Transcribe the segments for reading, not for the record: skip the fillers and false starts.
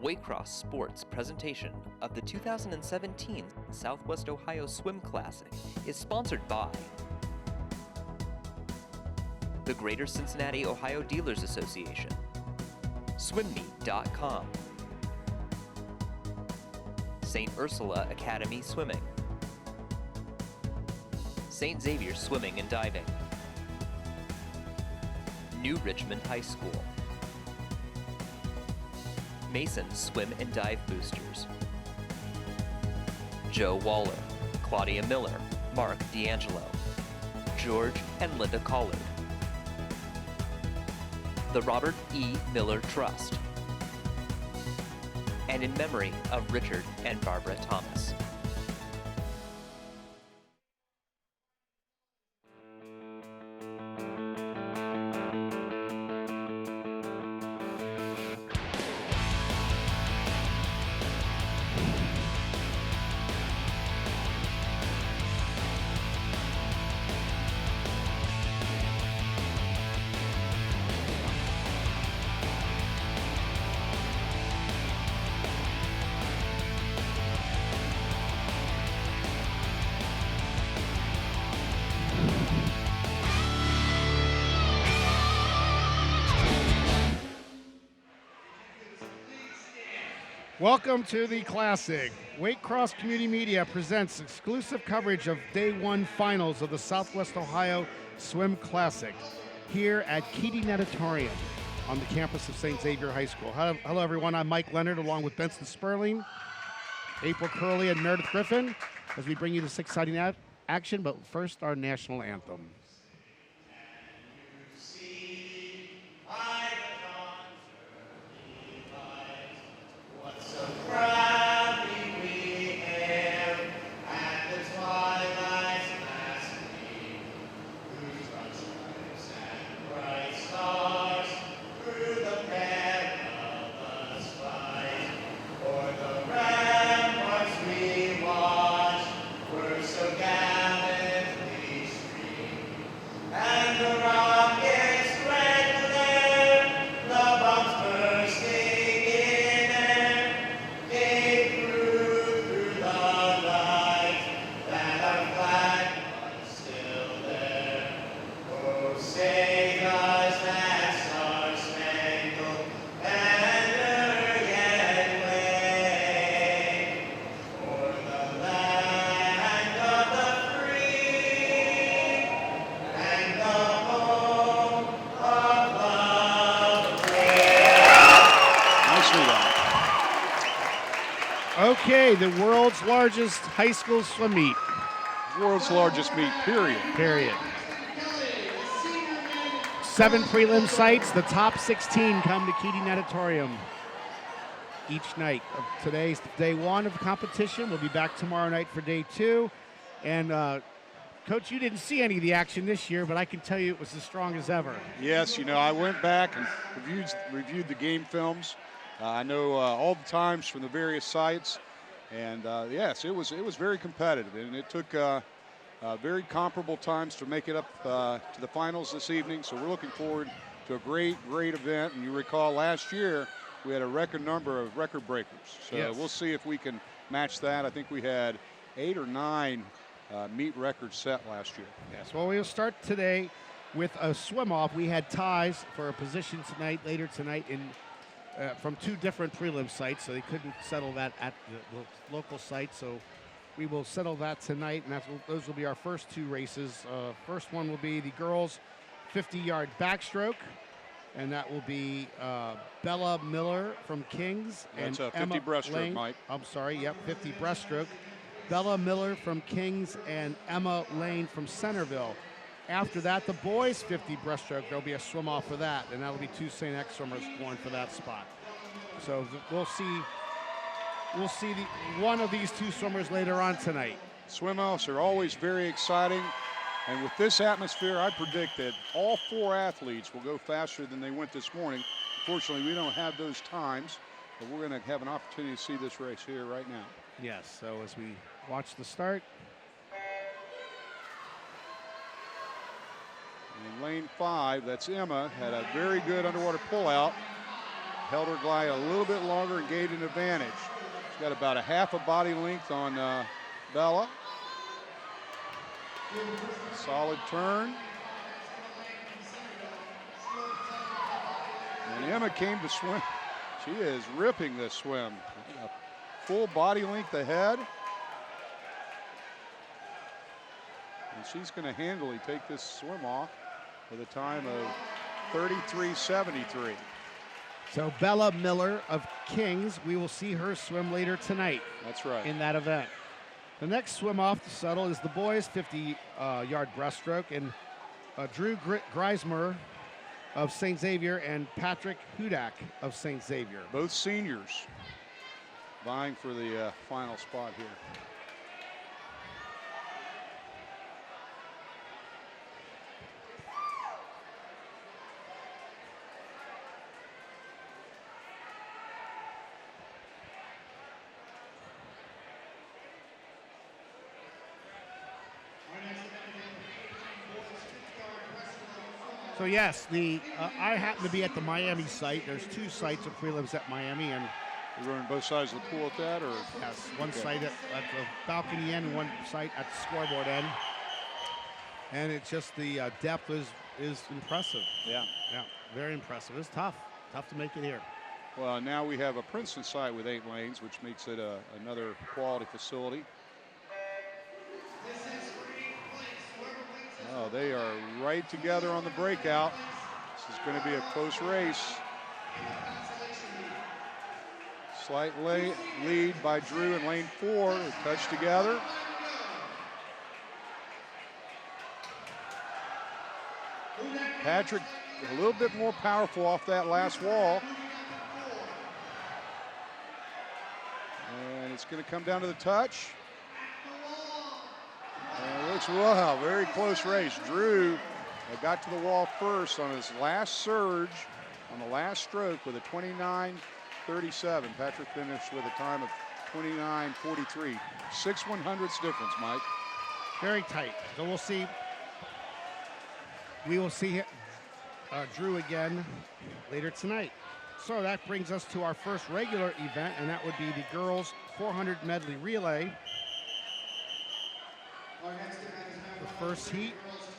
Waycross Sports presentation of the 2017 Southwest Ohio Swim Classic is sponsored by the Greater Cincinnati Ohio Dealers Association, swimmeet.com, St. Ursula Academy Swimming, St. Xavier Swimming and Diving, New Richmond High School, Mason Swim and Dive Boosters, Joe Waller, Claudia Miller, Mark D'Angelo, George and Linda Collard, the Robert E. Miller Trust, and in memory of Richard and Barbara Thomas. Welcome to the Classic. Waycross Community Media presents exclusive coverage of Day 1 finals of the Southwest Ohio Swim Classic here at Keating Natatorium on the campus of St. Xavier High School. Hello, everyone. I'm Mike Leonard along with Benson Sperling, April Curley, and Meredith Griffin as we bring you this exciting action. But first, our national anthem. Okay, the world's largest high school swim meet. World's largest meet, period. Period. 7 prelim sites. The top 16 come to Keating Natatorium each night. Today's day 1 of the competition. We'll be back tomorrow night for day 2. And Coach, you didn't see any of the action this year, but I can tell you it was as strong as ever. Yes, you know, I went back and reviewed the game films. I know all the times from the various sites. And yes, it was very competitive, and it took very comparable times to make it up to the finals this evening. So we're looking forward to a great event. And you recall last year we had a record number of record breakers. So yes, We'll see if we can match that. I think we had 8 or 9 meet records set last year. Yes. Well, we'll start today with a swim off. We had ties for a position later tonight in. From 2 different prelim sites, so they couldn't settle that at the local site. So we will settle that tonight, and those will be our first 2 races. First one will be the girls' 50-yard backstroke, and that will be Bella Miller from Kings. That's and a 50 Emma breaststroke, Lane. Mike. I'm sorry, yep, 50 breaststroke. Bella Miller from Kings and Emma Lane from Centerville. After that, the boys' 50 breaststroke, there'll be a swim off for that, and that'll be 2 St. X swimmers going for that spot. So we'll see one of these 2 swimmers later on tonight. Swim offs are always very exciting, and with this atmosphere, I predict that all 4 athletes will go faster than they went this morning. Unfortunately, we don't have those times, but we're going to have an opportunity to see this race here right now. Yes, so as we watch the start. In lane 5, that's Emma, had a very good underwater pullout. held her glide a little bit longer and gained an advantage. She's got about a half a body length on Bella. Solid turn. And Emma came to swim. She is ripping this swim. A full body length ahead. And she's going to handily take this swim off with a time of 33.73. So Bella Miller of Kings, we will see her swim later tonight. That's right. In that event. The next swim off the shuttle is the boys' 50-yard breaststroke, and Drew Greismer of St. Xavier and Patrick Hudak of St. Xavier. Both seniors vying for the final spot here. So yes, I happen to be at the Miami site. There's 2 sites of prelims at Miami, and You're running both sides of the pool at that, or? yes, one site at the balcony end and one site at the scoreboard end. And it's just the depth is impressive. Yeah. Yeah, very impressive. It's tough to make it here. Well, now we have a Princeton site with 8 lanes, which makes it another quality facility. Oh, they are right together on the breakout. This is going to be a close race. Slight lead by Drew in lane 4. They touch together. Patrick a little bit more powerful off that last wall. And it's going to come down to the touch. And it looks, wow, very close race. Drew got to the wall first on his last surge, on the last stroke with a 29.37. Patrick finished with a time of 29.43. 6/100ths difference, Mike. Very tight. So we'll see. We will see Drew again later tonight. So that brings us to our first regular event, and that would be the girls 400 medley relay. The first heat,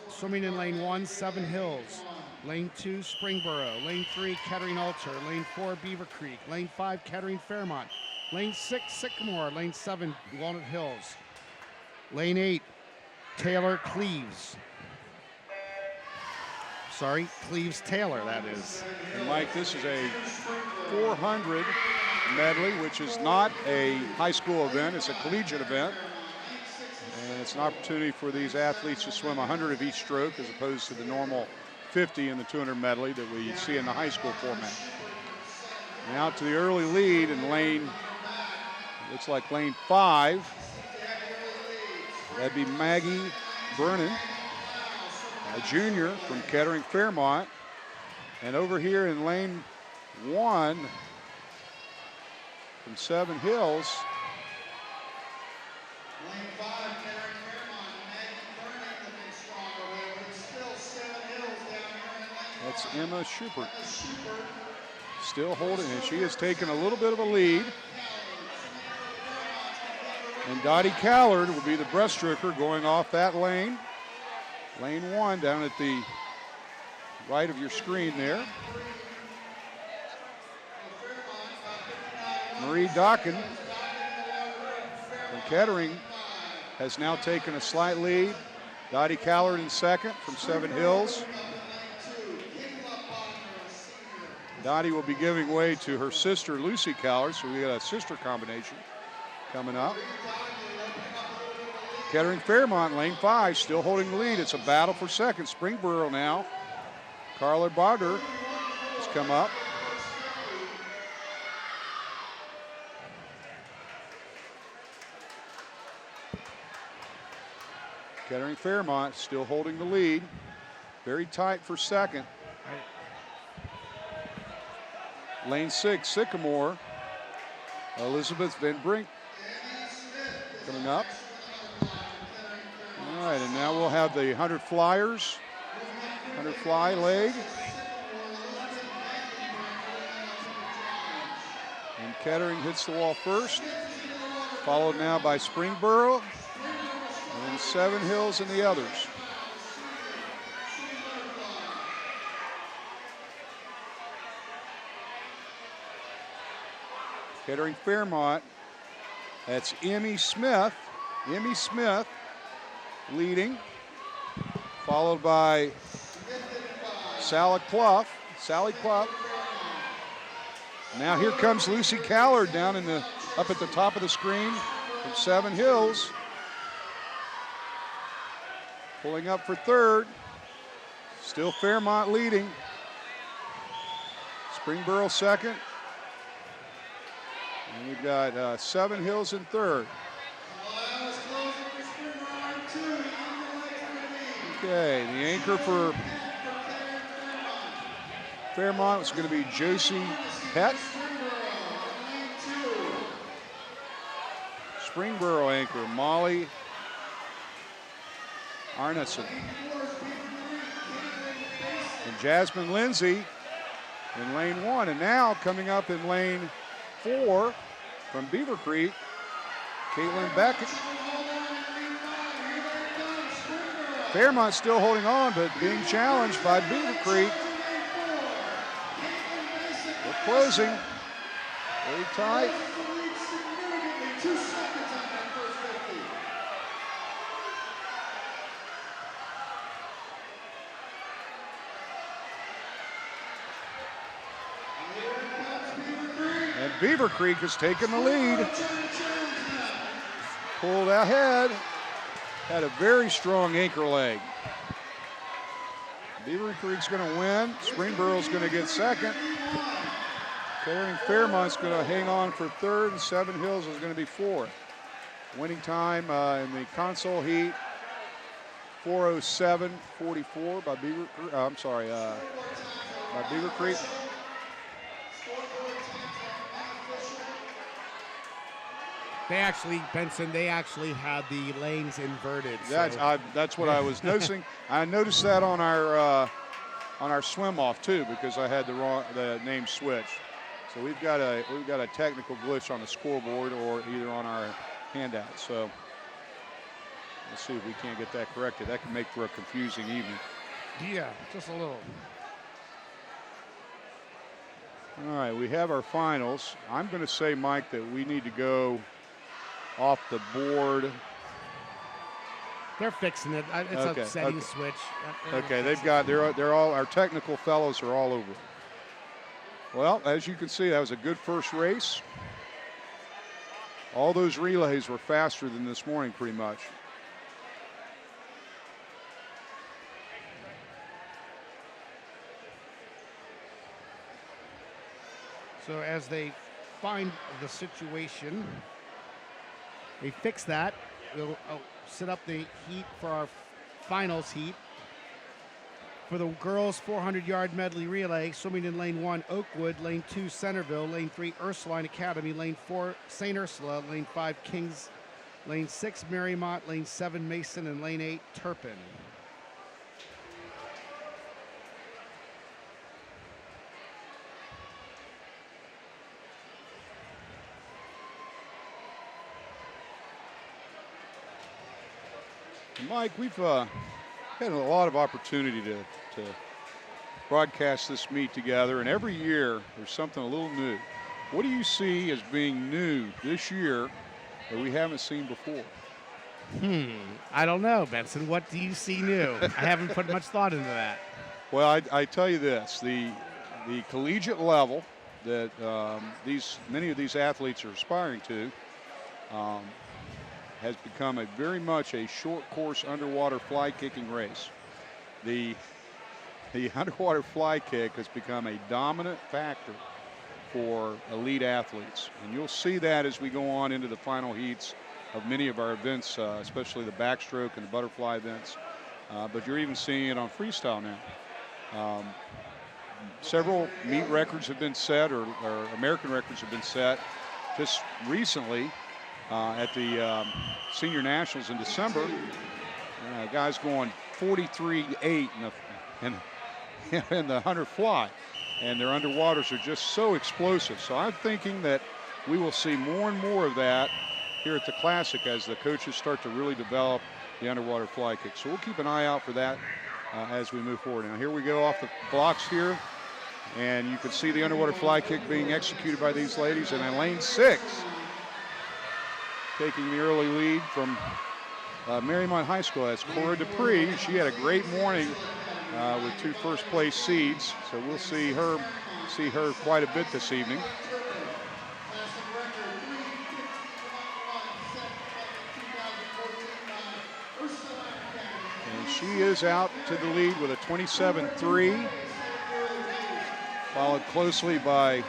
swimming in lane 1, Seven Hills. Lane 2, Springboro. Lane 3, Kettering Altar. Lane 4, Beaver Creek. Lane 5, Kettering Fairmont. Lane 6, Sycamore. Lane 7, Walnut Hills. Lane 8, Taylor Cleves. Sorry, Cleves Taylor, that is. And Mike, this is a 400 medley, which is not a high school event. It's a collegiate event. And it's an opportunity for these athletes to swim 100 of each stroke as opposed to the normal 50 in the 200 medley that we see in the high school format. Now to the early lead in lane, looks like lane 5. That'd be Maggie Brennan, a junior from Kettering Fairmont. And over here in lane 1 from Seven Hills, Lane 5, Kettering Fairmont, Maggie Brennan looking stronger, but it's still Seven Hills down here in lane 1. that's Emma Schubert. Still holding it. She has taken a little bit of a lead. And Dottie Callard will be the breaststroker going off that lane. Lane 1 down at the right of your screen there. Marie Dockin from Kettering has now taken a slight lead. Dottie Callard in second from Seven Hills. Dottie will be giving way to her sister, Lucy Callard, so we got a sister combination coming up. Kettering Fairmont, lane 5, still holding the lead. It's a battle for second. Springboro now. Carla Barger has come up. Kettering Fairmont still holding the lead. Very tight for second. Lane 6, Sycamore. Elizabeth Van Brink coming up. All right, and now we'll have the 100 flyers, 100 fly leg. Kettering hits the wall first, followed now by Springboro, and then Seven Hills and the others. Kettering Fairmont, that's Emmy Smith. Emmy Smith leading, followed by Sally Clough. Now here comes Lucy Callard down up at the top of the screen from Seven Hills. Pulling up for third. Still Fairmont leading. Springboro second. And we've got Seven Hills in third. Okay, the anchor for Fairmont is going to be Josie Pett. Springboro anchor, Molly Arneson. And Jasmine Lindsay in lane 1. And now coming up in lane 4 from Beaver Creek, Caitlin Beckett. Fairmont still holding on, but being challenged by Beaver Creek. We're closing. Very tight. And Beaver Creek has taken the lead. Pulled ahead. Had a very strong anchor leg. Beaver Creek's going to win. Springboro's going to get second. Kettering Fairmont's going to hang on for third, and Seven Hills is going to be fourth. Winning time in the console heat, 4:07:44 by Beaver. By Beaver Creek. They actually, Benson, had the lanes inverted. That's what I was noticing. I noticed that on our swim off too, because I had the name switch. So we've got a technical glitch on the scoreboard or either on our handout. So let's see if we can't get that corrected. That can make for a confusing evening. Yeah, just a little. All right, we have our finals. I'm going to say, Mike, that we need to go off the board. They're fixing it. It's a setting switch. Okay, they're all, our technical fellows are all over it. Well, as you can see, that was a good first race. All those relays were faster than this morning, pretty much. So as they find the situation, they fix that. We'll set up the heat for our finals heat. For the girls' 400-yard medley relay, swimming in lane 1, Oakwood, lane 2, Centerville, lane 3, Ursuline Academy, lane 4, St. Ursula, lane 5, Kings, lane 6, Marymount, lane 7, Mason, and lane 8, Turpin. Mike, we've had a lot of opportunity to broadcast this meet together, and every year there's something a little new. What do you see as being new this year that we haven't seen before? I don't know, Benson. What do you see new? I haven't put much thought into that. Well, I tell you this, the collegiate level that many of these athletes are aspiring to has become very much a short course underwater fly kicking race. The underwater fly kick has become a dominant factor for elite athletes, and you'll see that as we go on into the final heats of many of our events, especially the backstroke and the butterfly events. But you're even seeing it on freestyle now. Several meet records have been set, or American records have been set just recently. At the Senior Nationals in December, guys going 43.8 in the 100 fly, and their underwaters are just so explosive. So I'm thinking that we will see more and more of that here at the Classic as the coaches start to really develop the underwater fly kick. So we'll keep an eye out for that as we move forward. Now here we go off the blocks here, and you can see the underwater fly kick being executed by these ladies. And in lane 6, taking the early lead from Marymount High School, that's Cora Dupree. She had a great morning with 2 first-place seeds, so we'll see her quite a bit this evening. And she is out to the lead with a 27-3, followed closely by,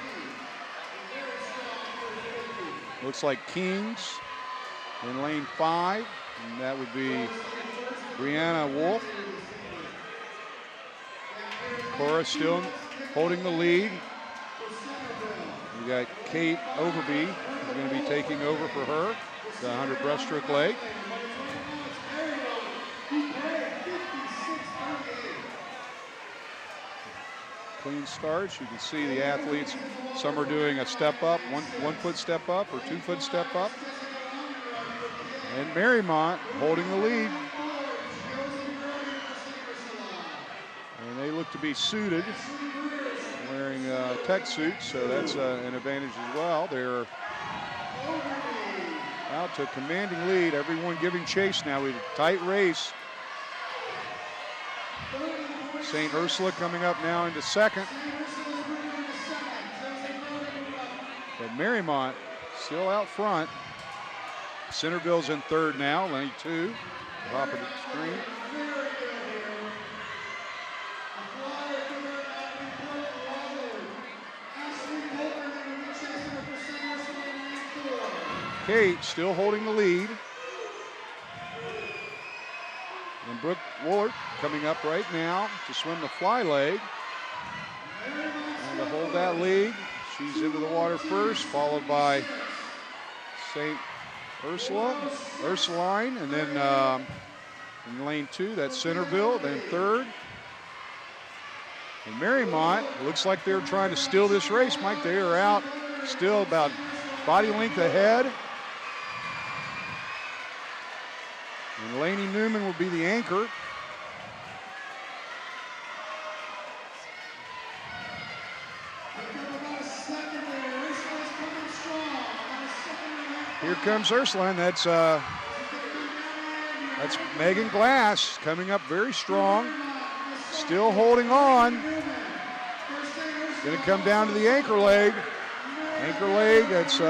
looks like Kings in lane 5, and that would be Brianna Wolf. Cora still holding the lead. You got Kate Overby, who's going to be taking over for her, the 100 breaststroke leg. Clean starts. You can see the athletes, some are doing a step up, one foot step up or 2 foot step up. And Marymount holding the lead. And they look to be suited, wearing tech suits, so that's an advantage as well. They're out to a commanding lead. Everyone giving chase now. We have a tight race. St. Ursula coming up now into second. But Marymount still out front. Centerville's in third now, lane 2, top of the screen. Kate still holding the lead. And Brooke Woolard coming up right now to swim the fly leg. And to hold that lead, she's into the water first, followed by St. Ursuline, and then in lane 2, that's Centerville, then third. And Marymount, looks like they're trying to steal this race, Mike. They are out still about body length ahead. And Lainey Newman will be the anchor. Here comes Ursuline. That's Megan Glass coming up very strong. Still holding on. Going to come down to the anchor leg. Anchor leg, that's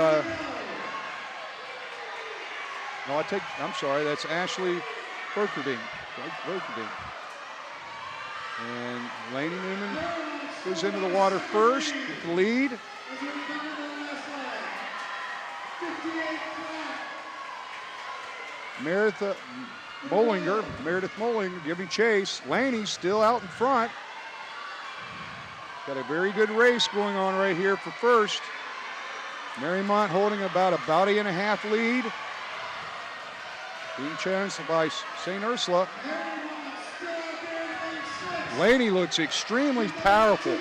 I'm sorry, that's Ashley Berkerding. And Lainey Newman goes into the water first with the lead. Meredith Mollinger giving chase. Laney still out in front. Got a very good race going on right here for first. Marymount holding about a body and a half lead. Being challenged by St. Ursula. Laney looks extremely powerful. And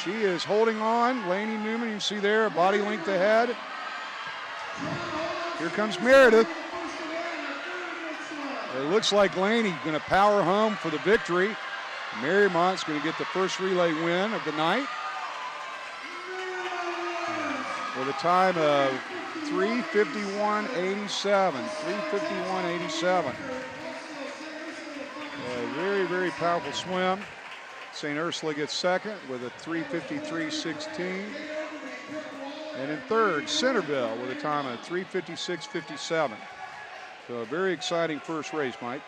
she is holding on. Laney Newman, you see there, a body length ahead. Here comes Meredith. It looks like Laney going to power home for the victory. Marymount's going to get the first relay win of the night with a time of 3:51.87. 3:51.87. A very, very powerful swim. St. Ursula gets second with a 3:53.16. And in third, Centerville with a time of 3:56.57. So a very exciting first race, Mike.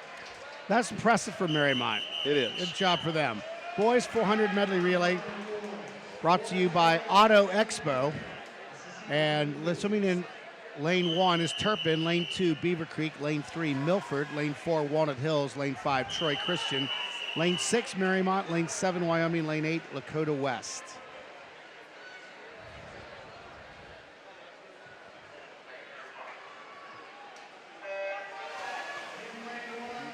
That's impressive for Marymount. It is. Good job for them. Boys 400 medley relay brought to you by Auto Expo. And swimming in lane 1 is Turpin, lane 2 Beaver Creek, lane 3 Milford, lane 4 Walnut Hills, lane 5 Troy Christian, lane 6 Marymount, lane 7 Wyoming, lane 8 Lakota West.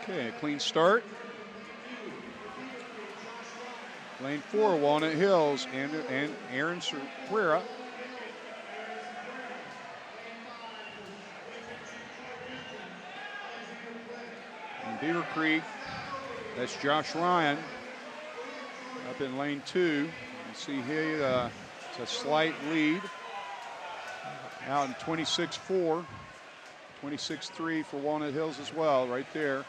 Okay, a clean start. Lane 4, Walnut Hills, and Aaron Cerquera. And Beaver Creek, that's Josh Ryan up in lane 2. You see here it's a slight lead out in 26-4, 26-3 for Walnut Hills as well, right there.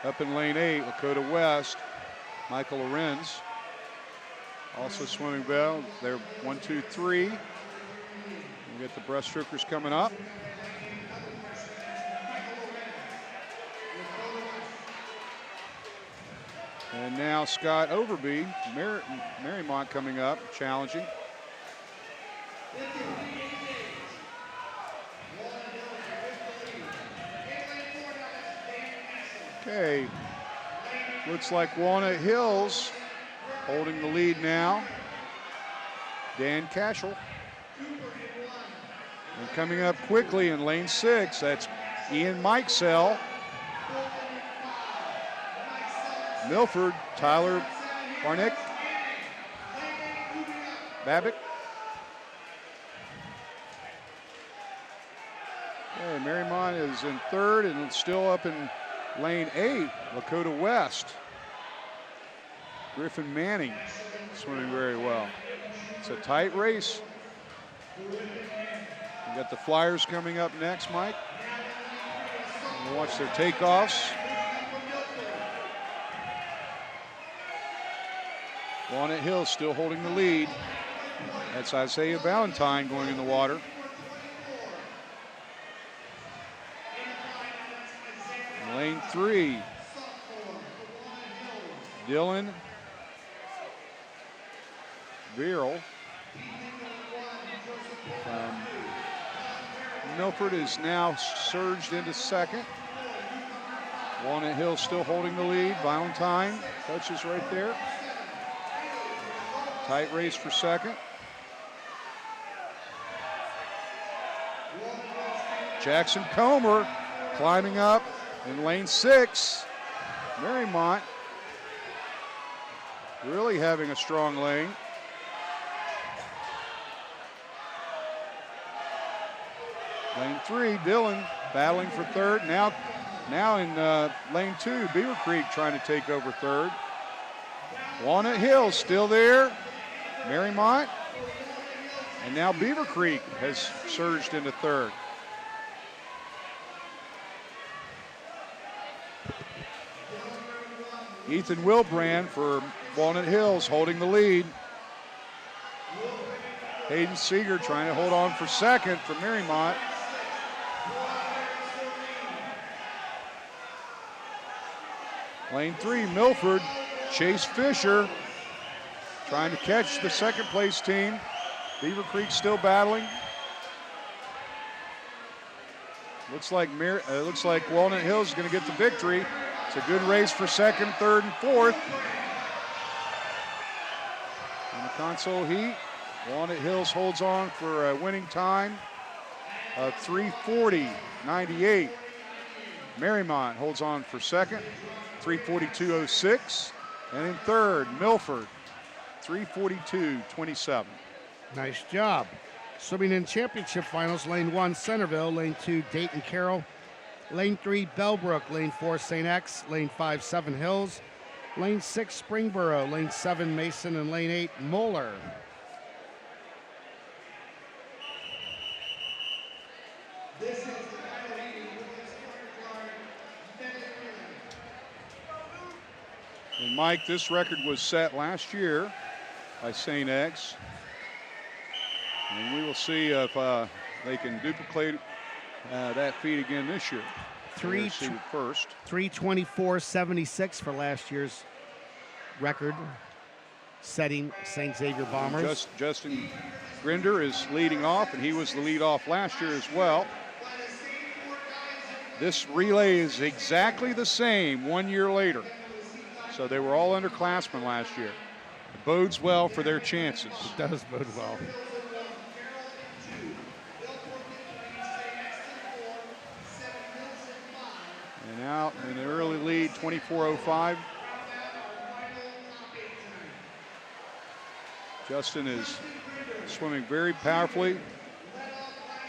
Up in lane 8, Lakota West, Michael Lorenz. Also swimming well. They're 1, 2, 3. We get the breaststrokers coming up. And now Scott Overby, Marymount coming up, challenging. Okay, looks like Walnut Hills holding the lead now. Dan Cashel. And coming up quickly in lane 6, that's Ian Mikesell. Milford, Tyler Barnick, Babick. Okay, Marymount is in 3rd and still up in lane 8, Lakota West. Griffin Manning swimming very well. It's a tight race. We got the Flyers coming up next, Mike. We'll watch their takeoffs. Walnut Hills still holding the lead. That's Isaiah Valentine going in the water. In lane 3, Dylan Viral. Milford is now surged into 2nd. Walnut Hills still holding the lead. Valentine touches right there. Tight race for 2nd. Jackson Comer climbing up in lane 6. Marymount really having a strong lane. Lane 3, Dylan battling for 3rd. Now in lane 2, Beaver Creek trying to take over 3rd. Walnut Hills still there. Marymount. And now Beaver Creek has surged into 3rd. Ethan Wilbrand for Walnut Hills holding the lead. Hayden Seeger trying to hold on for 2nd for Marymount. Lane 3, Milford. Chase Fisher trying to catch the 2nd place team. Beaver Creek still battling. Looks like Walnut Hills is going to get the victory. It's a good race for 2nd, 3rd, and 4th. In the console heat, Walnut Hills holds on for a winning time of 3:40.98. Marymount holds on for 2nd, 3:42.06. And in 3rd, Milford, 3:42.27. Nice job. Swimming in championship finals, lane 1, Centerville, lane 2, Dayton Carroll, lane 3, Bellbrook, lane 4, St. X, lane 5, Seven Hills, lane 6, Springboro, lane 7, Mason, and lane 8, Moeller. And Mike, this record was set last year by St. X. And we will see if they can duplicate that feat again this year. 3:24.76 for last year's record, setting St. Xavier Bombers. Justin Grinder is leading off, and he was the lead off last year as well. This relay is exactly the same 1 year later. So they were all underclassmen last year. It bodes well for their chances. It does bode well. And out in the early lead, 24:05. Justin is swimming very powerfully.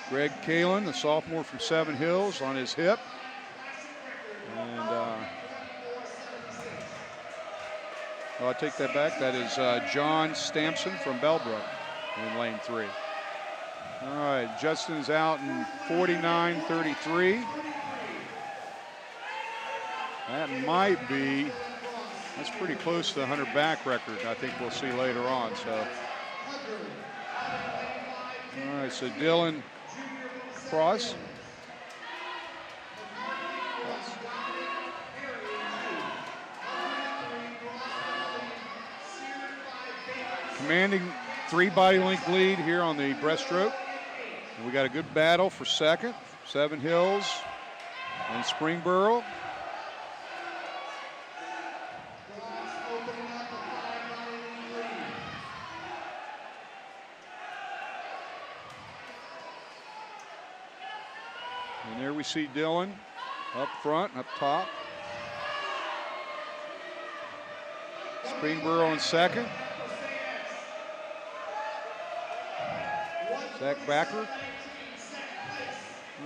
Greg Kalin, the sophomore from Seven Hills, on his hip. And I take that back. That is John Stampson from Bellbrook in lane 3. All right, Justin is out in 49.33. That might be, that's pretty close to the 100 back record, I think we'll see later on. So, all right, so Dylan Cross. Commanding 3 body length lead here on the breaststroke. And we got a good battle for second. Seven Hills and Springboro. And there we see Dylan up front, up top. Springboro in second. Zach Backer.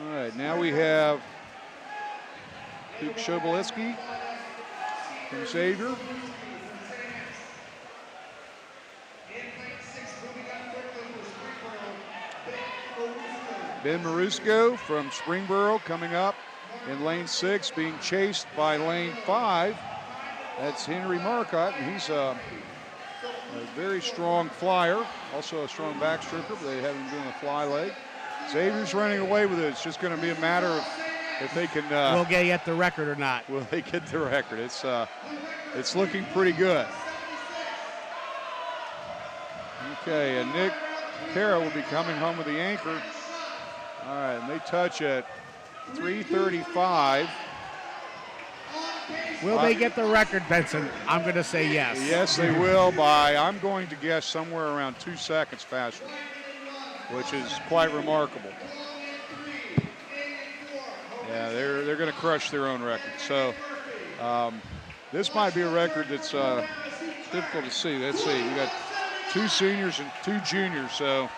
All right, now we have Luke Shobalitsky from Xavier. Ben Marusco from Springboro coming up in lane 6, being chased by lane 5. That's Henry Marcotte, and he's a very strong flyer, also a strong backstroker, but they have him doing a fly leg. Xavier's running away with it. It's just going to be a matter of if they can. Will they get the record or not? Will they get the record? It's looking pretty good. Okay, and Nick Kara will be coming home with the anchor. All right, and they touch at 3:35. Will they get the record, Benson? I'm going to say yes. Yes, they will by, I'm going to guess, somewhere around 2 seconds faster, which is quite remarkable. Yeah, they're going to crush their own record. So this might be a record that's difficult to see. Let's see. We got 2 seniors and 2 juniors, so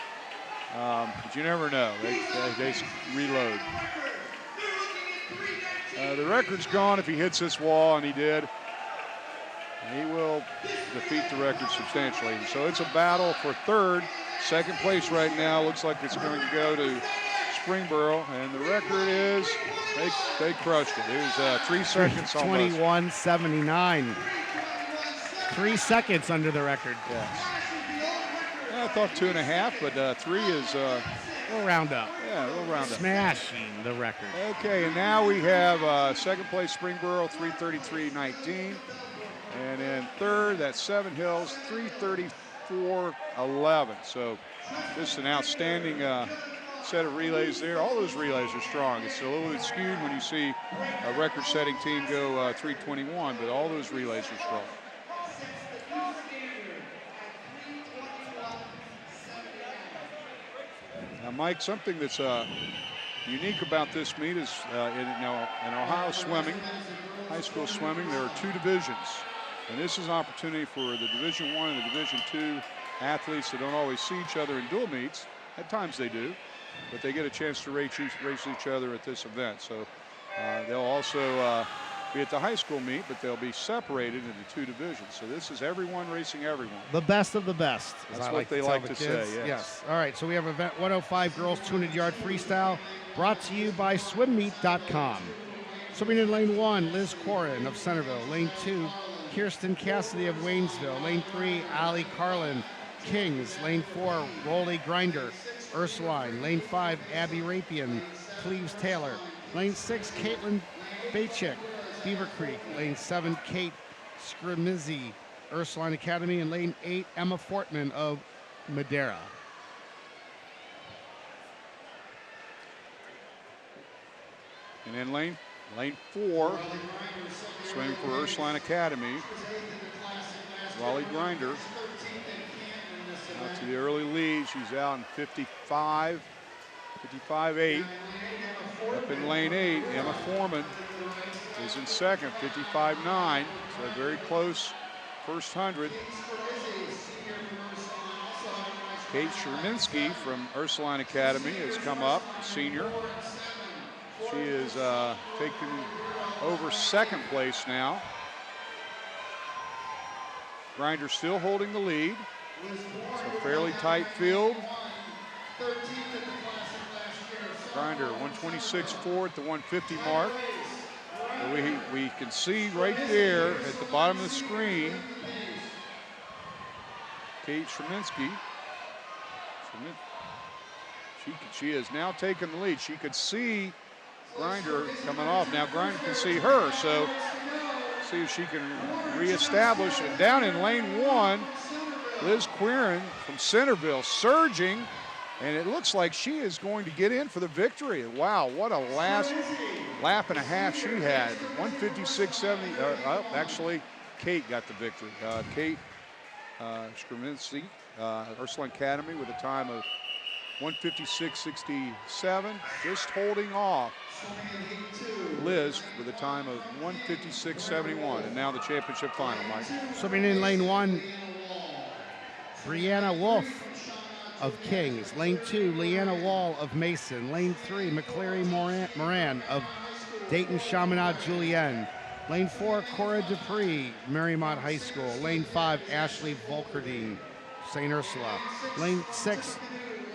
but you never know. They reload. The record's gone if he hits this wall, and he did. He will defeat the record substantially. So it's a battle for third. Second place right now looks like it's going to go to Springboro, and the record is they crushed it. It was 3 seconds almost. 21:79. 3 seconds under the record. Yes. I thought 2.5, but 3 is. We'll round up. Yeah, we'll round up. Smashing the record. Okay, and now we have second place Springboro, 3:33.19. And then third, that's Seven Hills, 3:34.11. So just an outstanding set of relays there. All those relays are strong. It's a little bit skewed when you see a record-setting team go 3:21, but all those relays are strong. Now, Mike, something that's unique about this meet is in Ohio swimming, high school swimming, there are 2 divisions. And this is an opportunity for the Division I and the Division II athletes that don't always see each other in dual meets. At times they do, but they get a chance to race each other at this event. So they'll also be at the high school meet, but they'll be separated into 2 divisions. So this is everyone racing everyone. The best of the best. That's what they like to say, yes. All right, so we have event 105 girls 200-yard freestyle brought to you by swimmeet.com. Swimming in lane 1, Liz Corin of Centerville. Lane 2, Kirsten Cassidy of Waynesville. Lane 3, Allie Carlin, Kings. Lane 4, Rolly Grinder, Ursuline. Lane 5, Abby Rapian, Cleves Taylor. Lane 6, Caitlin Bachik, Beaver Creek. Lane 7, Kate Scrimizzi, Ursuline Academy. And lane 8, Emma Fortman of Madera. And then lane 4, swimming for Ursuline Academy, Rolly Grinder. Out to the early lead, she's out in 55.8. Up in lane 8, Emma Foreman is in second, 55.9. So very close first 100. Kate Sherminsky from Ursuline Academy has come up, a senior. She is taking over second place now. Grinder still holding the lead. It's a fairly tight field. Grinder 126.4 at the 150 mark. We can see right there at the bottom of the screen, Kate Sherminsky. She has now taken the lead. She could see Grinder coming off. Now Grinder can see her, so see if she can reestablish. And down in lane 1, Liz Quirin from Centerville surging, and it looks like she is going to get in for the victory. Wow, what a last lap and a half she had. 156.70. Actually, Kate got the victory. Kate Sherminsky, Ursuline Academy, with a time of 156.67, just holding off Liz with a time of 156.71. And now the championship final, Mike. Swimming in lane 1, Brianna Wolf of Kings. Lane 2, Leanna Wall of Mason. Lane 3, McCleary Moran of Dayton Chaminade Julienne. Lane 4, Cora Dupree, Marymount High School. Lane 5, Ashley Volkerdine, St. Ursula. Lane 6,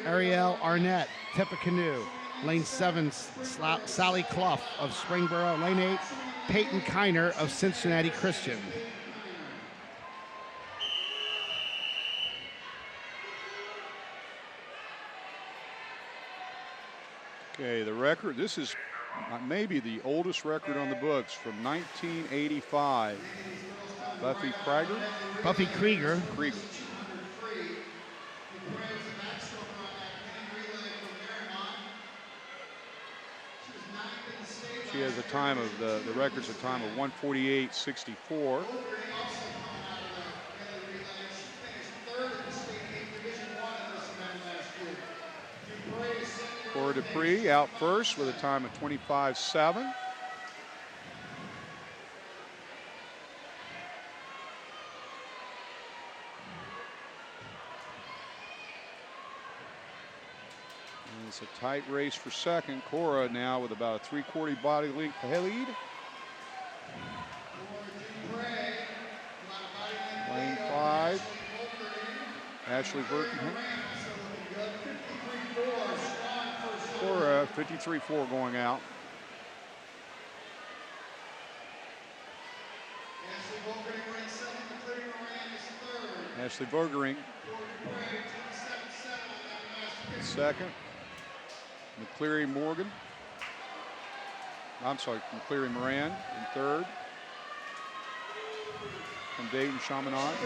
Ariel Arnett, Tippecanoe. Lane 7, Sally Clough of Springboro. Lane 8, Peyton Kiner of Cincinnati Christian. Okay, the record, this is maybe the oldest record on the books from 1985. Buffy Krieger? Buffy Krieger. She has a time of, the record's a time of 148.64. Cora Dupree out first with a time of 25.7. It's a tight race for second. Cora now with about a 3/4 body length lead. Lane 5, Ashley Verkenham. Cora 53.4 going out. Ashley Vogering second. McCleary Morgan. I'm sorry, McCleary Moran in third. From Dayton Chaminade.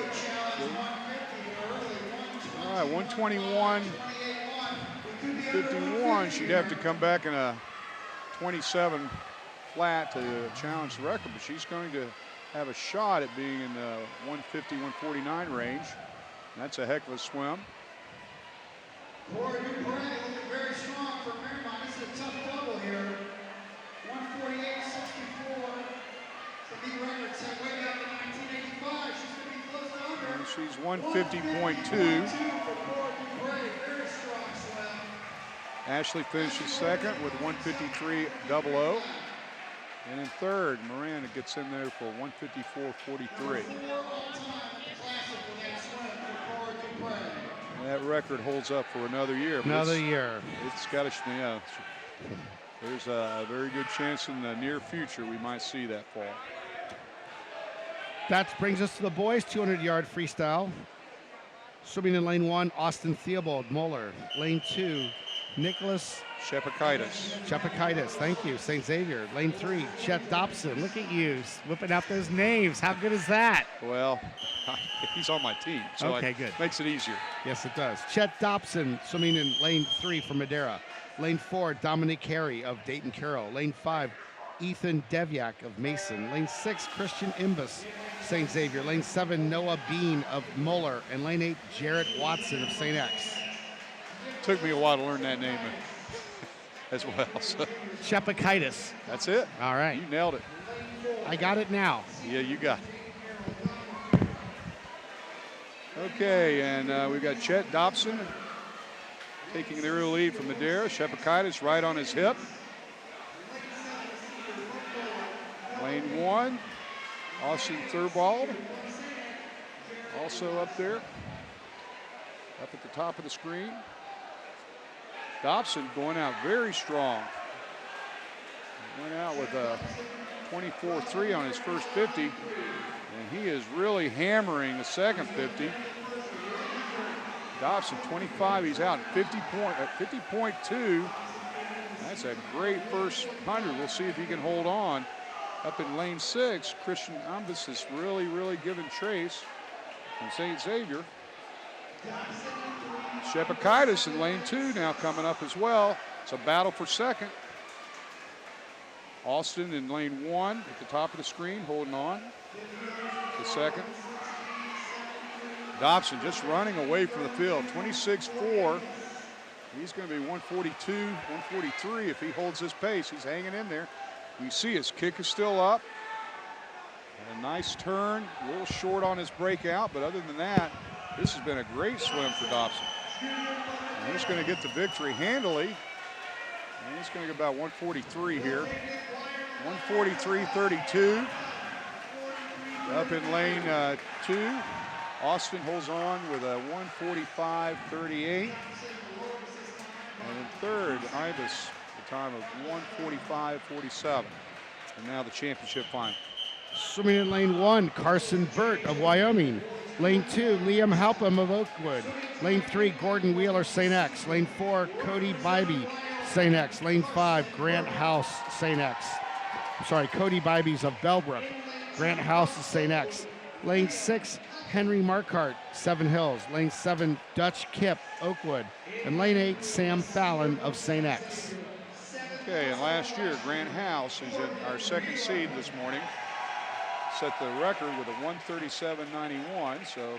All right, 121.51. She'd have to come back in a 27 flat to challenge the record, but she's going to have a shot at being in the 150, 149 range. And that's a heck of a swim. Cora Dupree looking very strong for Marymount. This is a tough double here. 148.64. It's a new record set way back in 1985. She's going to be close to 100. And she's 150.2. For Cora Dupree. Very strong swim. Ashley finishes second with 153.00. And in third, Moran gets in there for 154.43. And that record holds up for another year. Another year. It's got to, there's a very good chance in the near future we might see that fall. That brings us to the boys' 200-yard freestyle. Swimming in lane 1, Austin Theobald Moeller. Lane 2, Nicholas Shepakaitis, thank you, St. Xavier. Lane 3, Chet Dobson. Look at you, whipping out those names. How good is that? Well, he's on my team, so okay, good. Makes it easier. Yes, it does. Chet Dobson swimming in lane 3 from Madera. Lane 4, Dominic Carey of Dayton Carroll. Lane 5, Ethan Devyak of Mason. Lane 6, Christian Imbus, St. Xavier. Lane 7, Noah Bean of Moeller. And lane 8, Jarrett Watson of St. X. Took me a while to learn that name as well. So. Shepakaitis. That's it. All right. You nailed it. I got it now. Yeah, you got it. Okay, and we've got Chet Dobson taking the early lead from Madera. Shepakaitis right on his hip. Lane 1, Austin Thurbald, also up there, up at the top of the screen. Dobson going out very strong. Went out with a 24-3 on his first 50, and he is really hammering the second 50. Dobson 25, he's out at 50.2. That's a great first 100. We'll see if he can hold on. Up in lane 6, Christian Umbus is really giving chase from St. Xavier. Shepakaitis in lane 2 now coming up as well. It's a battle for second. Austin in lane 1 at the top of the screen, holding on to second. Dobson just running away from the field, 26-4. He's going to be 142, 143 if he holds his pace. He's hanging in there. You see his kick is still up. And a nice turn, a little short on his breakout, but other than that, this has been a great swim for Dobson. And he's going to get the victory handily. And he's going to get about 143 here. 143.32. Up in lane 2, Austin holds on with a 145.38. And in third, Ibis, the time of 145.47. And now the championship final. Swimming in lane 1, Carson Burt of Wyoming. Lane 2, Liam Halpam of Oakwood. Lane 3, Gordon Wheeler, St. X. Lane 4, Cody Bybee, St. X. Lane 5, Grant House, St. X. Cody Bybee's of Bellbrook. Grant House is St. X. Lane 6, Henry Markart, Seven Hills. Lane 7, Dutch Kip, Oakwood. And lane 8, Sam Fallon of St. X. Okay, and last year, Grant House, who's in our second seed this morning, set the record with a 137.91, so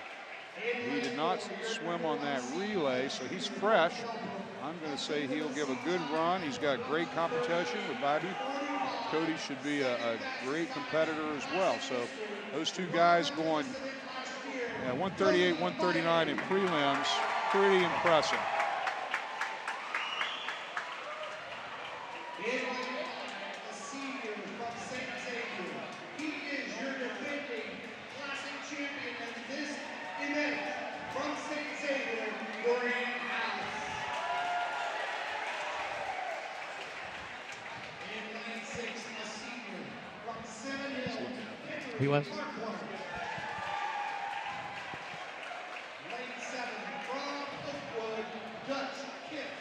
he did not swim on that relay, so he's fresh. I'm going to say he'll give a good run. He's got great competition with Bybee. Cody should be a great competitor as well. So those two guys going 138, 139 in prelims, pretty impressive. A senior from St. Xavier. He is your defending classic champion in this event from St. Xavier, Grant House. In lane 6, a senior from Seven Hills, He was? lane 7 from Oakwood, Dutch Kip.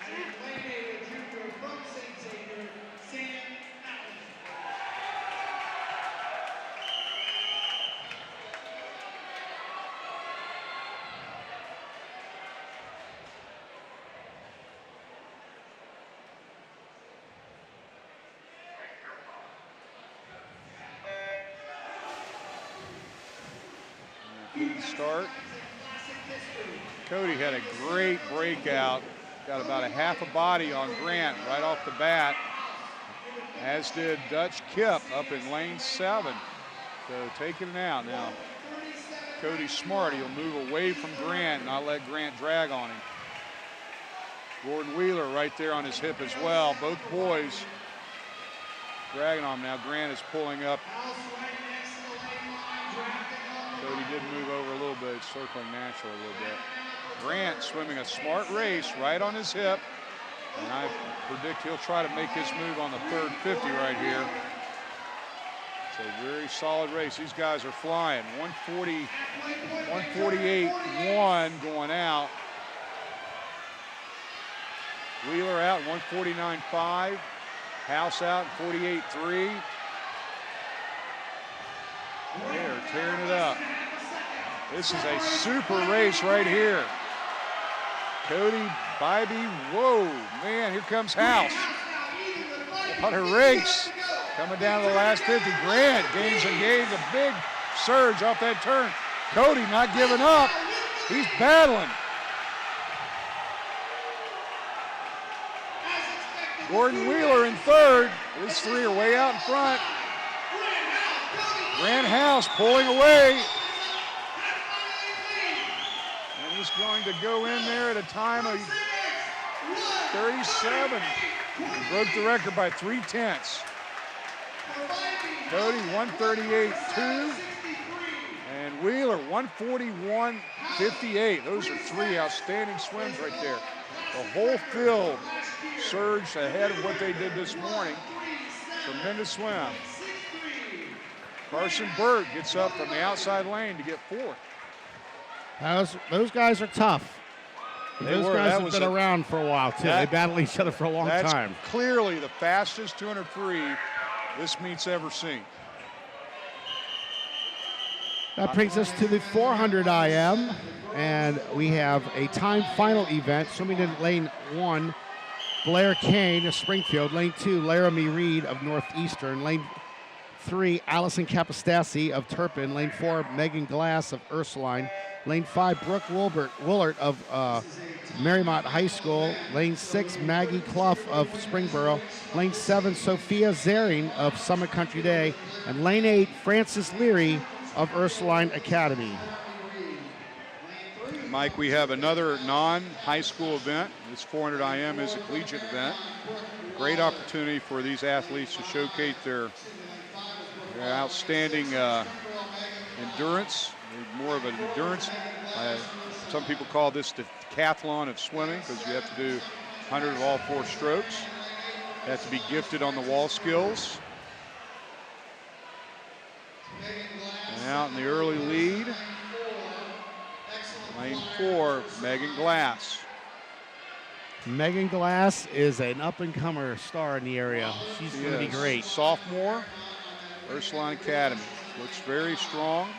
And in lane 8, a junior from St. Xavier, Sam Allen. Good start. Cody had a great breakout. Got about a half a body on Grant right off the bat, as did Dutch Kip up in lane 7. So taking it out now. Cody's smart. He'll move away from Grant, not let Grant drag on him. Gordon Wheeler right there on his hip as well. Both boys dragging on him. Now Grant is pulling up. Cody did move over a little bit, circling naturally a little bit. Grant swimming a smart race right on his hip. And I predict he'll try to make his move on the third 50 right here. It's a very solid race. These guys are flying. 140, 148.1 going out. Wheeler out 149.5. House out 48.3. They're tearing it up. This is a super race right here. Cody, Bybee, whoa, man, here comes House. What a race. Coming down to the last 50. Grant gains a big surge off that turn. Cody not giving up. He's battling. Gordon Wheeler in third. These three are way out in front. Grant House pulling away. And he's is going to go in there at a time of 37. He broke the record by 3/10. Cody 138.2 and Wheeler 141.58. Those are three outstanding swims right there. The whole field surged ahead of what they did this morning. Tremendous swim. Carson Berg gets up from the outside lane to get fourth. Those guys are tough. Those guys have been around for a while, too. They battle each other for a long time. That's clearly the fastest 200 free this meet's ever seen. That brings us to the 400 IM, and we have a time final event. Swimming in lane 1, Blair Kane of Springfield. Lane 2, Laramie Reed of Northeastern. Lane 3, Allison Capostasi of Turpin. Lane 4, Megan Glass of Ursuline. Lane 5, Brooke Woolert of Marymount High School. Lane 6, Maggie Clough of Springboro. Lane 7, Sophia Zering of Summit Country Day. And Lane 8, Frances Leary of Ursuline Academy. Mike, we have another non-high school event. This 400 IM is a collegiate event. Great opportunity for these athletes to showcase their outstanding endurance. More of an endurance. Some people call this the decathlon of swimming because you have to do 100 of all 4 strokes. You have to be gifted on the wall skills. And out in the early lead, lane 4, Megan Glass. Megan Glass is an up-and-comer star in the area. She's going to be great. Sophomore, Ursuline Academy. Looks very strong.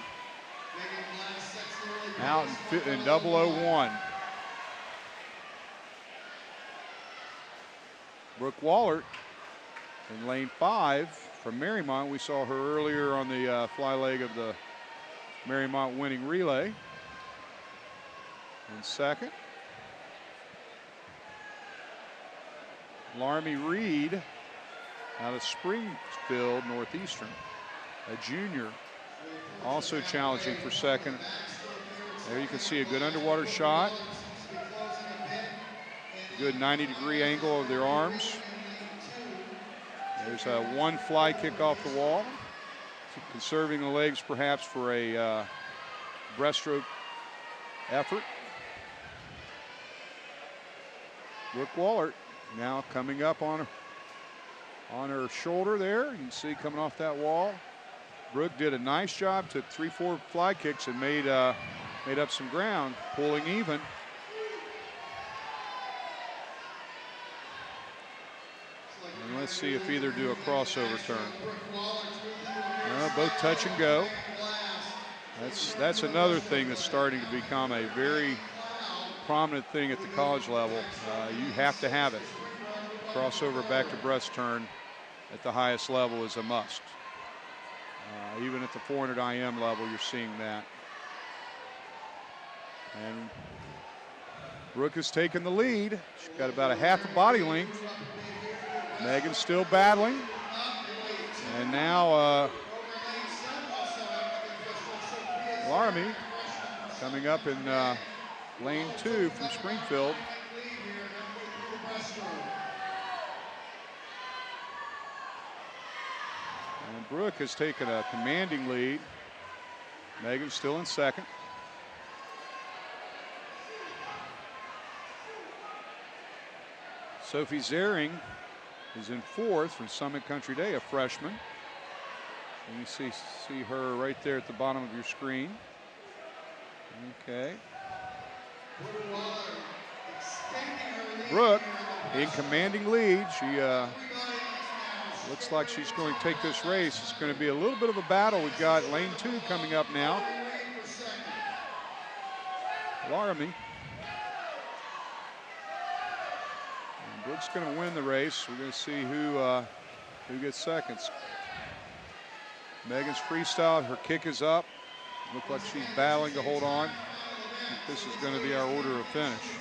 Out in 001. Brooke Wallert in lane 5 from Marymount. We saw her earlier on the fly leg of the Marymount winning relay. In second, Laramie Reed out of Springfield Northeastern, a junior, also challenging for second. There you can see a good underwater shot. Good 90-degree angle of their arms. There's a 1 fly kick off the wall. Conserving the legs perhaps for a breaststroke effort. Brooke Wallert now coming up on her shoulder there. You can see coming off that wall. Brooke did a nice job, took 3-4 fly kicks and made up some ground, pulling even. And let's see if either do a crossover turn. Both touch and go. That's another thing that's starting to become a very prominent thing at the college level. You have to have it. Crossover back to breast turn at the highest level is a must. Even at the 400 IM level, you're seeing that. And Brooke has taken the lead. She's got about a half a body length. Megan's still battling. And now Laramie coming up in lane 2 from Springfield. And Brooke has taken a commanding lead. Megan's still in second. Sophie Zering is in fourth from Summit Country Day, a freshman. And you see her right there at the bottom of your screen. Okay. Brooke in commanding lead. She looks like she's going to take this race. It's going to be a little bit of a battle. We've got lane 2 coming up now. Laramie. And Brooke's going to win the race. We're going to see who gets seconds. Megan's freestyle. Her kick is up. Looks like she's battling to hold on. I think this is going to be our order of finish.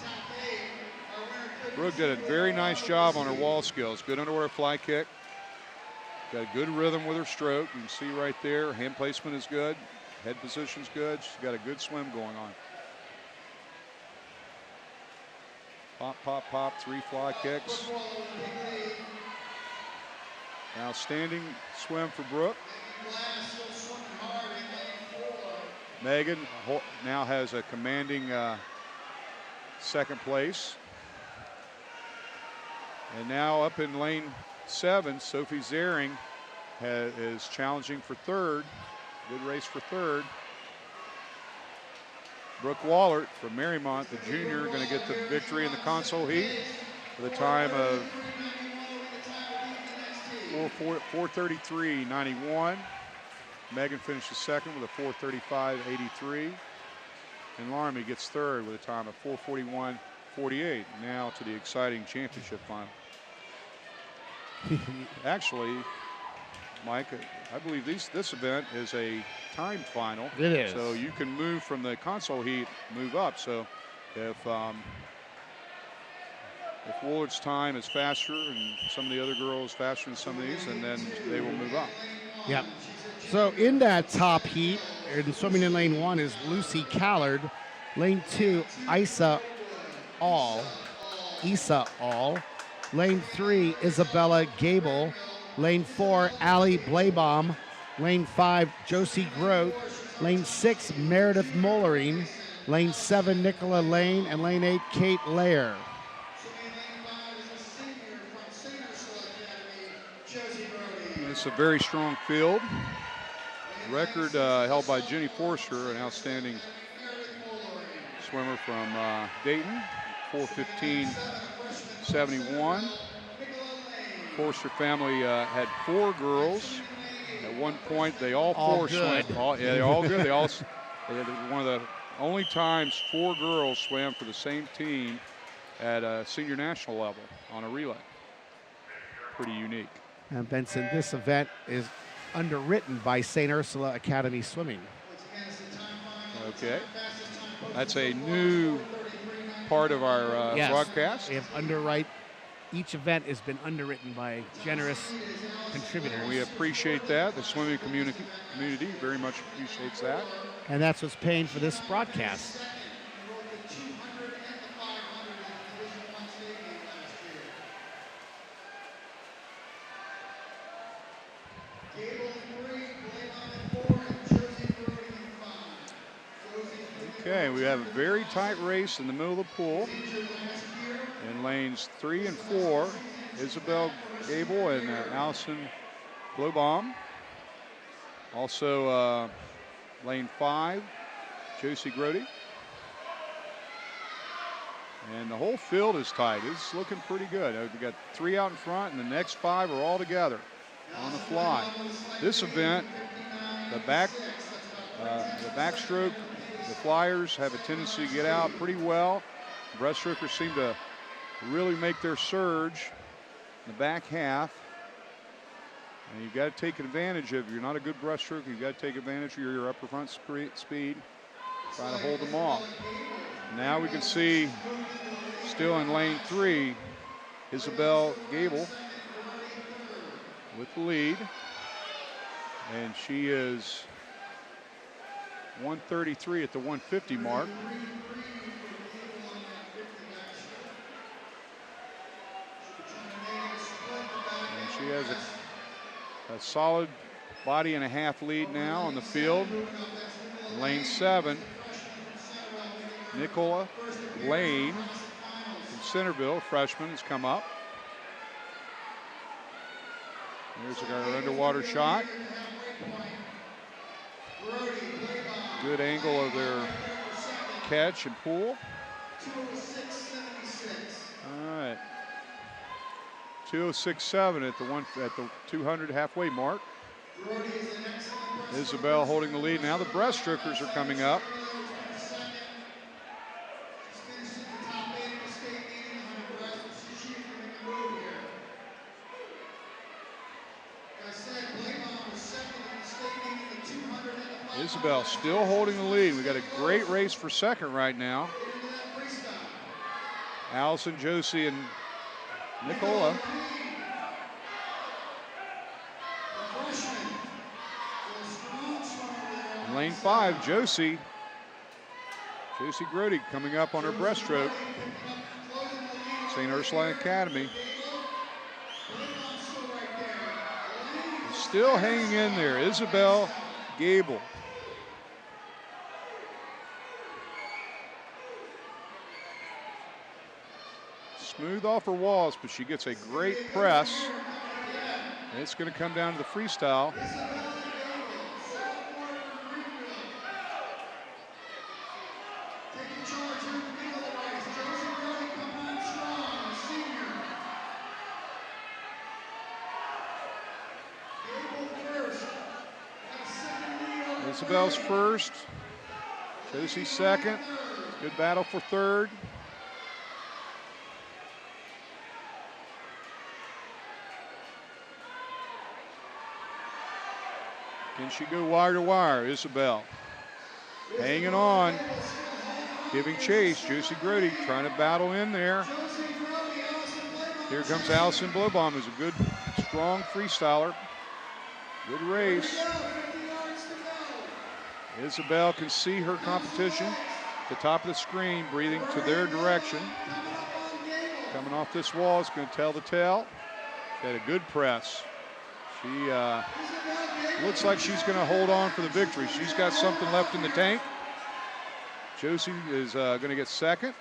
Brooke did a very nice job on her wall skills. Good underwater fly kick. Got a good rhythm with her stroke. You can see right there, hand placement is good. Head position's good. She's got a good swim going on. Pop, pop, pop, 3 fly kicks. Outstanding swim for Brooke. Megan now has a commanding second place. And now up in lane 7, Sophie Zering is challenging for third. Good race for third. Brooke Wallert from Marymount, the junior, going to get the victory in the console heat with a time of 4:33.91. Megan finishes second with a 4:35.83. And Laramie gets third with a time of 4:41.48. Now to the exciting championship final. Actually, Mike, I believe this event is a timed final. It is. So you can move from the console heat, move up. So if Woolard's time is faster and some of the other girls faster than some of these, and then they will move up. Yep. So in that top heat, and swimming in lane 1 is Lucy Callard. Lane 2, Isa All. Lane 3, Isabella Gable. Lane 4, Allie Blaybaum. Lane 5, Josie Grote. Lane 6, Meredith Mollering. Lane 7, Nicola Lane. And lane 8, Kate Lair. It's a very strong field. Record held by Jenny Forster, an outstanding swimmer from Dayton, 4:15.71. Forster family had 4 girls. At one point, they all 4 swam. They're all good. They had one of the only times 4 girls swam for the same team at a senior national level on a relay. Pretty unique. And Benson, this event is underwritten by St. Ursula Academy Swimming. Okay. That's a new part of our Yes. broadcast. We have each event has been underwritten by generous contributors. We appreciate that. The swimming community very much appreciates that. And that's what's paying for this broadcast. Okay, we have a very tight race in the middle of the pool. In lanes 3 and 4, Isabel Gable and Allison Blobaum. Also lane 5, Josie Grote. And the whole field is tight. It's looking pretty good. We've got 3 out in front, and the next 5 are all together on the fly. This event, the backstroke, the flyers have a tendency to get out pretty well. Breaststrokers seem to really make their surge in the back half. And you've got to take advantage of, you're not a good breaststroke, you've got to take advantage of your upper front speed. Try to hold them off. Now we can see, still in lane 3, Isabel Gable with the lead. And she is 133 at the 150 mark. And she has a solid body and a half lead now on the field. Lane 7, Nicola Lane from Centerville, freshman, has come up. Here's our underwater shot. Good angle of their catch and pull. All right. 206.7 at the 200 halfway mark. Isabel holding the lead. Now the breaststrokers are coming up. Isabel still holding the lead. We got a great race for second right now. Allison, Josie, and Nicola. In lane 5, Josie Grote coming up on her breaststroke. St. Ursula Academy. Still hanging in there, Isabel Gable. Smooth off her walls, but she gets a great press. And it's going to come down to the freestyle. Isabel's first, Josie second. Good battle for third. Can she go wire to wire? Isabel hanging on, giving chase. Josie Grody trying to battle in there. Here comes Allison Blowbaum, who's a good, strong freestyler. Good race. Isabel can see her competition at the top of the screen, breathing to their direction. Coming off this wall, it's going to tell the tale. She had a good press. She looks like she's going to hold on for the victory. She's got something left in the tank. Josie is going to get second.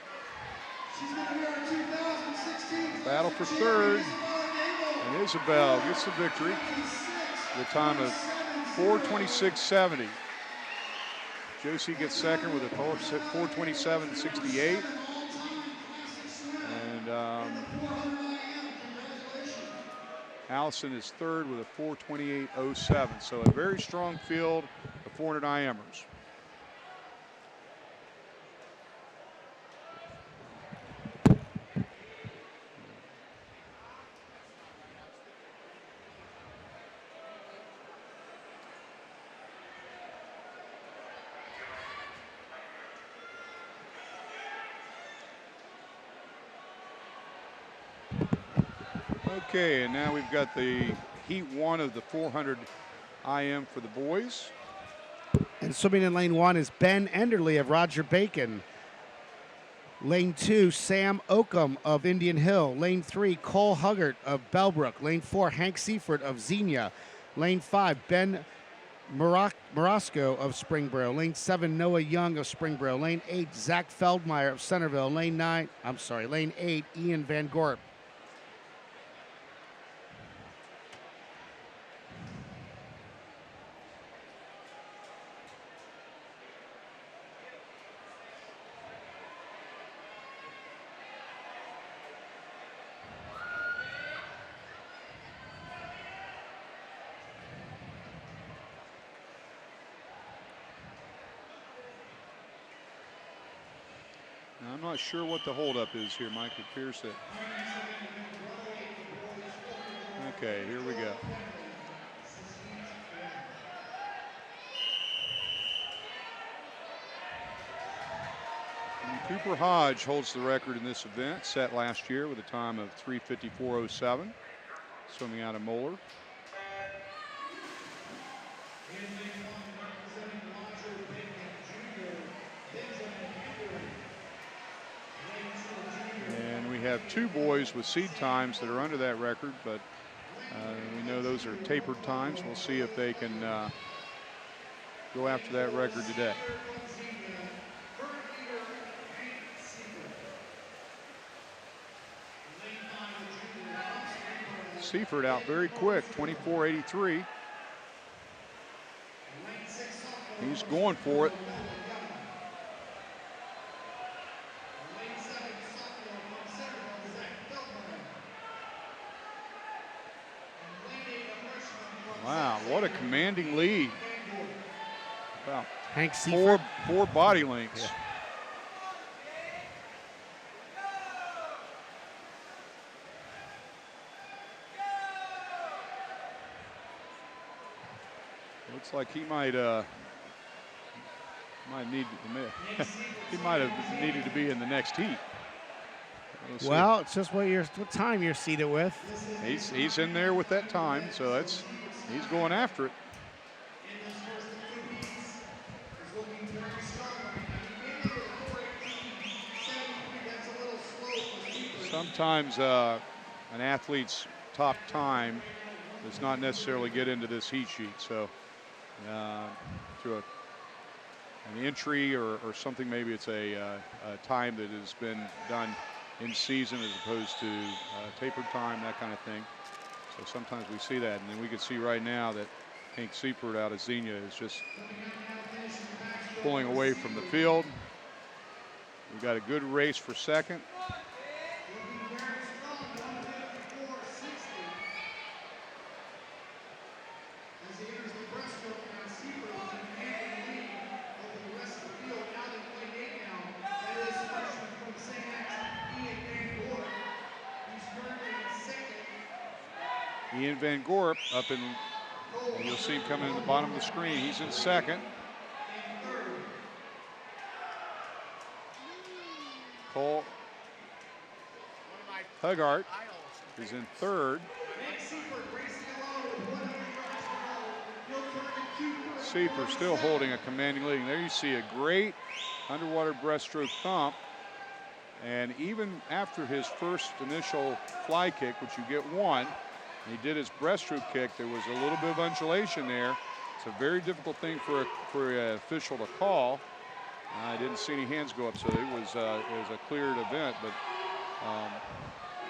Battle for third. And Isabel gets the victory with a time of 4:26.70. Josie gets second with a 4:27.68. And Allison is third with a 4:28.07. So a very strong field of 400 IMers. Okay, and now we've got the heat one of the 400 IM for the boys. And swimming in lane one is Ben Enderly of Roger Bacon. Lane two, Sam Oakham of Indian Hill. Lane three, Cole Huggart of Bellbrook. Lane four, Hank Seifert of Xenia. Lane five, Ben Morosco of Springboro. Lane seven, Noah Young of Springboro. Lane eight, Zach Feldmeyer of Centerville. Lane eight, Ian Van Gorp. I'm not sure what the holdup is here, Mike. It appears that. Okay, here we go. And Cooper Hodge holds the record in this event, set last year with a time of 3:54.07, swimming out of Moeller. Have two boys with seed times that are under that record, but we know those are tapered times. We'll see if they can go after that record today. Seifert out very quick, 24.83. He's going for it. Wow, what a commanding lead. About Hank four body lengths. Yeah. Looks like he might need he might have needed to be in the next heat. Well, it's just what time you're seated with. He's in there with that time, so he's going after it. sometimes an athlete's top time does not necessarily get into this heat sheet. So through an entry or something, maybe it's a time that has been done in season as opposed to tapered time, that kind of thing. So sometimes we see that, and then we can see right now that Hank Seifert out of Xenia is just pulling away from the field. We've got a good race for second. Ian Van Gorp up in, you'll see him coming in the bottom of the screen. He's in second. Cole Huggart is in third. Seifert still holding a commanding lead. There you see a great underwater breaststroke thump. And even after his first initial fly kick, which you get one, he did his breaststroke kick, there was a little bit of undulation there. It's a very difficult thing for an official to call. I didn't see any hands go up, so it was a cleared event, but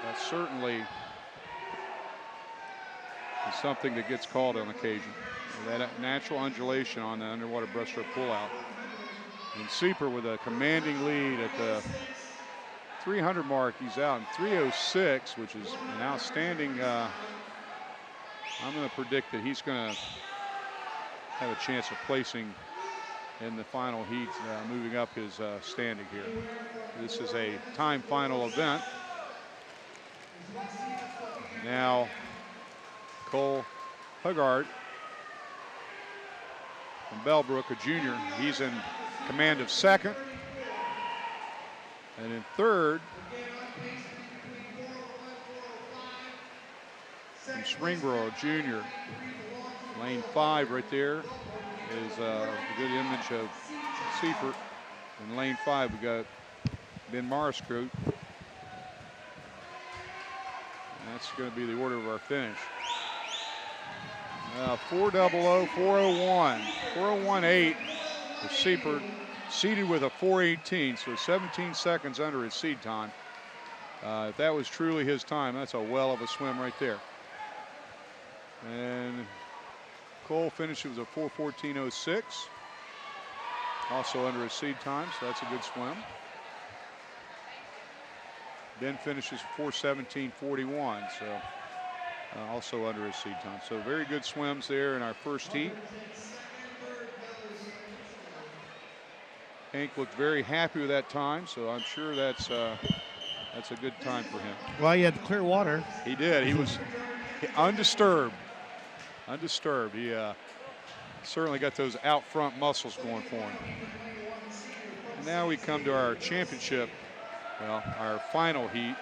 that certainly is something that gets called on occasion. That natural undulation on the underwater breaststroke pullout. And Seifert with a commanding lead at the 300 mark. He's out in 3:06, which is an outstanding. I'm going to predict that he's going to have a chance of placing in the final heat, moving up his standing here. This is a time final event. Now, Cole Huggart from Bellbrook, a junior, he's in command of second. And in third, from Springboro, a junior, lane 5 right there is a good image of Seifert. In lane 5, we got Ben Mariscoot. And that's going to be the order of our finish. 4:00, 4:01, 4:01.8 for Seifert, seeded with a 4:18, so 17 seconds under his seed time. If that was truly his time, that's a well of a swim right there. And Cole finishes with a 4:14.06, also under his seed time, so that's a good swim. Ben finishes 4:17.41, so also under his seed time. So very good swims there in our first heat. Hank looked very happy with that time, so I'm sure that's a good time for him. Well, he had clear water. He did. He was undisturbed. Undisturbed. He certainly got those out front muscles going for him. And now we come to our championship, well, our final heat.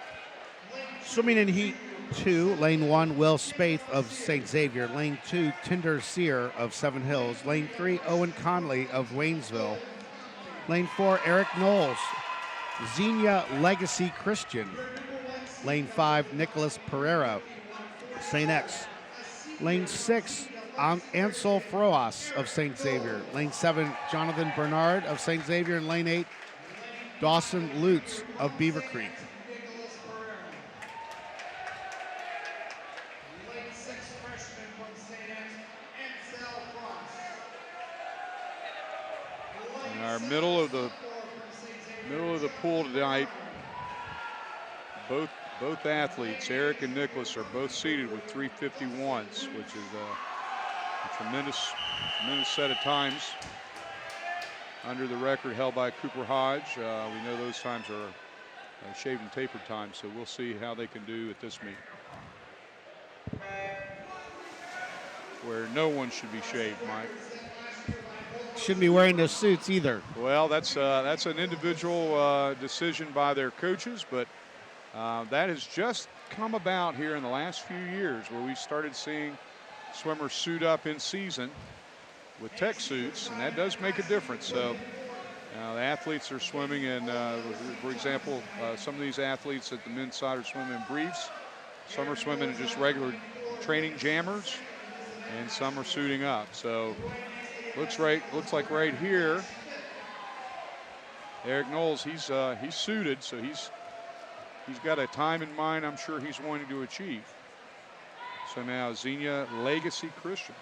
Swimming in heat 2, lane 1, Will Spaeth of St. Xavier. Lane 2, Tinder Sear of Seven Hills. Lane 3, Owen Conley of Waynesville. Lane 4, Eric Knowles, Xenia Legacy Christian. Lane 5, Nicholas Pereira, St. X. Lane 6, Ansel Froas of St. Xavier. Lane 7, Jonathan Bernard of St. Xavier. And lane 8, Dawson Lutz of Beaver Creek. In our middle of the pool tonight, both athletes, Eric and Nicholas, are both seated with 3:51s, which is a tremendous set of times under the record held by Cooper Hodge. We know those times are shaved and tapered times, so we'll see how they can do at this meet, where no one should be shaved, Mike. Shouldn't be wearing those suits either. Well, that's an individual decision by their coaches, but that has just come about here in the last few years, where we started seeing swimmers suit up in season with tech suits, and that does make a difference. So Now the athletes are swimming in, for example, some of these athletes at the men's side are swimming in briefs. Some are swimming in just regular training jammers, and some are suiting up. So looks like right here, Eric Knowles, he's suited, so he's got a time in mind I'm sure he's wanting to achieve. So now Xenia Legacy Christian.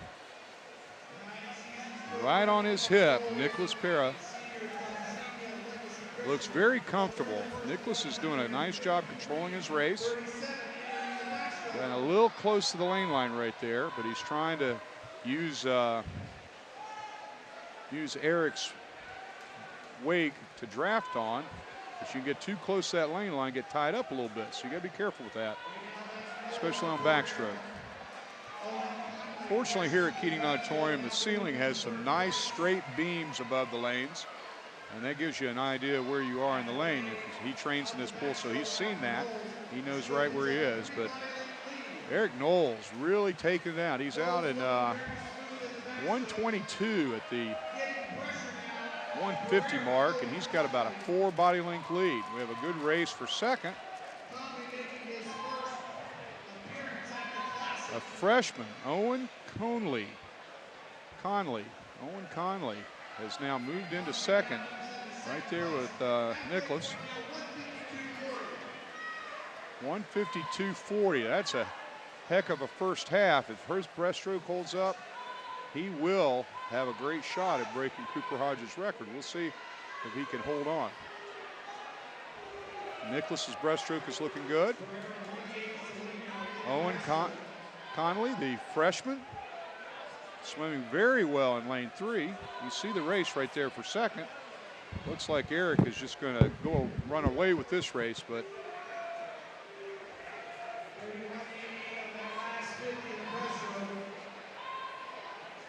Right on his hip, Nicholas Pera. Looks very comfortable. Nicholas is doing a nice job controlling his race. Got a little close to the lane line right there, but he's trying to use Eric's wake to draft on. If you get too close to that lane line, get tied up a little bit. So you got to be careful with that, especially on backstroke. Fortunately, here at Keating Auditorium, the ceiling has some nice straight beams above the lanes, and that gives you an idea of where you are in the lane. He trains in this pool, so he's seen that. He knows right where he is. But Eric Knowles really taking it out. He's out in 122 at the 150 mark, and he's got about a 4 body length lead. We have a good race for second. A freshman, Owen Conley. Owen Conley has now moved into second, right there with Nicholas. 152.40. That's a heck of a first half. If his breaststroke holds up, he will have a great shot at breaking Cooper Hodges' record. We'll see if he can hold on. Nicholas's breaststroke is looking good. Owen Conley, the freshman, swimming very well in lane 3. You see the race right there for second. Looks like Eric is just going to go run away with this race, but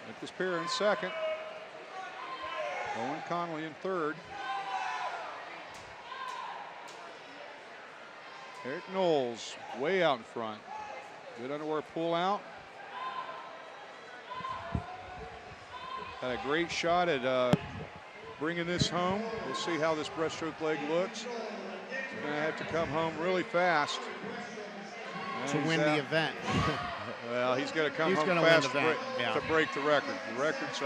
Nicholas Pera in second. Owen Conley in third. Eric Knowles way out in front. Good underwear pull out. Had a great shot at bringing this home. We'll see how this breaststroke leg looks. He's going to have to come home really fast to win the event. Well, he's got to come home fast to break the record. The record's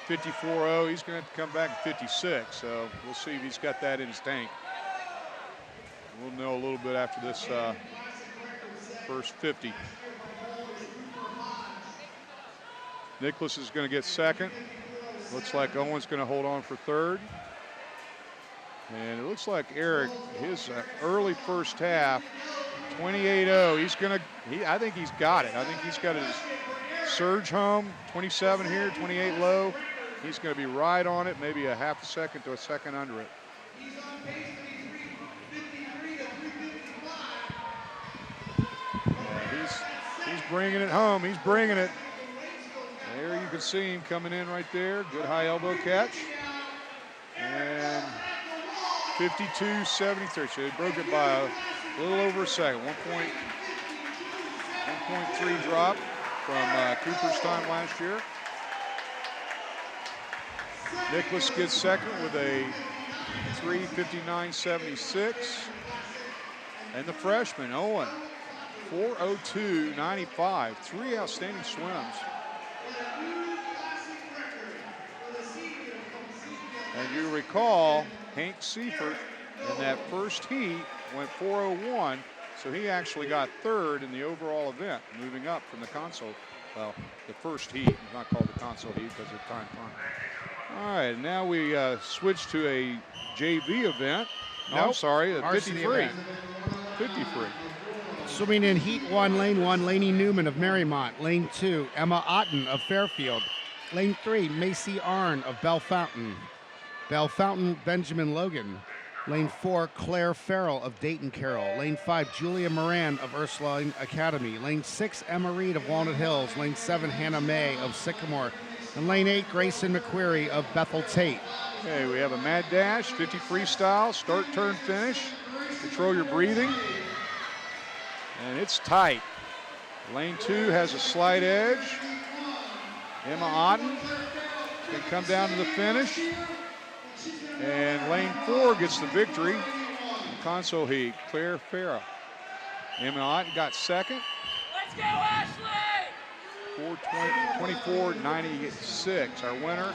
54.0. He's going to have to come back at 56. So we'll see if he's got that in his tank. We'll know a little bit after this first 50. Nicholas is going to get second. Looks like Owen's going to hold on for third. And it looks like Eric, his early first half, 28.0. He's going to, I think he's got it. I think he's got his surge home, 27 here, 28 low. He's going to be right on it, maybe a half a second to a second under it. He's bringing it home. He's bringing it. There you can see him coming in right there. Good high elbow catch. And 52.73. So he broke it by a little over a second. 1.3 drop from Cooper's time last year. Nicholas gets second with a 3:59.76. And the freshman, Owen, 4:02.95. 3 outstanding swims. And you recall, Hank Seifert in that first heat went 4:01, so he actually got third in the overall event, moving up from the console. Well, the first heat, it's not called the console heat because of time fun. All right, now we switch to a JV event. No, Nope. I'm sorry, a Varsity 53. event. 53. Swimming in Heat 1, Lane 1, Lainey Newman of Marymount. Lane 2, Emma Otten of Fairfield. Lane 3, Macy Arn of Bell Fountain. Bell Fountain, Benjamin Logan. Lane 4, Claire Farrell of Dayton Carroll. Lane 5, Julia Moran of Ursuline Academy. Lane 6, Emma Reed of Walnut Hills. Lane 7, Hannah May of Sycamore. And Lane 8, Grayson McQuarrie of Bethel Tate. Okay, we have a mad dash, 50 freestyle, start, turn, finish. Control your breathing. And it's tight. Lane 2 has a slight edge. Emma Otten can come down to the finish. And lane 4 gets the victory. Console heat, Claire Farah. Emma Otten got second. Let's go, Ashley! 24.96. Our winner,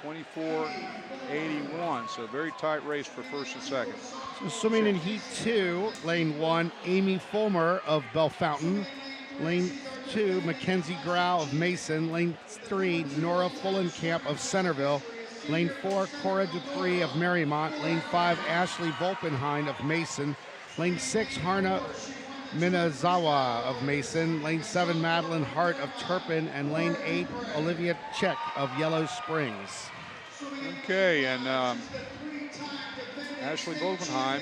24.81. So very tight race for first and second. So swimming in heat 2, lane 1, Amy Fulmer of Bellefontaine. Lane 2, Mackenzie Grau of Mason. Lane 3, Nora Fullenkamp of Centerville. Lane 4, Cora Dupree of Marymount. Lane 5, Ashley Volpenheim of Mason. Lane 6, Harna Minazawa of Mason. Lane 7, Madeline Hart of Turpin. And lane 8, Olivia Check of Yellow Springs. Okay, and Ashley Volpenheim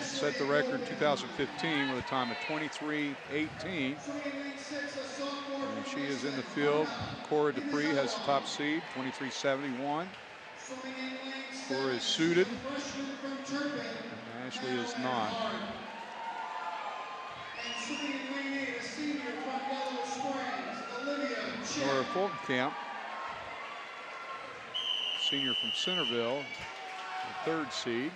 set the record in 2015 with a time of 23.18. And she is in the field. Cora Dupree has the top seed, 23.71. Cora is suited. Ashley is not. Nora Fulkenkamp, senior from Centerville, the third seed.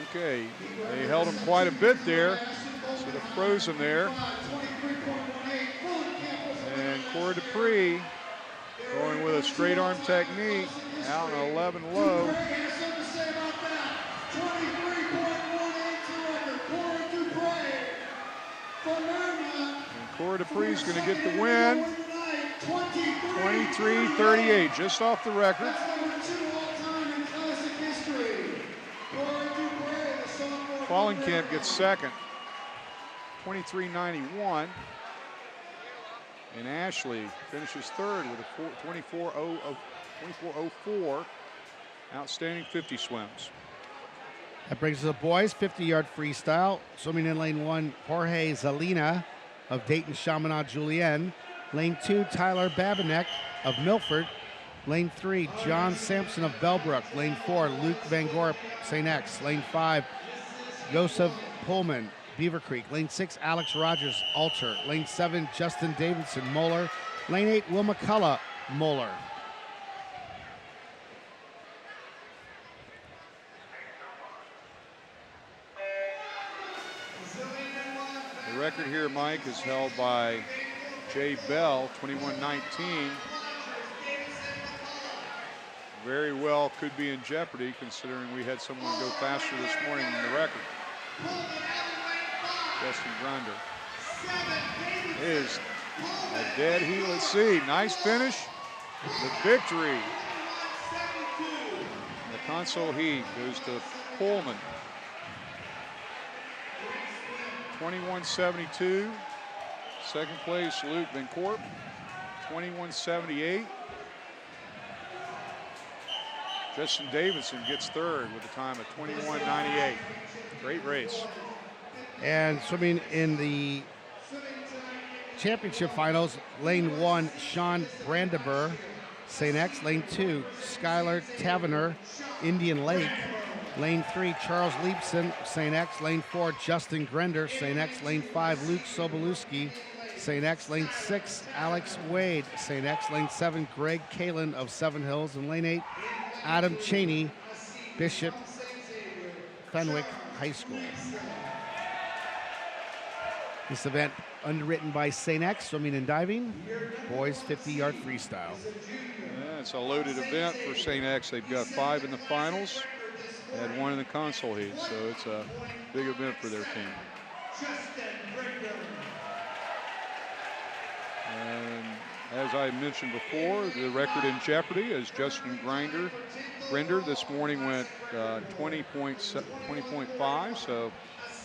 Okay, they held him quite a bit there, sort of froze him there. And Cora Dupree going with a straight arm technique, out in 11 low. And Cora Dupree's going to get the win, 23.38, just off the record. Fallenkamp gets second, 23.91. And Ashley finishes third with a 24.04. Outstanding 50 swims. That brings us to boys 50-yard freestyle. Swimming in lane 1, Jorge Zalina of Dayton Chaminade Julienne. Lane 2, Tyler Babinek of Milford. Lane 3, John Sampson of Bellbrook. Lane 4, Luke Van Gorp, St. X. Lane 5, Joseph Pullman, Beaver Creek. Lane 6, Alex Rogers, Alter. Lane 7, Justin Davidson, Moeller. Lane 8, Will McCullough, Moeller. The record here, Mike, is held by Jay Bell, 21.19. Very well could be in jeopardy considering we had someone go faster this morning than the record. Justin Grinder. It is a dead heat. Let's see. Nice finish. The victory. The console heat goes to Pullman. 21.72. Second place, Luke Van Corp. 21.78. Justin Davidson gets third with a time of 21.98. Great race. And swimming in the championship finals, lane 1, Sean Brandenburg, St. X. Lane 2, Skylar Taverner, Indian Lake. Lane 3, Charles Leipson, St. X. Lane 4, Justin Grender, St. X. Lane 5, Luke Sobolewski, St. X. Lane 6, Alex Wade, St. X. Lane 7, Greg Kalin of Seven Hills. And lane 8, Adam Cheney, Bishop Fenwick High School. This event underwritten by St. X Swimming and Diving, boys 50-yard freestyle. Yeah, it's a loaded event for St. X. They've got 5 in the finals, had 1 in the console heat, so it's a big event for their team. And as I mentioned before, the record in jeopardy is Justin Grinder this morning went 20.5, so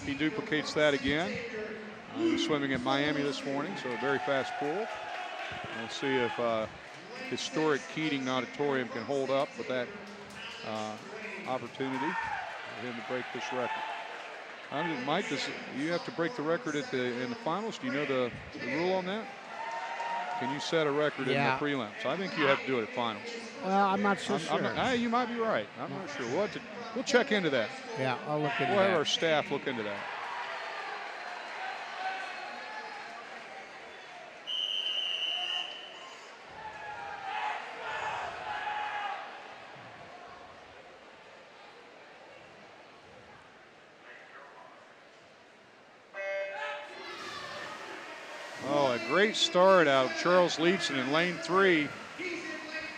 he duplicates that again. He was swimming in Miami this morning, so a very fast pool. We'll see if historic Keating Auditorium can hold up with that opportunity for him to break this record. Mike, you have to break the record in the finals. Do you know the rule on that? Can you set a record in the prelims? I think you have to do it at finals. Well, I'm not so sure. You might be right. I'm not sure. We'll check into that. Yeah, I'll look into that. We'll have our staff look into that. Oh, a great start out of Charles Leeson in lane 3.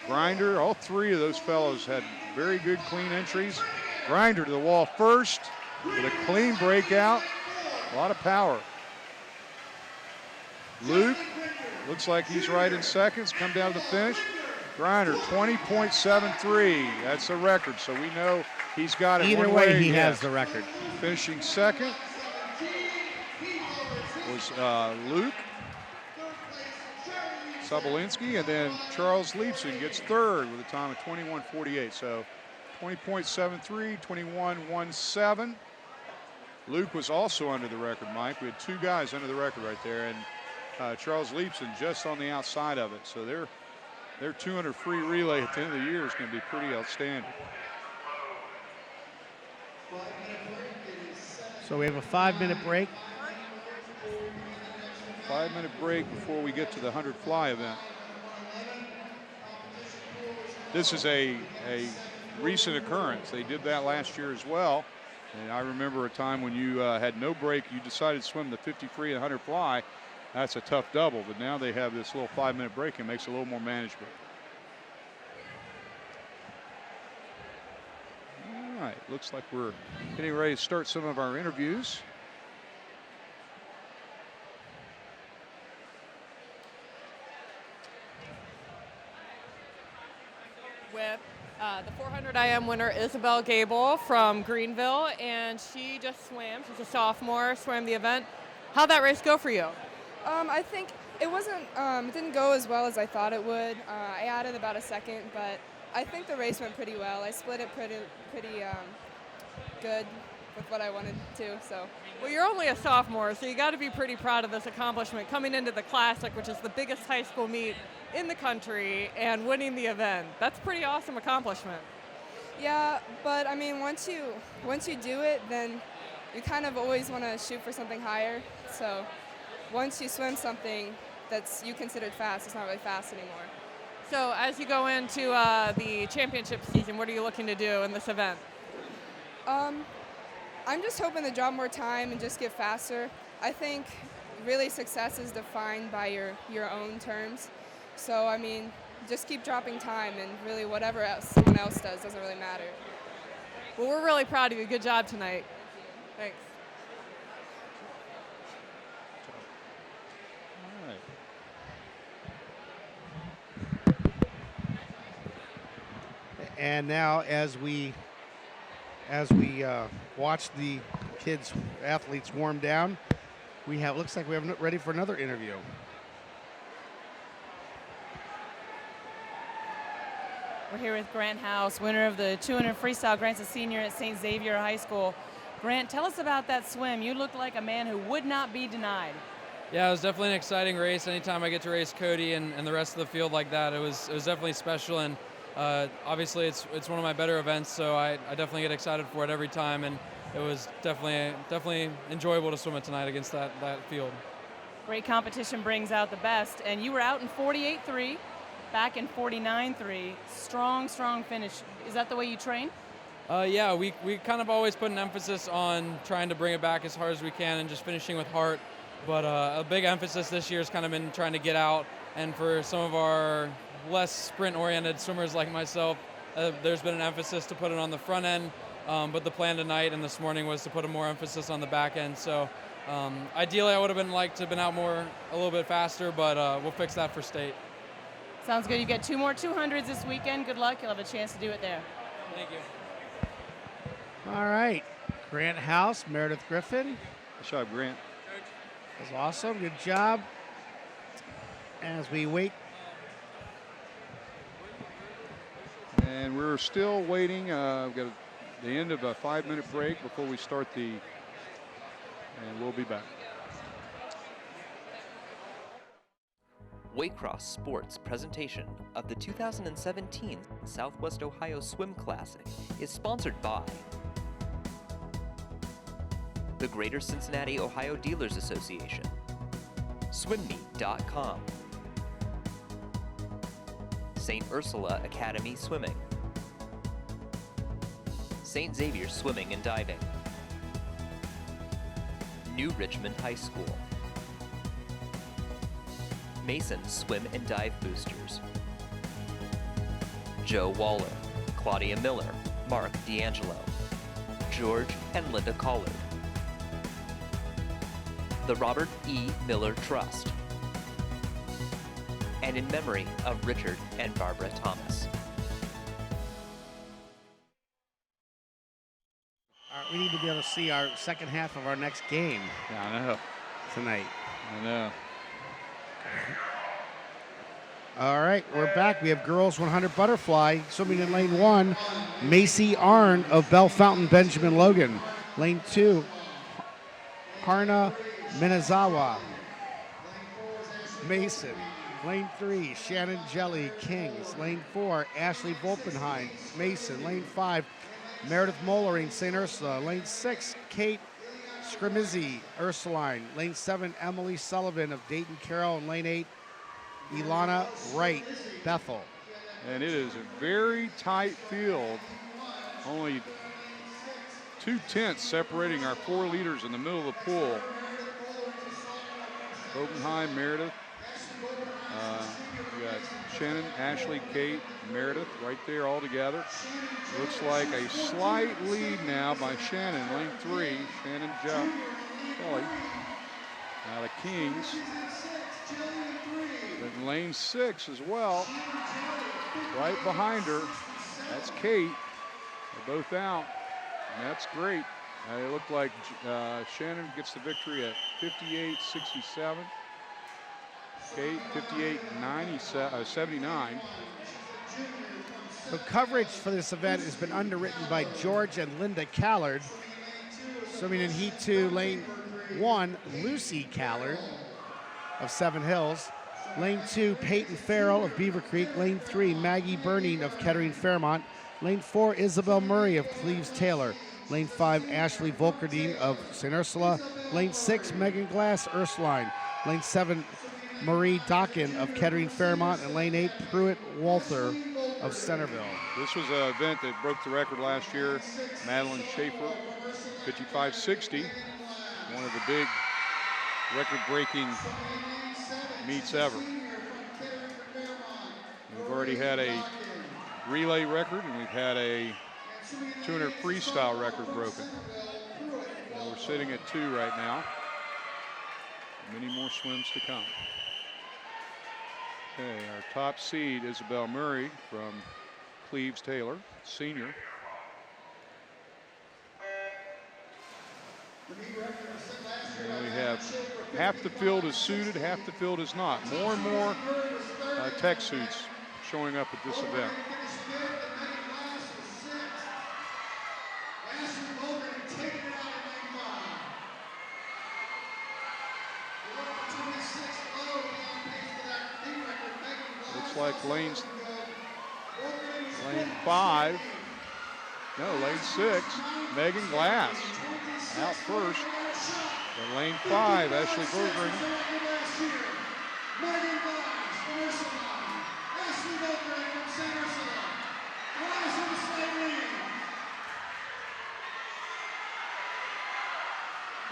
Grinder, all 3 of those fellows had very good clean entries. Grinder to the wall first with a clean breakout. A lot of power. Luke looks like he's right in seconds. Come down to the finish. Grinder 20.73. That's a record, so we know he's got it. Either way, he has the record. Finishing second was Luke Sobolinski, and then Charles Leeson gets third with a time of 21.48. So 20.73, 21.17. Luke was also under the record, Mike. We had 2 guys under the record right there, and Charles Leeson just on the outside of it. So their 200 free relay at the end of the year is going to be pretty outstanding. So we have a 5-minute break. 5-minute break before we get to the 100 fly event. This is a recent occurrence. They did that last year as well. And I remember a time when you had no break, you decided to swim the 50 free and 100 fly. That's a tough double, but now they have this little 5-minute break and makes it a little more manageable. All right, looks like we're getting ready to start some of our interviews. With the 400 IM winner, Isabel Gable from Greenville, and she just swam. She's a sophomore, swam the event. How'd that race go for you? I think it didn't go as well as I thought it would. I added about a second, but I think the race went pretty well. I split it pretty good with what I wanted to. So. Well, you're only a sophomore, so you got to be pretty proud of this accomplishment, coming into the Classic, which is the biggest high school meet in the country, and winning the event. That's a pretty awesome accomplishment. Yeah, but I mean, once you do it, then you kind of always want to shoot for something higher. So once you swim something that's you considered fast, it's not really fast anymore. So as you go into the championship season, what are you looking to do in this event? I'm just hoping to drop more time and just get faster. I think really success is defined by your own terms. So, I mean, just keep dropping time, and really whatever someone else does doesn't really matter. Well, we're really proud of you. Good job tonight. Thanks. All right. And now, as we watch the athletes warm down, looks like we have ready for another interview. We're here with Grant House, winner of the 200 freestyle. Grant's a senior at St. Xavier High School. Grant, tell us about that swim. You look like a man who would not be denied. Yeah, it was definitely an exciting race. Anytime I get to race Cody and the rest of the field like that, it was definitely special. And obviously, it's one of my better events, so I definitely get excited for it every time. And it was definitely enjoyable to swim it tonight against that field. Great competition brings out the best. And you were out in 48.3. Back in 49.3, strong finish. Is that the way you train? Yeah, we kind of always put an emphasis on trying to bring it back as hard as we can and just finishing with heart. But a big emphasis this year has kind of been trying to get out. And for some of our less sprint-oriented swimmers like myself, there's been an emphasis to put it on the front end. But the plan tonight and this morning was to put a more emphasis on the back end. So ideally, I would have liked to have been out a little bit faster, but we'll fix that for state. Sounds good. You get 2 more 200s this weekend. Good luck. You'll have a chance to do it there. Thank you. All right. Grant House, Meredith Griffin. Good job, Grant. That's awesome. Good job. As we wait. And we're still waiting. We've got the end of a 5-minute break before we start and we'll be back. Waycross Sports presentation of the 2017 Southwest Ohio Swim Classic is sponsored by the Greater Cincinnati Ohio Dealers Association, SwimMeet.com, St. Ursula Academy Swimming, St. Xavier Swimming and Diving, New Richmond High School, Mason Swim and Dive Boosters, Joe Waller, Claudia Miller, Mark D'Angelo, George and Linda Collard, the Robert E. Miller Trust, and in memory of Richard and Barbara Thomas. We need to be able to see our second half of our next game. Yeah, I know. Tonight. I know. All right, we're back. We have girls 100 butterfly swimming in lane 1. Macy Arn of Bell Fountain, Benjamin Logan. Lane 2, Harna Minazawa, Mason. Lane 3, Shannon Jelly, Kings. Lane 4, Ashley Volpenheim, Mason. Lane 5, Meredith Mollering, St. Ursula. Lane 6, Kate Scrimizzi, Ursuline. Lane 7, Emily Sullivan of Dayton Carroll. And lane 8, Ilana Wright, Bethel. And it is a very tight field. Only 2/10 separating our 4 leaders in the middle of the pool. Oppenheim, Meredith. We got Shannon, Ashley, Kate, Meredith right there all together. Looks like a slight lead now by Shannon. Lane 3, Shannon Kelly out of Kings. But lane 6 as well, right behind her. That's Kate. They're both out, and that's great. It looked like Shannon gets the victory at 58.67. Kate, 58.79. The coverage for this event has been underwritten by George and Linda Callard. Swimming in Heat 2, lane 1, Lucy Callard of Seven Hills. Lane 2, Peyton Farrell of Beaver Creek. Lane 3, Maggie Burning of Kettering Fairmont. Lane 4, Isabel Murray of Cleves Taylor. Lane 5, Ashley Volkerdine of St. Ursula. Lane 6, Megan Glass, Ursuline. Lane 7, Marie Dockin of Kettering Fairmont. And lane 8, Pruitt Walther of Centerville. This was an event that broke the record last year. Madeline Schaefer, 55.60. One of the big record-breaking meets ever. We've already had a relay record, and we've had a 200 freestyle record broken. And we're sitting at 2 right now. Many more swims to come. Okay, our top seed, Isabel Murray from Cleves Taylor, senior. And we have half the field is suited, half the field is not. More and more tech suits showing up at this event. Looks like lane 5, no, lane 6, Megan Glass out first. In lane 5, Ashley Bergering. Megan Glass from Ursula. Ashley Bergering from St. Ursula. Glass in the slight lead.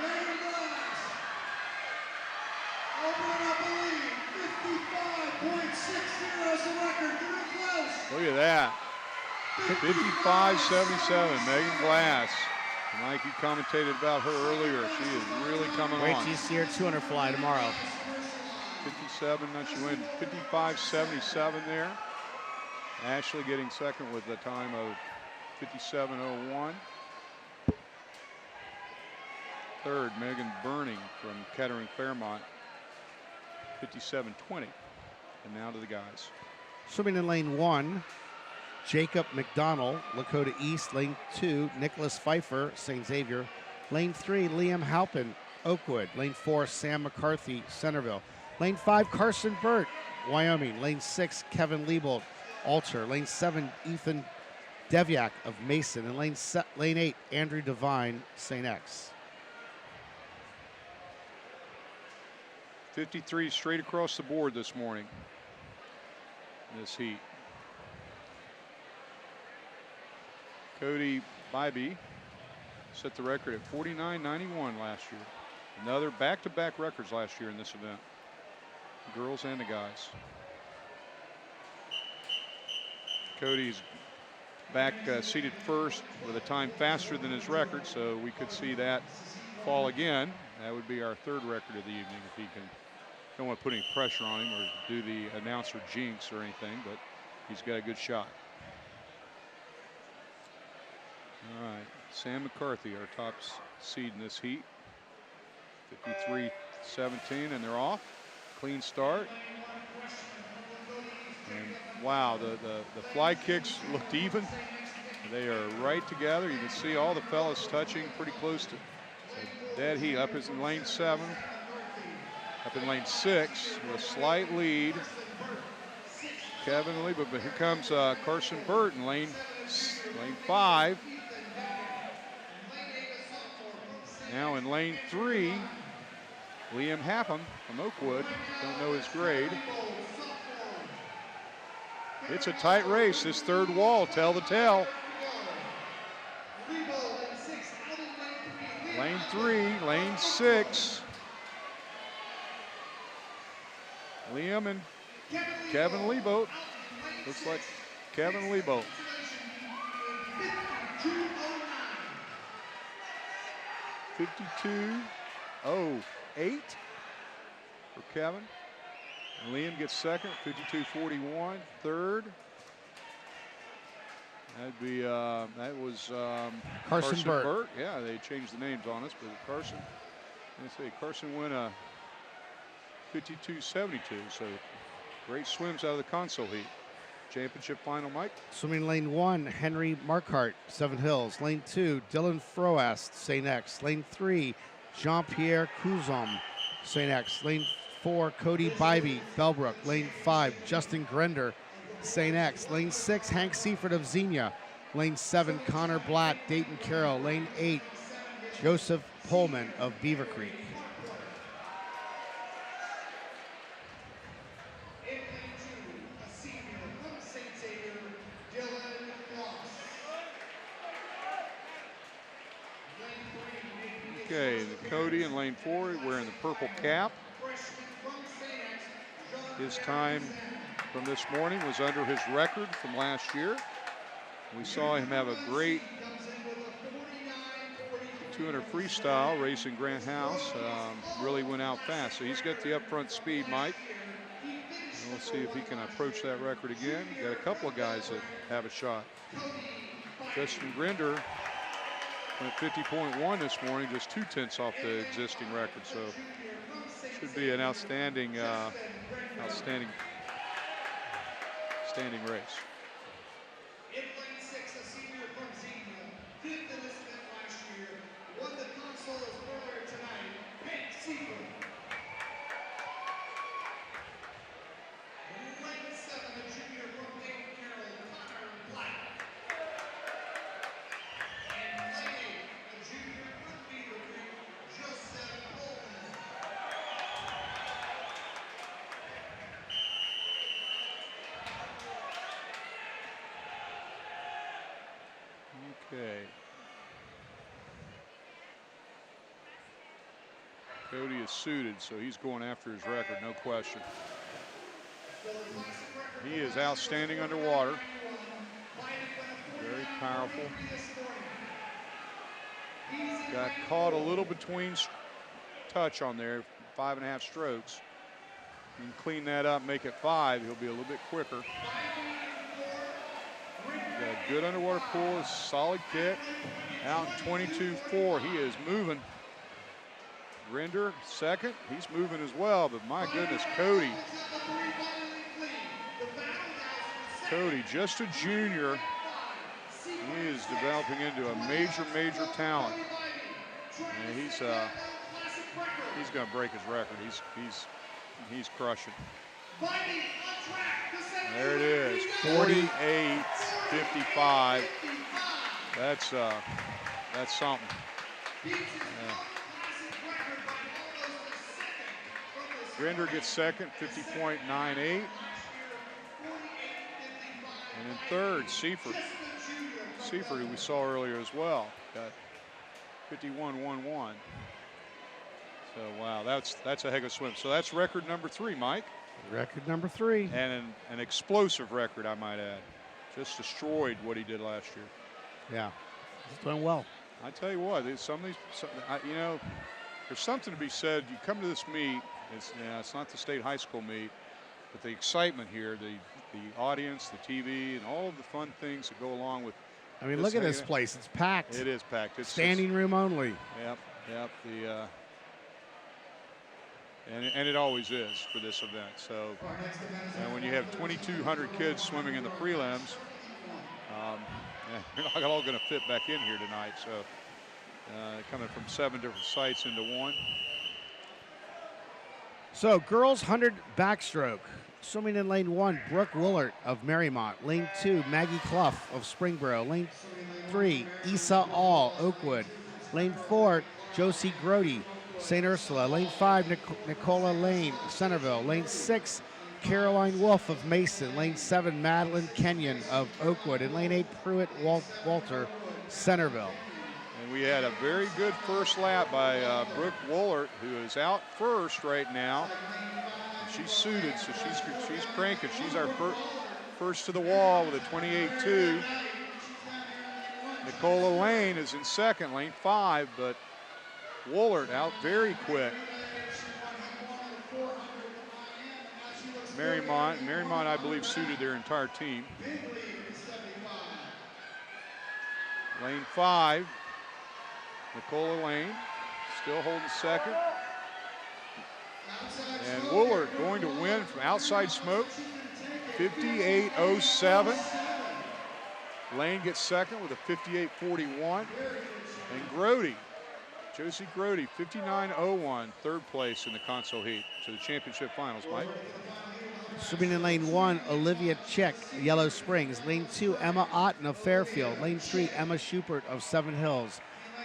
Megan Glass opening up a lead. 55.60 is the record. Getting close. Look at that. 55.77, Megan Glass. Mike, you commentated about her earlier. She is really coming Wait on. till you see her 200 fly tomorrow. 57, now she went 55.77 there. Ashley getting second with a time of 57.01. Third, Megan Burning from Kettering Fairmont, 57.20. And now to the guys. Swimming in lane 1, Jacob McDonald, Lakota East. Lane 2, Nicholas Pfeiffer, St. Xavier. Lane 3, Liam Halpin, Oakwood. Lane 4, Sam McCarthy, Centerville. Lane 5, Carson Burt, Wyoming. Lane 6, Kevin Liebold, Alter. Lane 7, Ethan Devyak of Mason. And lane 8, Andrew Devine, St. X. 53 straight across the board this morning in this heat. Cody Bybee set the record at 49.91 last year. Another back-to-back records last year in this event, the girls and the guys. Cody's back seated first with a time faster than his record, so we could see that fall again. That would be our third record of the evening if he can. Don't want to put any pressure on him or do the announcer jinx or anything, but he's got a good shot. All right, Sam McCarthy, our top seed in this heat. 53-17, and they're off. Clean start. And wow, the fly kicks looked even. They are right together. You can see all the fellas touching pretty close to dead heat. Up is in lane 7. Up in lane 6 with a slight lead. Kevin Lee, but here comes Carson Burt in lane 5. Now in lane 3, Liam Happen from Oakwood. Don't know his grade. It's a tight race. This third wall, tell the tale. Lane 3, lane 6. Liam and Kevin Liebold. Looks like Kevin Liebold. 52.08 for Kevin. And Liam gets second, 52.41. Third. That'd be that was Carson Burt. Yeah, they changed the names on us, but Carson. Let's see, Carson went a 52.72. So great swims out of the console heat. Championship final, Mike. Swimming lane 1, Henry Marquardt, Seven Hills. Lane 2, Dylan Froast, St. X. Lane 3, Jean-Pierre Couzon, St. X. Lane 4, Cody Bybee, Bellbrook. Lane 5, Justin Grender, St. X. Lane 6, Hank Seifert of Xenia. Lane 7, Connor Blatt, Dayton Carroll. Lane 8, Joseph Pullman of Beaver Creek. Okay, Cody in lane 4 wearing the purple cap. His time from this morning was under his record from last year. We saw him have a great 200 freestyle race in Grant House. Really went out fast. So he's got the upfront speed, Mike. And we'll see if he can approach that record again. Got a couple of guys that have a shot. Justin Grinder went 50.1 this morning, just 2/10 off the existing record. So should be an outstanding race. In lane 6, a senior from Xenia, 5th in this event last year, won the consoles earlier tonight, Hank Seifert. Lane 7, a junior from Dayton Carroll, Connor Black. And lane 8, a junior from Beaver Creek, Joseph Pullman. Okay. Cody is suited, so he's going after his record, no question. He is outstanding underwater. Very powerful. Got caught a little between touch on there, 5.5 strokes. You can clean that up, make it 5. He'll be a little bit quicker. Got a good underwater pull, a solid kick. Out in 22.4, he is moving. Grinder, second, he's moving as well, but my goodness, Cody. Cody, just a junior. He is developing into a major talent. And he's going to break his record. He's He's crushing. Finding on track, the 7 There it is, 48-55. That's something. Grinder gets second, 50.98. And in third, Seifert, who we saw earlier as well, got 51.11. So wow, that's a heck of a swim. So that's record number 3, Mike. Record number 3. And an explosive record, I might add. Just destroyed what he did last year. Yeah, he's doing well. I tell you what, there's something to be said. You come to this meet, it's not the state high school meet, but the excitement here, the audience, the TV, and all of the fun things that go along with. I mean, look at this place. It's packed. It is packed. It's standing room only. Yep. And it always is for this event. So when you have 2,200 kids swimming in the prelims, you're not all going to fit back in here tonight. So coming from 7 different sites into one. So girls 100 backstroke. Swimming in lane 1, Brooke Woolert of Marymount. Lane 2, Maggie Clough of Springboro. Lane 3, Issa All, Oakwood. Lane 4, Josie Grody, St. Ursula. Lane 5, Nicola Lane, Centerville. Lane 6, Caroline Wolf of Mason. Lane 7, Madeline Kenyon of Oakwood. And lane 8, Pruitt Walter, Centerville. And we had a very good first lap by Brooke Woolert, who is out first right now. She's suited, so she's cranking. She's our first to the wall with a 28.2. Nicola Lane is in second, lane 5, but Woolert out very quick. Marymount, I believe, suited their entire team. Lane 5, Nicola Lane still holding second. And Woolert going to win from outside smoke, 58.07. Lane gets second with a 58.41. And Grody, Josie Grody, 59.01, third place in the console heat to the championship finals, Mike. Swimming in lane 1, Olivia Chick, Yellow Springs. Lane 2, Emma Otten of Fairfield. Lane 3, Emma Schubert of Seven Hills.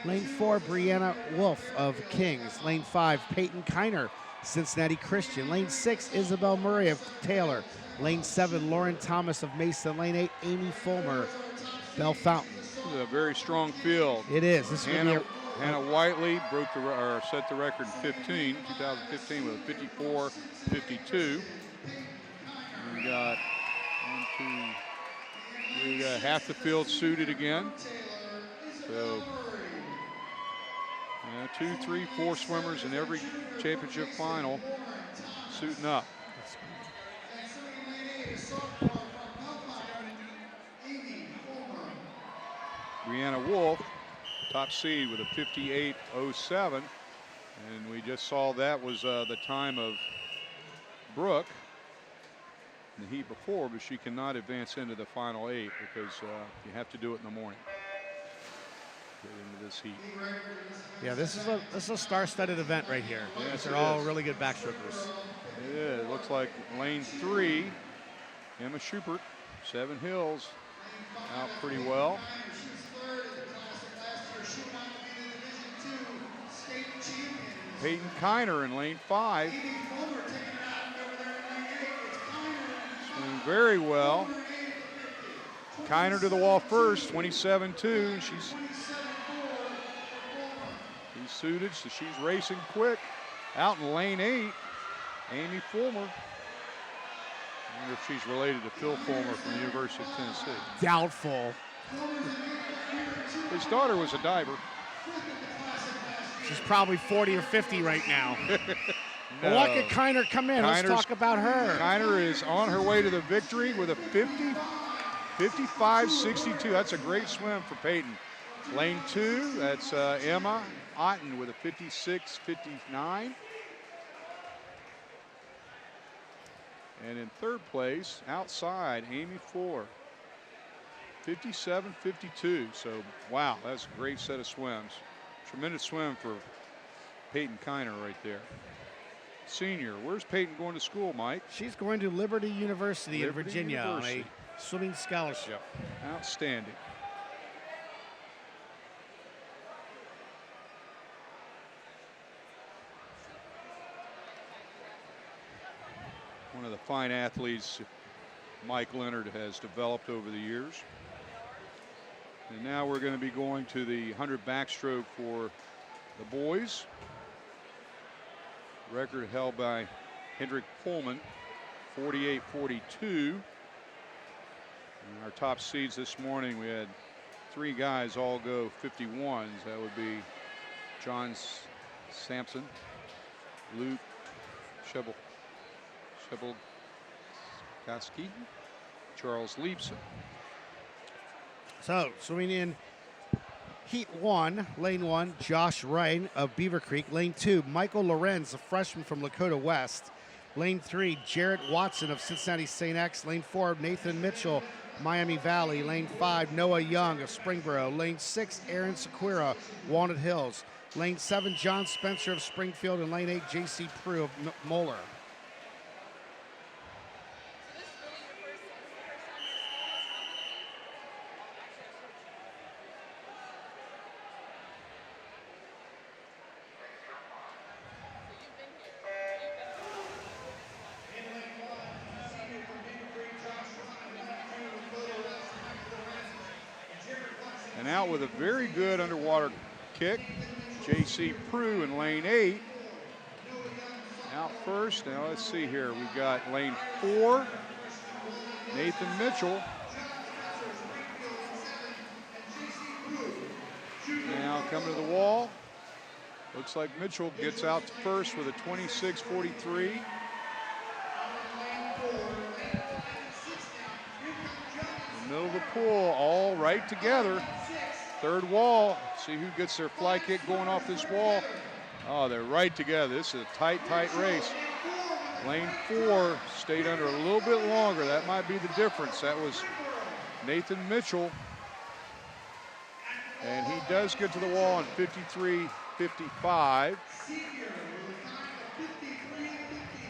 Lane 4, Brianna Wolf of Kings. Lane 5, Peyton Kiner, Cincinnati Christian. Lane 6, Isabel Murray of Taylor. Lane 7, Lauren Thomas of Mason. Lane 8, Amy Fulmer, Bell Fountain. This is a very strong field. It is. This is Hannah Whiteley set the record in 2015 with a 54.52. We got half the field suited again. So 2, 3, 4 swimmers in every championship final suiting up. Brianna Wolf, top seed with a 58.07. And we just saw that was the time of Brooke in the heat before, but she cannot advance into the final 8 because you have to do it in the morning. Get into this heat. Yeah, this is a star-studded event right here. Yes, they're all really good backstrokers. It is. It looks like lane 3, Emma Schubert, Seven Hills, out pretty well. Peyton Kiner in lane 5. Swimming very well. Kiner to the wall first, 27.2. She's suited, so she's racing quick. Out in lane 8, Amy Fulmer. I wonder if she's related to Phil Fulmer from the University of Tennessee. Doubtful. His daughter was a diver. She's probably 40 or 50 right now. No. Well, look at Kiner come in. Let's talk about her. Kiner is on her way to the victory with a 55.62. That's a great swim for Peyton. Lane 2, that's Emma Otten with a 56.59. And in third place, outside, Amy Fuller, 57.52. So, wow, that's a great set of swims. Tremendous swim for Peyton Kiner right there. senior. Where's Peyton going to school, Mike? She's going to Liberty University in Liberty Virginia University. on a swimming scholarship. Outstanding. One of the fine athletes Mike Leonard has developed over the years. And now we're going to be going to the 100 backstroke for the boys. Record held by Hendrik Pullman, 48-42. And our top seeds this morning, we had 3 guys all go 51s. That would be John Sampson, Luke Shebelkaski, Charles Leibson. So, swimming in heat 1, lane 1, Josh Ryan of Beaver Creek. Lane 2, Michael Lorenz, a freshman from Lakota West. Lane 3, Jarrett Watson of Cincinnati St. X. Lane 4, Nathan Mitchell, Miami Valley. Lane 5, Noah Young of Springboro. Lane 6, Aaron Sequira, Walnut Hills. Lane 7, John Spencer of Springfield. And lane 8, J.C. Prue of Moeller. And out with a very good underwater kick, J.C. Prue in lane 8. Out first. Now let's see here. We've got lane 4, Nathan Mitchell. Now coming to the wall. Looks like Mitchell gets out to first with a 26:43. Middle of the pool, all right together. Third wall, see who gets their fly kick going off this wall. Oh, they're right together. This is a tight race. Lane 4 stayed under a little bit longer. That might be the difference. That was Nathan Mitchell. And he does get to the wall in 53:55.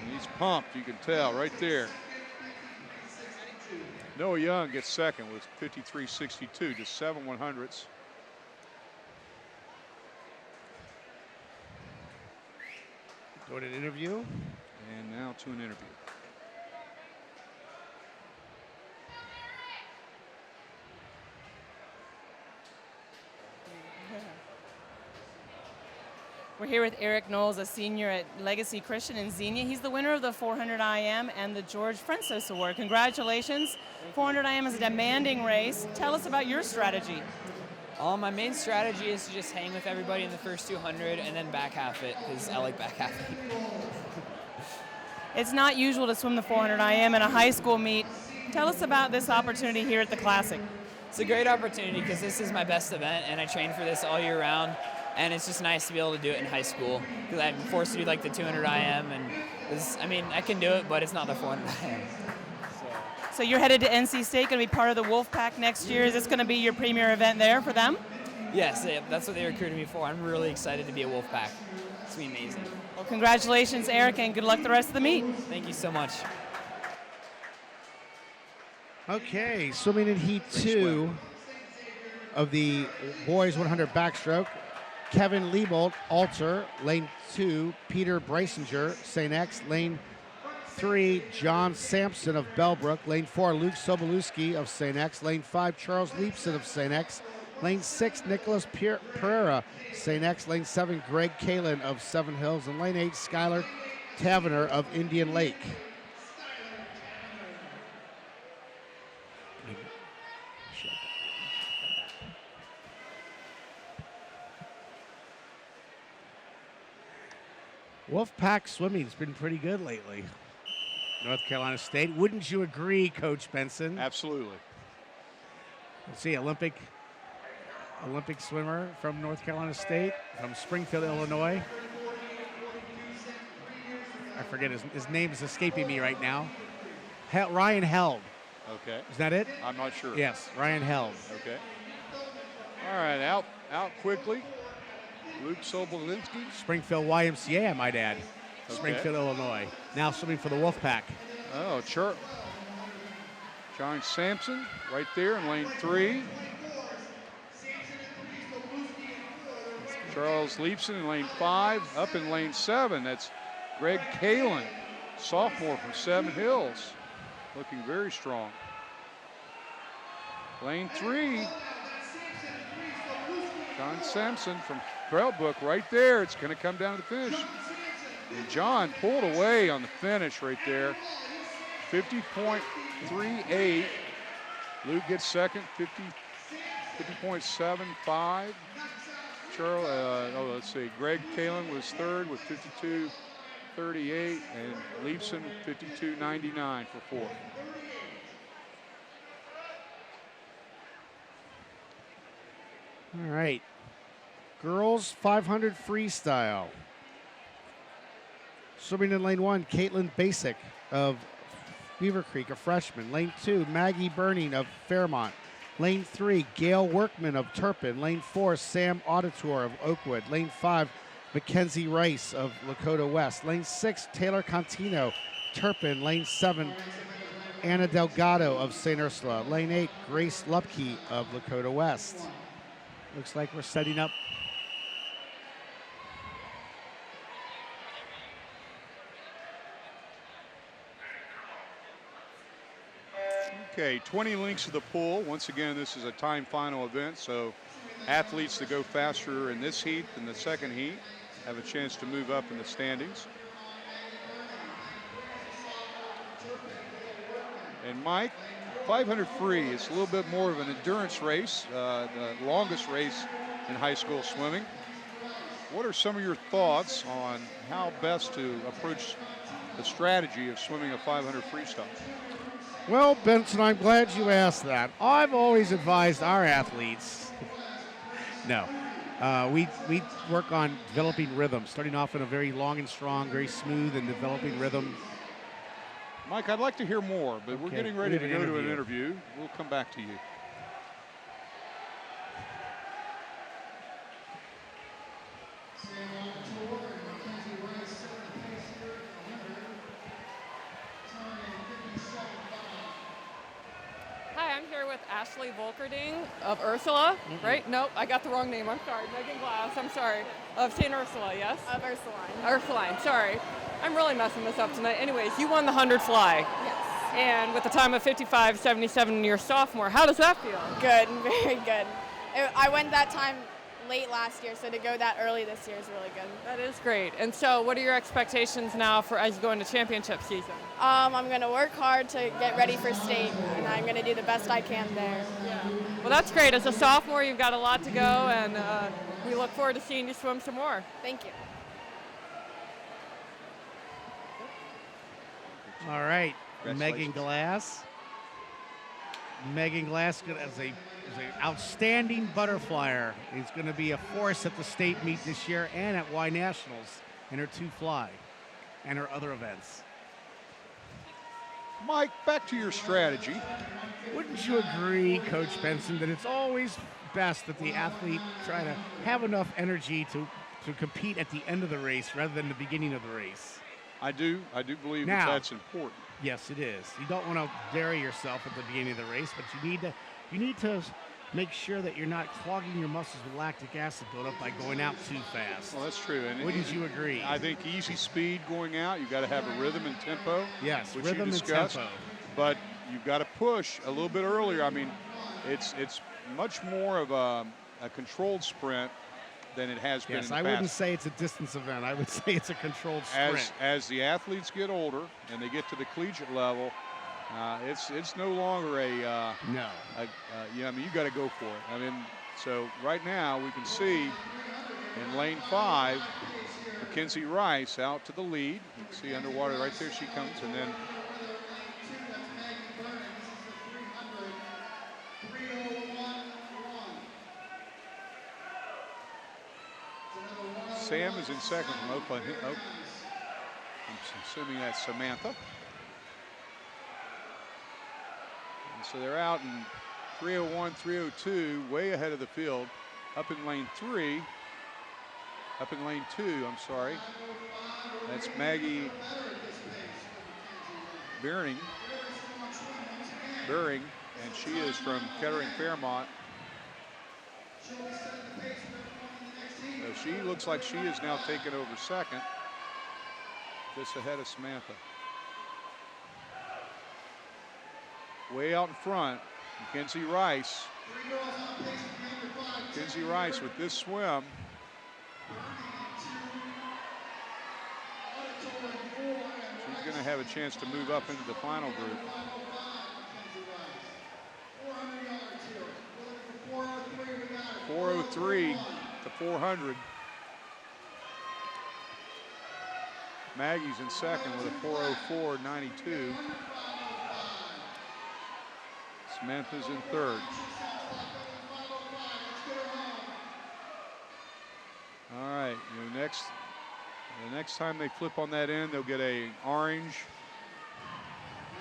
And he's pumped, you can tell right there. Noah Young gets second with 53:62, just 7 100ths. Go to an interview. And now to an interview. We're here with Eric Knowles, a senior at Legacy Christian in Xenia. He's the winner of the 400 IM and the George Frensos Award. Congratulations. 400 IM is a demanding race. Tell us about your strategy. My main strategy is to just hang with everybody in the first 200 and then back half it, because I like back half it. It's not usual to swim the 400 IM in a high school meet. Tell us about this opportunity here at the Classic. It's a great opportunity because this is my best event and I train for this all year round. And it's just nice to be able to do it in high school because I'm forced to do like the 200 IM, and I can do it, but it's not the 400 IM. So you're headed to NC State, going to be part of the Wolfpack next year. Is this going to be your premier event there for them? Yes, that's what they recruited me for. I'm really excited to be a Wolfpack. It's going to be amazing. Well, congratulations, Eric, and good luck the rest of the meet. Thank you so much. Okay, swimming in heat 2 of the boys 100 backstroke. Kevin Liebold, Alter, lane 2, Peter Breisinger, St. X, lane 3, John Sampson of Bellbrook, lane 4, Luke Sobolewski of St. X, lane 5, Charles Leibson of St. X, lane 6, Nicholas Pereira, St. X, lane 7, Greg Kalin of Seven Hills, and lane 8, Skylar Taverner of Indian Lake. Wolfpack swimming's been pretty good lately. North Carolina State. Wouldn't you agree, Coach Benson? Absolutely. Let's see, Olympic swimmer from North Carolina State, from Springfield, Illinois. I forget his name is escaping me right now. Ryan Held. Okay. Is that it? I'm not sure. Yes, Ryan Held. Okay. All right, out quickly. Luke Sobolewski. Springfield YMCA, I might add. Springfield, Illinois. Now swimming for the Wolfpack. Oh, sure. John Sampson right there in lane 3. Charles Leapson in lane 5. Up in lane 7, that's Greg Kalin, sophomore from Seven Hills, looking very strong. Lane 3, John Sampson from Trailbrook right there. It's going to come down to the finish. And John pulled away on the finish right there. 50.38. Luke gets second, 50.75. Let's see. Greg Kalin was third with 52.38, and Leapson 52.99 for fourth. All right. Girls 500 freestyle. Swimming in lane 1, Caitlin Basic of Beaver Creek, a freshman. Lane 2, Maggie Burning of Fairmont. Lane 3, Gail Workman of Turpin. Lane 4, Sam Auditor of Oakwood. Lane 5, Mackenzie Rice of Lakota West. Lane 6, Taylor Contino, Turpin. Lane 7, Anna Delgado of St. Ursula. Lane 8, Grace Lupke of Lakota West. Looks like we're setting up. Okay, 20 links to the pool. Once again, this is a time final event, so athletes that go faster in this heat than the second heat have a chance to move up in the standings. And Mike, 500 free is a little bit more of an endurance race, the longest race in high school swimming. What are some of your thoughts on how best to approach the strategy of swimming a 500 freestyle? Well, Benson, I'm glad you asked that. I've always advised our athletes. No. We work on developing rhythm, starting off in a very long and strong, very smooth and developing rhythm. Mike, I'd like to hear more, but we're Okay, getting ready we to have go an to an interview. interview. We'll come back to you. Hi, I'm here with Ashley Volkerding of Ursula, right? Nope, I got the wrong name. I'm sorry. Megan Glass, I'm sorry. Of St. Ursula, yes? Of Ursuline. Ursuline, sorry. I'm really messing this up tonight. Anyways, you won the 100 fly. Yes. And with a time of 55.77 in your sophomore, how does that feel? Good, very good. I went that time late last year, so to go that early this year is really good. That is great. And so what are your expectations now for as you go into championship season? I'm going to work hard to get ready for state, and I'm going to do the best I can there. Yeah. Well, that's great. As a sophomore, you've got a lot to go, and we look forward to seeing you swim some more. Thank you. All right, Congratulations. Megan Glass is an outstanding butterflyer. He's going to be a force at the state meet this year and at Y Nationals in her 2 fly and her other events. Mike, back to your strategy. Wouldn't you agree, Coach Benson, that it's always best that the athlete try to have enough energy to compete at the end of the race rather than the beginning of the race? I do believe Now, that's important. Yes, it is. You don't want to bury yourself at the beginning of the race, but you need to make sure that you're not clogging your muscles with lactic acid buildup by going out too fast. Well, that's true. And Wouldn't you agree? I think easy speed going out, you've got to have a rhythm and tempo. Yes, which rhythm you and discussed, tempo. But you've got to push a little bit earlier. I mean, it's much more of a controlled sprint than it has been in the I past. wouldn't say it's a distance event. I would say it's a controlled sprint. As the athletes get older and they get to the collegiate level, it's no longer I mean, you got to go for it. I mean, so right now we can see in lane 5, Mackenzie Rice out to the lead. You can see underwater right there she comes, and then Sam is in second from Oakland. I'm assuming that's Samantha. And so they're out in 3:01, 3:02, way ahead of the field. Up in lane 3, up in lane 2, I'm sorry. That's Maggie Beering, and she is from Kettering Fairmont. So she looks like she is now taking over second, just ahead of Samantha. Way out in front, Mackenzie Rice. Mackenzie Rice with this swim. She's going to have a chance to move up into the final group. 403 to 400. Maggie's in second with a 404.92. Samantha's in third. All right, the next time they flip on that end, they'll get a orange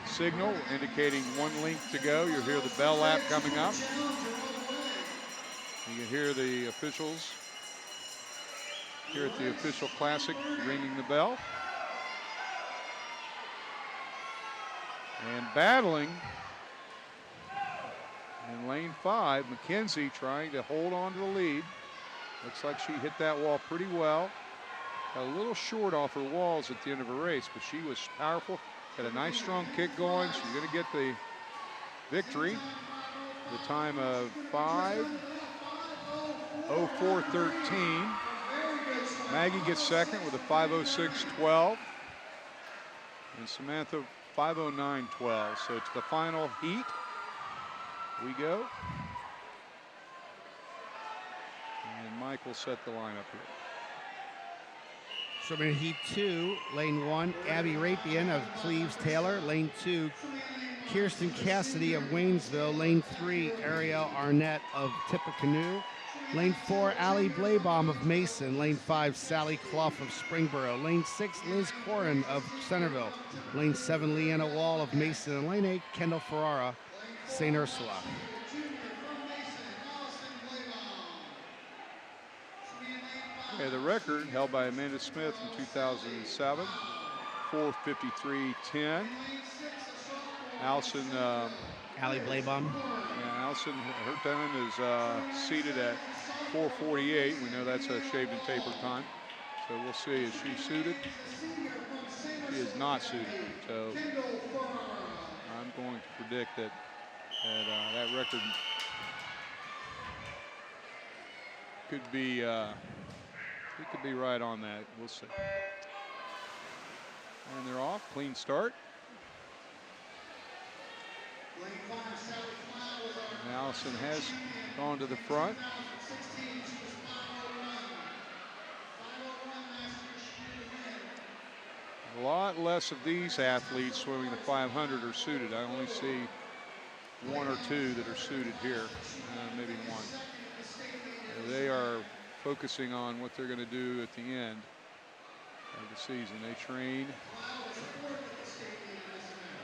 signal indicating 1 length to go. You'll hear the bell lap coming up. You can hear the officials here at the official classic ringing the bell. And battling in lane 5, Mackenzie trying to hold on to the lead. Looks like she hit that wall pretty well. Got a little short off her walls at the end of her race, but she was powerful. Had a nice strong kick going. She's going to get the victory. The time of 5:04.13. Maggie gets second with a 5:06.12. And Samantha 5:09.12. So to the final heat we go. And Mike will set the lineup here. So in heat 2, lane 1, Abby Rapian of Cleves Taylor. Lane 2, Kirsten Cassidy of Waynesville. Lane 3, Ariel Arnett of Tippecanoe. Lane 4, Allie Blaybaum of Mason. Lane 5, Sally Clough of Springboro. Lane 6, Liz Corin of Centerville. Lane 7, Leanna Wall of Mason. And lane 8, Kendall Ferrara, St. Ursula. Okay, the record held by Amanda Smith in 2007, 4:53.10. Allison, Allie Blaybaum. Yeah, Allison, her time is seated at 4:48. We know that's a shaved and tapered time. So we'll see. Is she suited? She is not suited. So I'm going to predict that that record could be. He could be right on that. We'll see. And they're off. Clean start. And Allison has gone to the front. A lot less of these athletes swimming the 500 are suited. I only see 1 or 2 that are suited here, maybe 1. They are focusing on what they're going to do at the end of the season. They train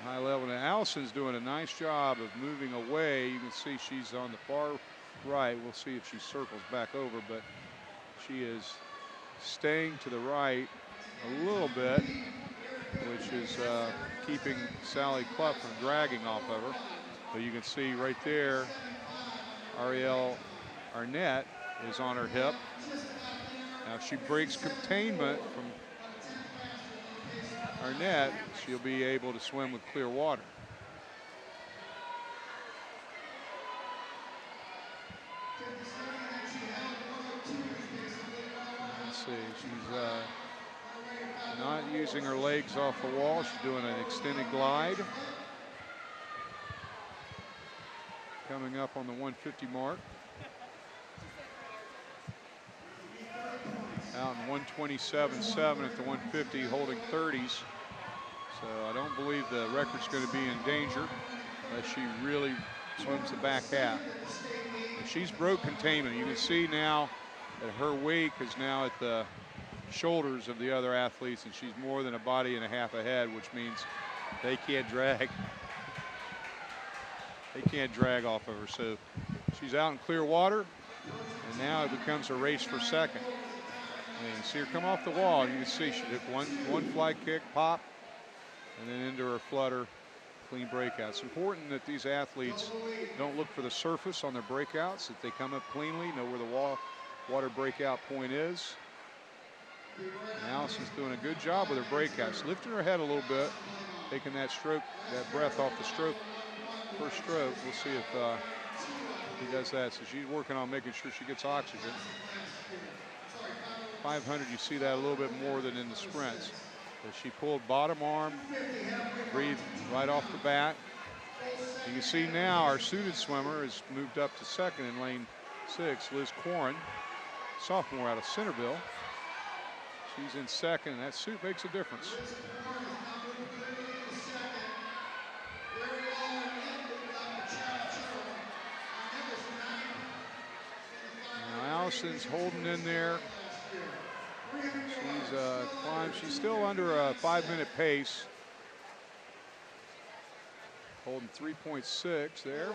at a high level. Now Allison's doing a nice job of moving away. You can see she's on the far right. We'll see if she circles back over, but she is staying to the right a little bit, which is keeping Sally Clough from dragging off of her. But you can see right there, Ariel Arnett is on her hip. Now if she breaks containment from Arnett, she'll be able to swim with clear water. Let's see, she's not using her legs off the wall. She's doing an extended glide. Coming up on the 150 mark. Out in 127.7 at the 150, holding 30s. So I don't believe the record's going to be in danger unless she really swims the back half. And she's broke containment. You can see now that her wake is now at the shoulders of the other athletes, and she's more than a body and a half ahead, which means they can't drag. They can't drag off of her. So she's out in clear water, and now it becomes a race for second. And you see her come off the wall, and you can see she did one fly kick, pop, and then into her flutter, clean breakout. It's important that these athletes don't look for the surface on their breakouts, that they come up cleanly, know where the water breakout point is. And Allison's doing a good job with her breakouts, lifting her head a little bit, taking that breath off the stroke, first stroke. We'll see if he does that. So she's working on making sure she gets oxygen. 500, you see that a little bit more than in the sprints. So she pulled bottom arm, breathed right off the bat. You can see now our suited swimmer has moved up to second in lane 6, Liz Quarren, sophomore out of Centerville. She's in second, and that suit makes a difference. Now Allison's holding in there. She's climbed. She's still under a 5-minute pace. Holding 3.6 there.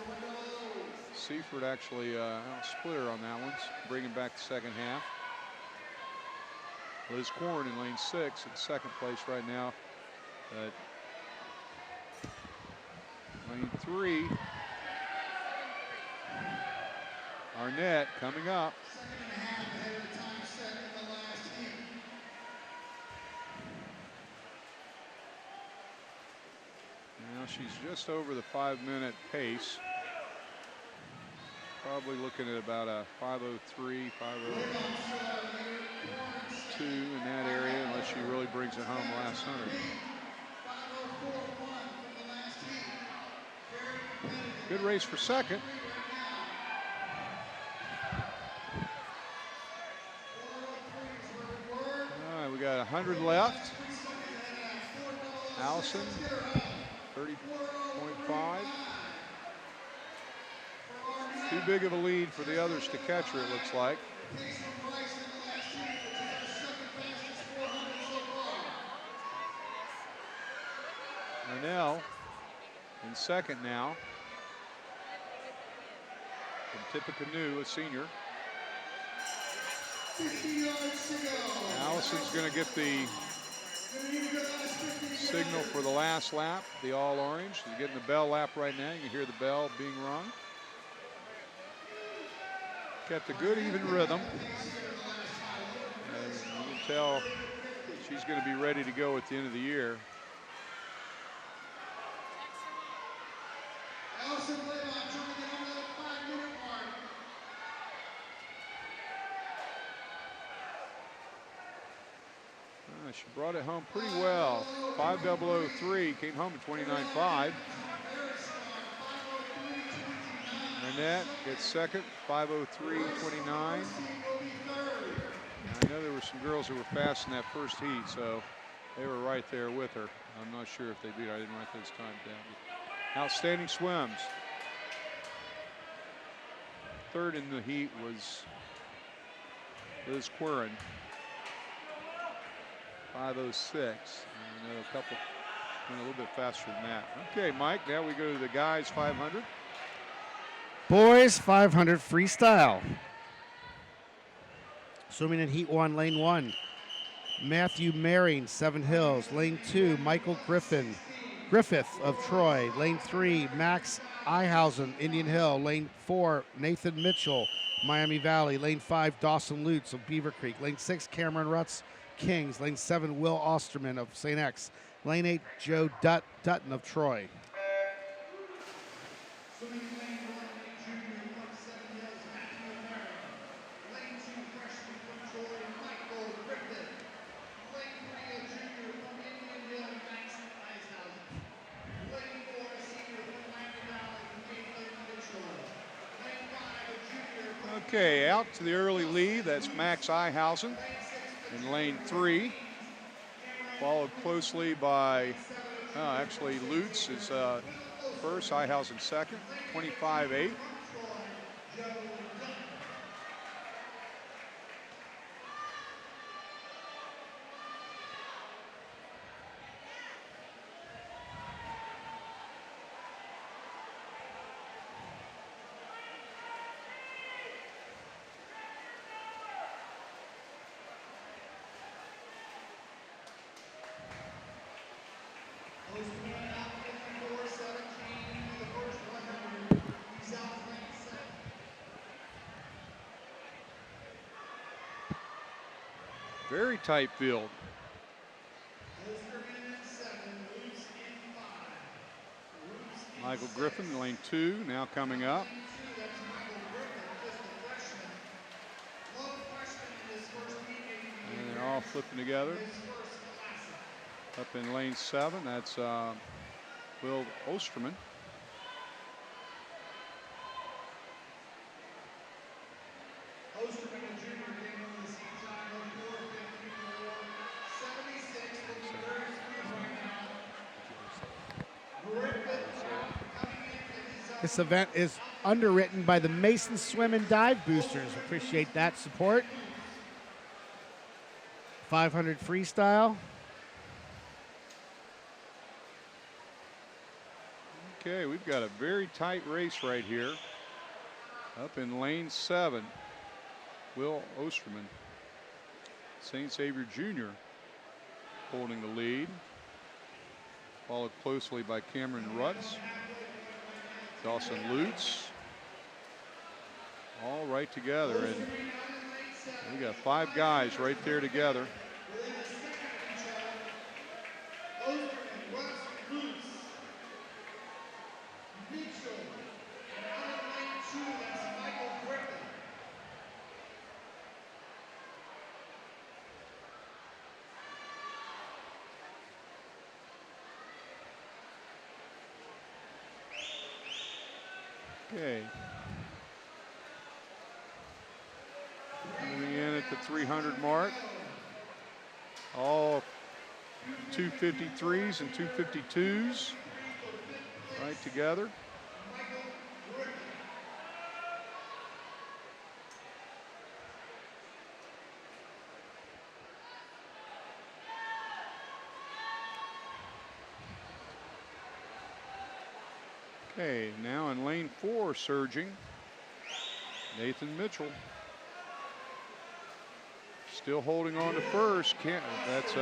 Seaford actually split her on that one, bringing back the second half. Liz Quarren in lane 6 in second place right now. Lane 3. Arnett coming up. Now she's just over the 5-minute pace. Probably looking at about a 5:03, 5:02 in that area, unless she really brings it home last 100. Good race for second. All right, we got 100 left. Allison, 30.5. Too big of a lead for the others to catch her, it looks like. Arnell in second now. From Tippecanoe, a senior. Allison's going to get the signal for the last lap, the all orange. She's getting the bell lap right now. You can hear the bell being rung. Kept a good even rhythm. And you can tell she's going to be ready to go at the end of the year. She brought it home pretty well. 5:003, came home at 29.5. Arnett gets second, 5:03.29. I know there were some girls who were fast in that first heat, so they were right there with her. I'm not sure if they beat her. I didn't write those times down. But outstanding swims. Third in the heat was Liz Quarren. 5:06. I know a couple went a little bit faster than that. Okay, Mike, now we go to the guys 500. Boys 500 freestyle. Swimming in heat 1, lane 1. Matthew Maring, Seven Hills. Lane 2, Michael Griffith of Troy. Lane 3, Max Ihausen, Indian Hill. Lane 4, Nathan Mitchell, Miami Valley. Lane 5, Dawson Lutz of Beaver Creek. Lane 6, Cameron Rutz, Kings. Lane 7, Will Osterman of St. X. Lane 8, Joe Dutton of Troy. Okay, out to the early lead. That's Max Ihausen in lane 3. Followed closely by, actually Lutz is first, Ihausen second, 25.8. Very tight field. Michael Griffin, lane 2, now coming up. And they're all flipping together. Up in lane 7, that's Will Osterman. This event is underwritten by the Mason Swim and Dive Boosters. Appreciate that support. 500 freestyle. Okay, we've got a very tight race right here. Up in lane 7, Will Osterman, St. Xavier Jr. holding the lead, followed closely by Cameron Rutz, Dawson Lutz, all right together, and we got 5 guys right there together. Okay. Coming in at the 300 mark. All 253s and 252s right together. Okay, now in lane 4, surging, Nathan Mitchell. Still holding on to first. That's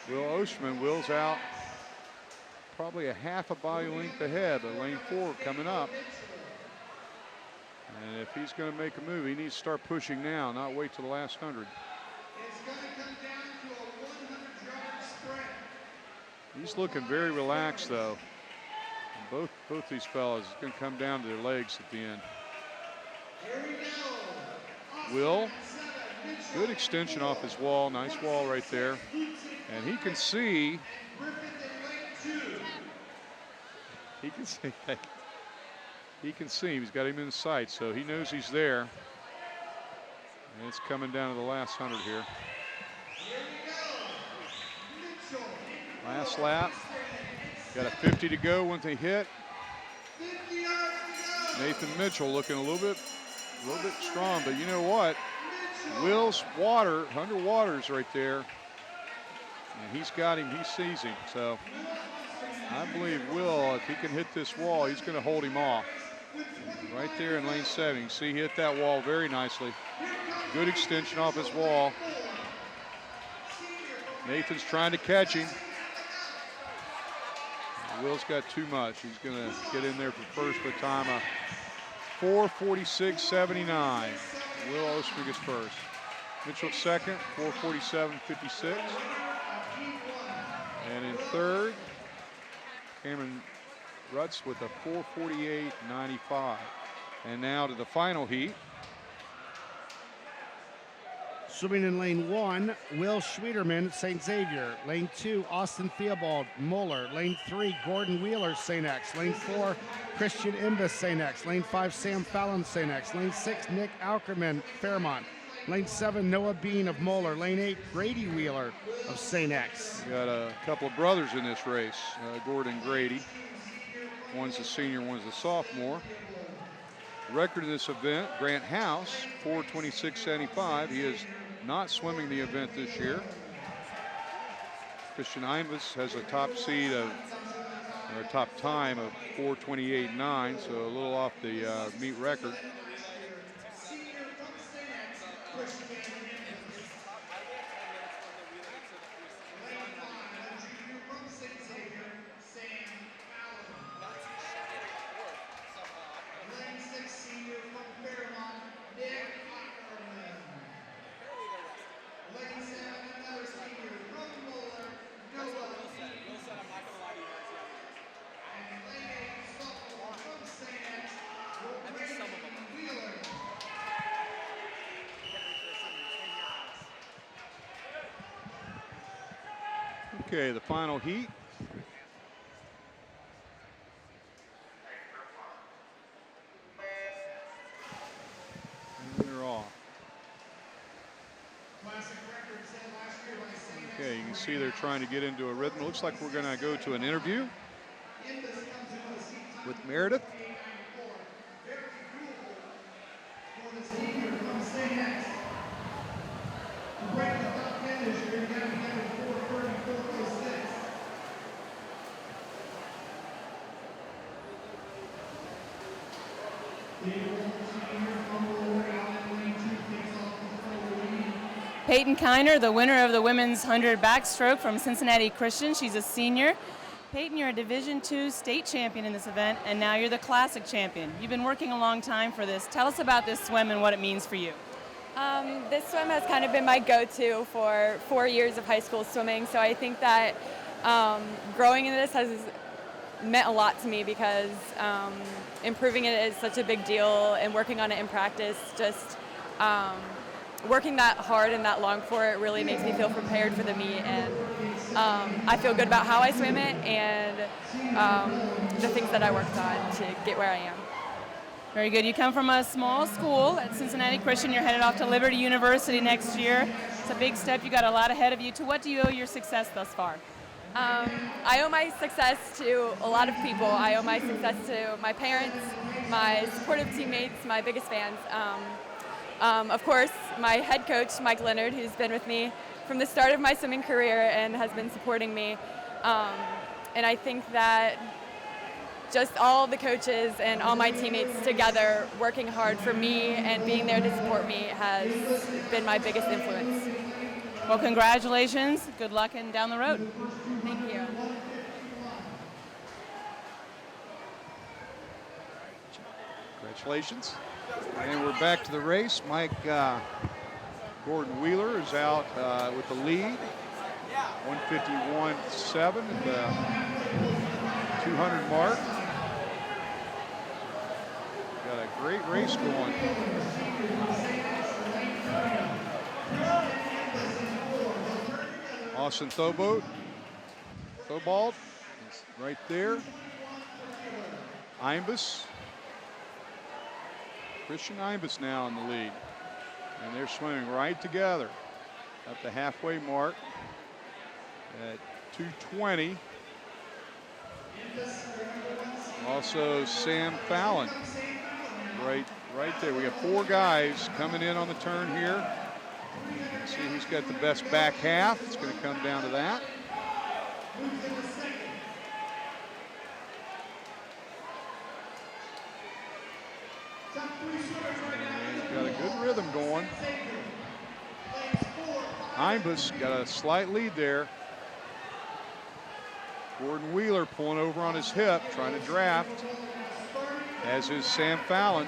Will Osterman. Will's out probably a half a body length ahead, but lane 4 coming up. And if he's going to make a move, he needs to start pushing now, not wait till the last 100. It's going to come down to a 100-yard sprint. He's looking very relaxed, though. And both these fellas, it's going to come down to their legs at the end. Will, good extension off his wall. Nice wall right there. And he can see. He can see. He can see him. He's got him in sight, so he knows he's there. And it's coming down to the last 100 here. Last lap. Got a 50 to go once they hit. Nathan Mitchell looking a little bit strong, but you know what? Will's underwater's right there. And he's got him, he sees him. So I believe Will, if he can hit this wall, he's going to hold him off. Right there in lane 7. You can see he hit that wall very nicely. Good extension off his wall. Nathan's trying to catch him. Will's got too much. He's going to get in there for first by time of 4:46.79. Will Osterman gets first. Mitchell second, 4:47.56. And in third, Cameron Rutz with a 4:48.95. And now to the final heat. Swimming in lane 1, Will Schwederman, St. Xavier. Lane 2, Austin Theobald, Moeller. Lane 3, Gordon Wheeler, St. X. Lane 4, Christian Imbus, St. X. Lane 5, Sam Fallon, St. X. Lane 6, Nick Aukerman, Fairmont. Lane 7, Noah Bean of Moeller. Lane 8, Grady Wheeler of St. X. We got a couple of brothers in this race, Gordon Grady. One's a senior, one's a sophomore. The record of this event, Grant House, 4:26.75. He is not swimming the event this year. Christian Imbus has a top seed of, or top time of 4:28.9, so a little off the meet record. Okay, the final heat. And they're off. Okay, you can see they're trying to get into a rhythm. It looks like we're going to go to an interview with Meredith. Peyton Kiner, the winner of the women's 100 backstroke from Cincinnati Christian. She's a senior. Peyton, you're a Division II state champion in this event, and now you're the classic champion. You've been working a long time for this. Tell us about this swim and what it means for you. This swim has kind of been my go-to for 4 years of high school swimming, so I think that growing in this has meant a lot to me because improving it is such a big deal, and working on it in practice, just working that hard and that long for it really makes me feel prepared for the meet, and I feel good about how I swim it and the things that I worked on to get where I am. Very good. You come from a small school at Cincinnati Christian. You're headed off to Liberty University next year. It's a big step. You got a lot ahead of you. To what do you owe your success thus far? I owe my success to a lot of people. I owe my success to my parents, my supportive teammates, my biggest fans. Of course, my head coach, Mike Leonard, who's been with me from the start of my swimming career and has been supporting me. And I think that just all the coaches and all my teammates together working hard for me and being there to support me has been my biggest influence. Well, congratulations. Good luck and down the road. Thank you. Congratulations. And we're back to the race. Mike Gordon Wheeler is out with the lead. 151.7 at the 200 mark. Got a great race going. Austin Thobald is right there. Imbus. Christian Imbus now in the lead. And they're swimming right together at the halfway mark at 2:20. Also Sam Fallon right there. We have 4 guys coming in on the turn here. Let's see who's got the best back half. It's going to come down to that. And got a good rhythm going. Imbus got a slight lead there. Gordon Wheeler pulling over on his hip, trying to draft, as is Sam Fallon.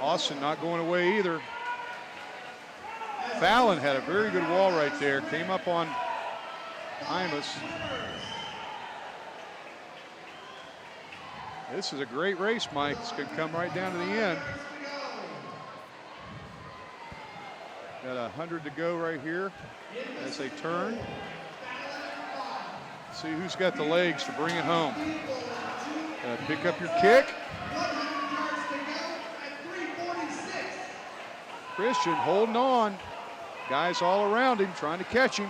Austin not going away either. Fallon had a very good wall right there, came up on Imbus. This is a great race, Mike. It's going to come right down to the end. Got 100 to go right here as they turn. See who's got the legs to bring it home. Pick up your kick. Christian holding on. Guys all around him trying to catch him.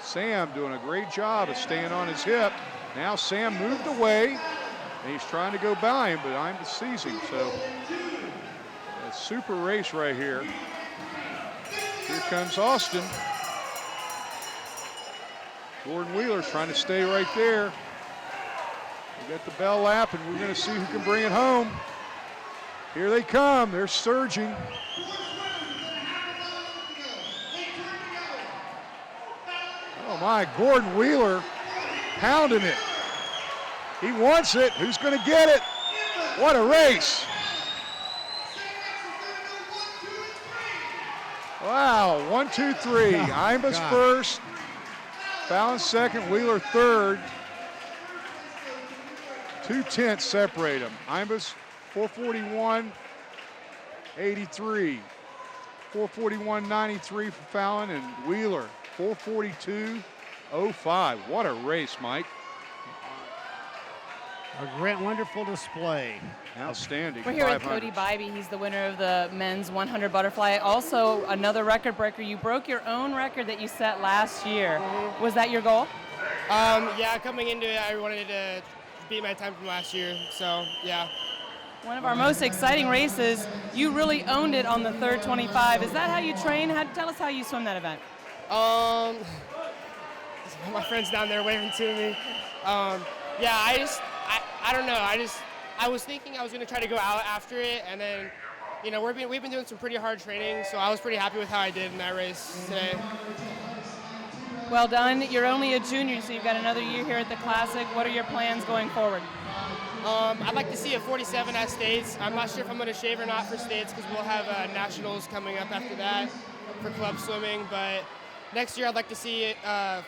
Sam doing a great job of staying on his hip. Now Sam moved away, and he's trying to go by him, but Imbus sees him. So a super race right here. Here comes Austin. Gordon Wheeler's trying to stay right there. We got the bell lap, and we're going to see who can bring it home. Here they come. They're surging. Oh my, Gordon Wheeler pounding it. He wants it. Who's going to get it? What a race. Wow, 1, 2, 3. Imbus first, Fallon second, Wheeler third. 2/10 separate them. Imbus 441.83. 441.93 for Fallon, and Wheeler 442.05. What a race, Mike. A great, wonderful display. Outstanding. We're here with 500s. Cody Bybee. He's the winner of the men's 100 butterfly. Also, another record breaker. You broke your own record that you set last year. Was that your goal? Yeah, coming into it, I wanted to beat my time from last year. So, yeah. One of our most exciting races. You really owned it on the third 25. Is that how you train? Tell us how you swim that event. My friend's down there waving to me. Yeah, I don't know. I was thinking I was going to try to go out after it, and then, you know, we've been doing some pretty hard training, so I was pretty happy with how I did in that race today. Well done. You're only a junior, so you've got another year here at the Classic. What are your plans going forward? I'd like to see a 47 at States. I'm not sure if I'm going to shave or not for States because we'll have nationals coming up after that for club swimming, but next year I'd like to see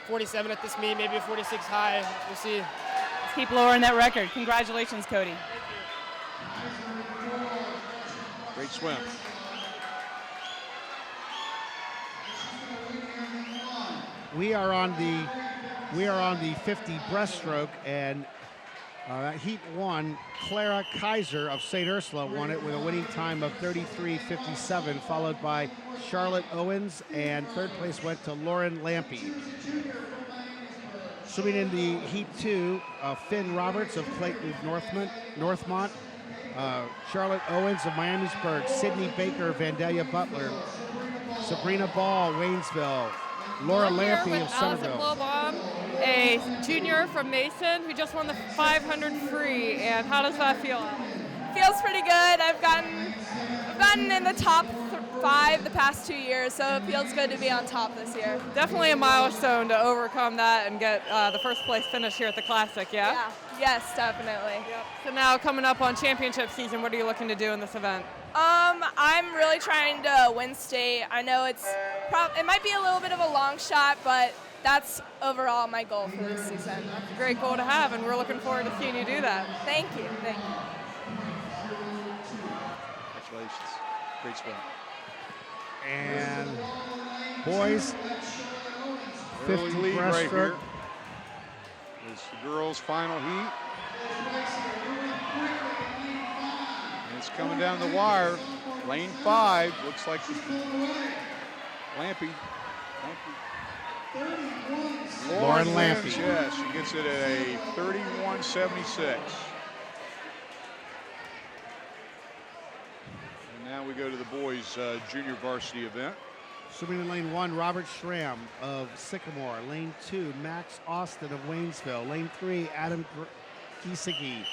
47 at this meet, maybe a 46 high. We'll see. Let's keep lowering that record. Congratulations, Cody. Great swim. We are on the 50 breaststroke, and heat 1, Clara Kaiser of St. Ursula won it with a winning time of 33.57, followed by Charlotte Owens, and third place went to Lauren Lampy. Swimming in the heat 2, Finn Roberts of Clayton Northmont, Charlotte Owens of Miamisburg, Sydney Baker, Vandalia Butler, Sabrina Ball, Waynesville, Laura Lampy of Centerville. Allison Lobom, a junior from Mason who just won the 500 free. And how does that feel? Feels pretty good. I've gotten in the top 5 the past 2 years, so it feels good to be on top this year. Definitely a milestone to overcome that and get the first place finish here at the Classic, yeah? Yeah, yes, definitely. Yep. So now coming up on championship season, what are you looking to do in this event? I'm really trying to win state. I know it might be a little bit of a long shot, but that's overall my goal for this season. That's a great goal to have, and we're looking forward to seeing you do that. Thank you. Thank you. Congratulations. Great swim. And boys, 50 Early lead right here. breaststroke. It's the girls' final heat. And it's coming down the wire. Lane 5 looks like Lampy. Lauren Lampy. wins, yes, she gets it at a 31.76. And now we go to the boys' junior varsity event. Swimming in lane 1, Robert Schramm of Sycamore. Lane 2, Max Austin of Waynesville. Lane 3, Adam Giesecke,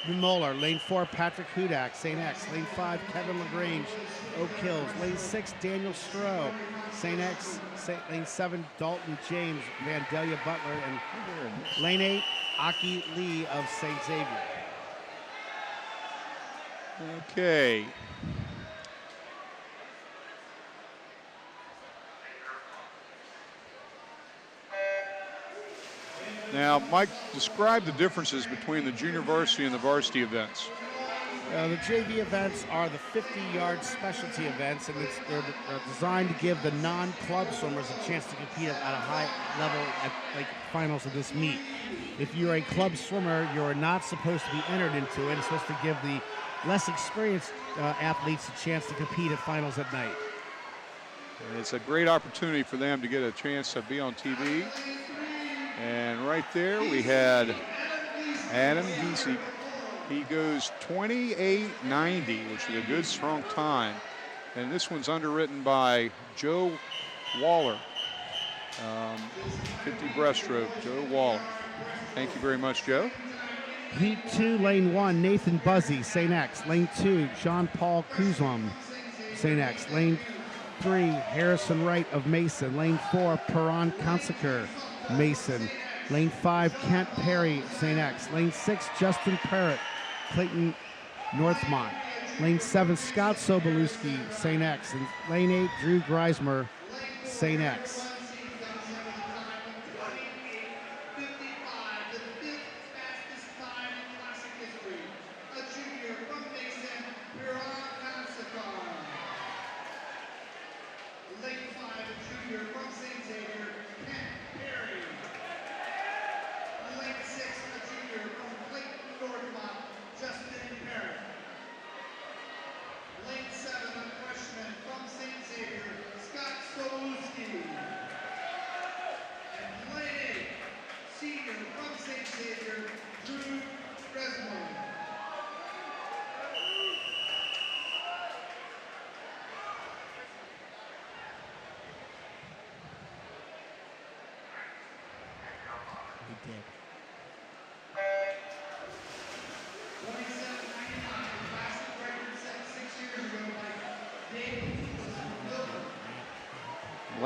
Moeller. Lane 4, Patrick Hudak, St. X. Lane 5, Kevin LaGrange, Oak Hills. Lane 6, Daniel Stroh, St. X. Lane 7, Dalton James, Vandalia Butler. And lane 8, Aki Lee of St. Xavier. Okay. Now, Mike, describe the differences between the junior varsity and the varsity events. The JV events are the 50-yard specialty events, and they're designed to give the non-club swimmers a chance to compete at a high level at like finals of this meet. If you're a club swimmer, you're not supposed to be entered into it. It's supposed to give the less experienced athletes a chance to compete at finals at night. And it's a great opportunity for them to get a chance to be on TV. And right there we had Adam Giesecke. He goes 28.90, which is a good, strong time. And this one's underwritten by Joe Waller. 50 breaststroke, Joe Waller. Thank you very much, Joe. Heat 2, lane 1, Nathan Buzzy, St. X. Lane 2, Jean-Paul Kuzlum, St. X. Lane 3, Harrison Wright of Mason. Lane 4, Perron Consiker, Mason. Lane 5, Kent Perry, St. X. Lane 6, Justin Parrott, Clayton Northmont. Lane 7, Scott Sobolewski, St. X. And lane 8, Drew Greismer, St. X.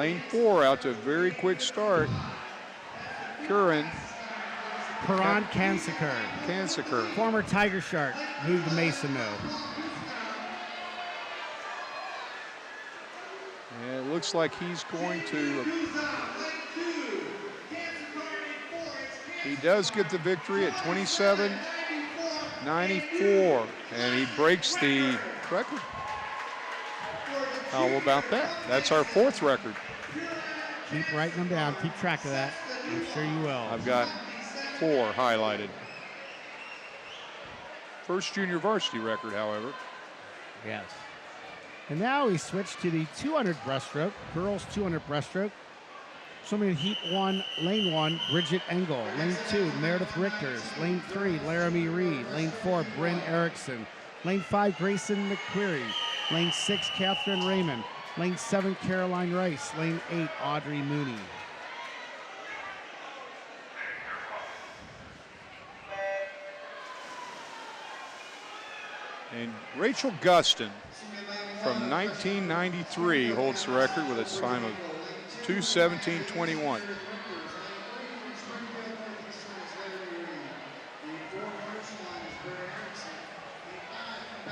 Lane 4 out to a very quick start. Curran. Karan Kansaker. Former Tiger Shark. Moved to Mason, though. And it looks like he's going to. He does get the victory at 27:94, and he breaks the record. How about that? That's our 4th record. Keep writing them down. Keep track of that. I'm sure you will. I've got 4 highlighted. First junior varsity record, however. Yes. And now we switch to the 200 breaststroke, girls 200 breaststroke. Swimming in heat 1, lane 1, Bridget Engel. Lane 2, Meredith Richters. Lane 3, Laramie Reed. Lane 4, Bryn Erickson. Lane 5, Grayson McQuarrie. Lane 6, Catherine Raymond. Lane 7, Caroline Rice. Lane 8, Audrey Mooney. And Rachel Guston from 1993 holds the record with a time of 2:17:21.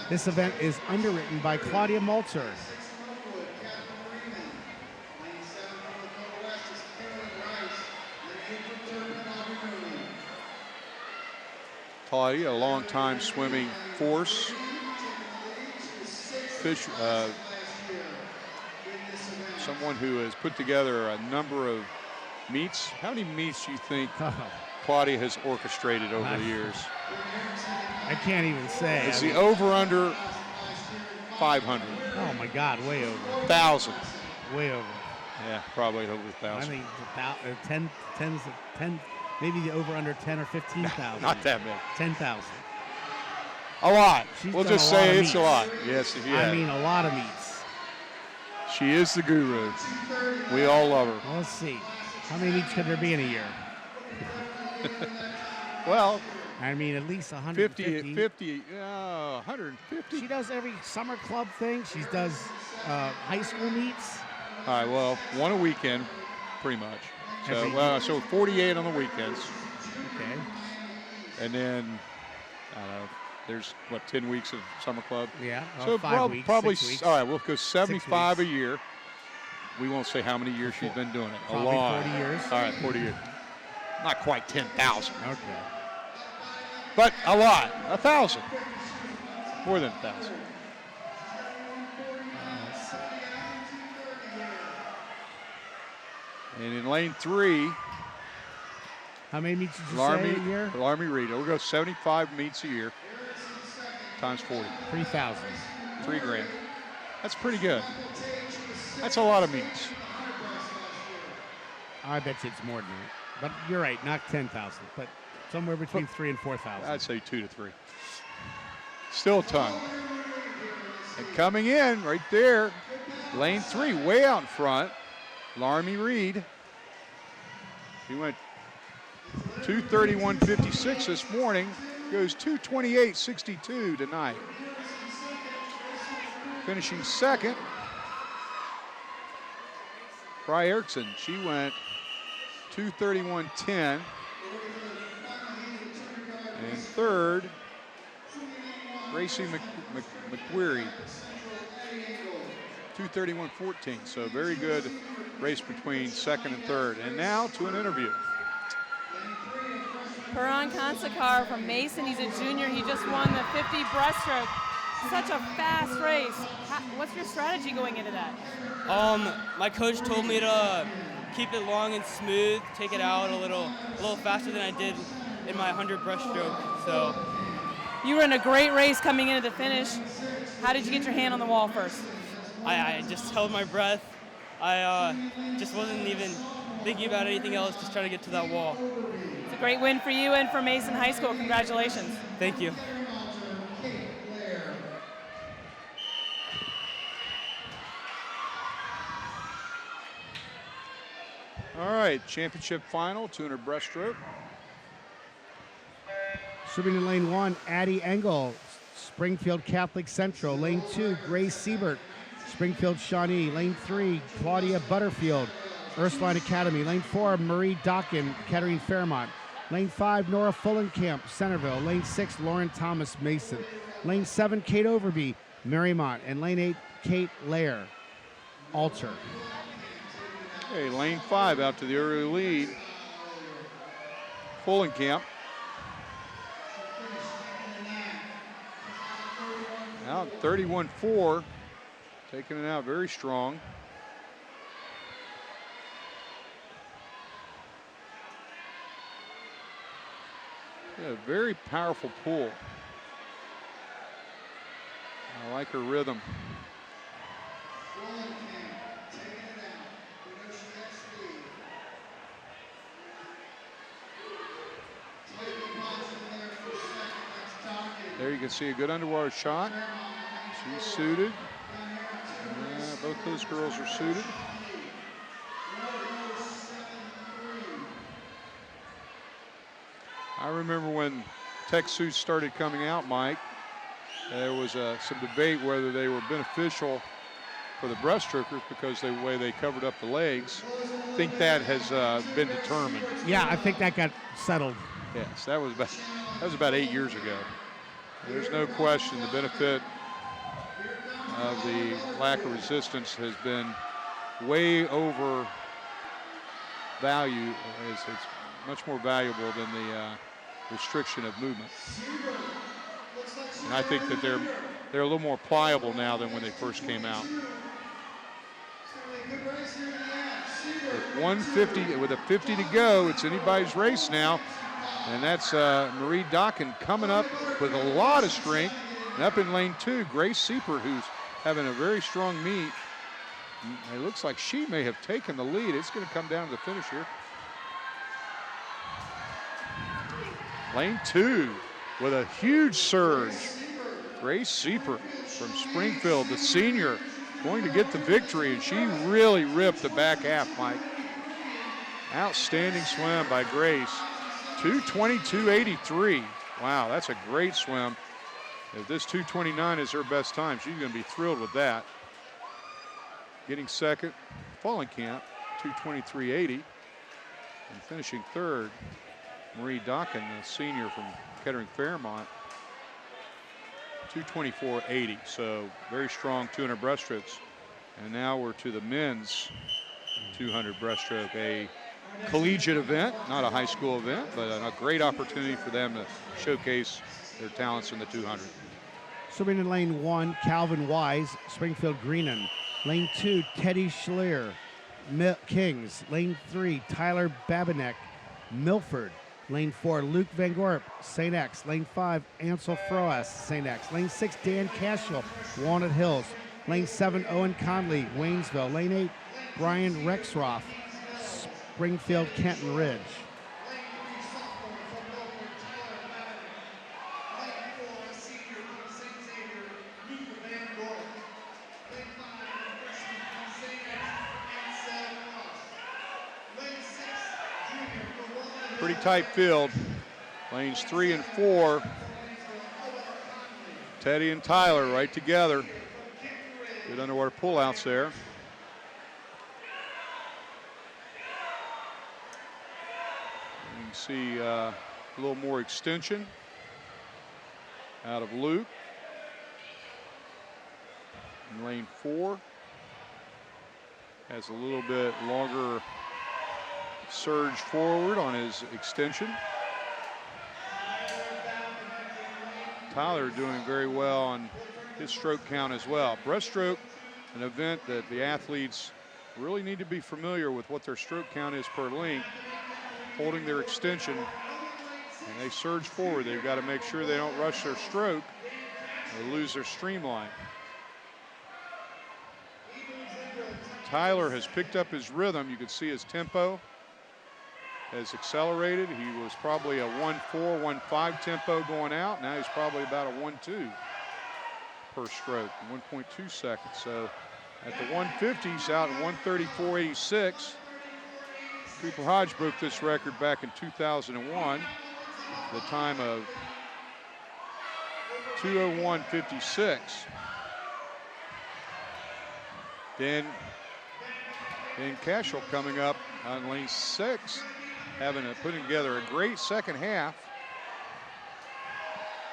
This event is underwritten by Claudia Maltzer. Claudia, a long-time swimming force. Someone who has put together a number of meets. How many meets do you think Claudia has orchestrated over the years? I can't even say. Is the over/under 500? Oh my God, way over. 1,000. Way over. Yeah, probably over 1,000. I mean, 10, maybe the over under 10 or 15,000. Not that many. 10,000. A lot. She's We'll done just a lot say of it's a meets. lot. Yes, yeah. I mean, a lot of meets. She is the guru. We all love her. Well, let's see. How many meets could there be in a year? Well, I mean, at least 150. 150. She does every summer club thing. She does high school meets. All right, well, one a weekend, pretty much. So 48 on the weekends. Okay. And then, I don't know, there's, 10 weeks of summer club? Yeah, so 5 weeks, probably, 6 weeks. all right, we'll go 75 a year. We won't say how many years she's been doing it. Probably a lot. 40 years. All right, 40 years. Not quite 10,000. Okay. But a lot. 1,000. More than 1,000. And in lane 3, how many meets did you say a year? Laramie Reed. We'll go 75 meets a year times 40. 3,000. $3,000. That's pretty good. That's a lot of meets. I bet you it's more than that. But you're right, not 10,000, but somewhere between 3,000 and 4,000. I'd say 2 to 3. Still a ton. And coming in right there, lane 3, way out in front, Laramie Reed. He went 2:31.56 this morning, goes 2:28.62 tonight. Finishing second, Bri Erickson. She went 2:31.10. And third, Gracie McQuarrie, 2:31.14. So very good race between second and third. And now to an interview. Karan Kansaker from Mason. He's a junior. He just won the 50 breaststroke. Such a fast race. What's your strategy going into that? My coach told me to keep it long and smooth, take it out a little faster than I did in my 100 breaststroke. So you were in a great race coming into the finish. How did you get your hand on the wall first? I just held my breath. I just wasn't even thinking about anything else, just trying to get to that wall. It's a great win for you and for Mason High School. Congratulations. Thank you. All right, championship final, 200 breaststroke. Swimming in lane 1, Addie Engel, Springfield Catholic Central. Lane 2, Grace Siebert, Springfield Shawnee. Lane 3, Claudia Butterfield, Ursuline Academy. Lane 4, Marie Dockin, Kettering Fairmont. Lane 5, Nora Fullenkamp, Centerville. Lane 6, Lauren Thomas Mason. Lane 7, Kate Overby, Marymont. And lane 8, Kate Lair, Alter. Okay, lane 5 out to the early lead. Fullenkamp. Out 31-4, taking it out very strong. Yeah, very powerful pull. I like her rhythm. There you can see a good underwater shot. She's suited. Both those girls are suited. I remember when tech suits started coming out, Mike, there was some debate whether they were beneficial for the breaststrokers because the way they covered up the legs. I think that has been determined. Yeah, I think that got settled. Yes, that was about 8 years ago. There's no question the benefit of the lack of resistance has been way over value. It's much more valuable than the restriction of movement. And I think that they're a little more pliable now than when they first came out. With a 50 to go, it's anybody's race now. And that's Marie Dockin coming up with a lot of strength. And up in lane 2, Grace Sieper, who's having a very strong meet. It looks like she may have taken the lead. It's going to come down to the finish here. Lane 2 with a huge surge. Grace Sieper from Springfield, the senior, going to get the victory, and she really ripped the back half, Mike. Outstanding swim by Grace. 2:22.83. Wow, that's a great swim. If this 2:29 is her best time, she's going to be thrilled with that. Getting second, Fullenkamp, 2:23.80. And finishing third, Marie Dockin, the senior from Kettering Fairmont, 2:24.80. So very strong 200 breaststrokes. And now we're to the men's 200 breaststroke, a collegiate event, not a high school event, but a great opportunity for them to showcase their talents in the 200. Swimming in lane 1, Calvin Wise, Springfield Greenan. Lane 2, Teddy Schleer, Kings. Lane 3, Tyler Babinek, Milford. Lane 4, Luke Van Gorp, St. X. Lane 5, Ansel Froas, St. X. Lane 6, Dan Cashel, Walnut Hills. Lane 7, Owen Conley, Waynesville. Lane 8, Brian Rexroth, Springfield Kenton Ridge. Pretty tight field. Lanes 3 and 4. Teddy and Tyler right together. Good underwater pullouts there. You can see a little more extension out of Luke. In lane 4 has a little bit longer surge forward on his extension. Tyler doing very well on his stroke count as well. Breaststroke, an event that the athletes really need to be familiar with what their stroke count is per length, holding their extension, and they surge forward. They've got to make sure they don't rush their stroke or lose their streamline. Tyler has picked up his rhythm. You can see his tempo has accelerated. He was probably a 1.4, 1.5 tempo going out. Now he's probably about a 1.2 per stroke, 1.2 seconds. So at the 150, he's out at 134.86. Cooper Hodge broke this record back in 2001, the time of 2:01.56. Dan Cashel coming up on lane 6, putting together a great second half.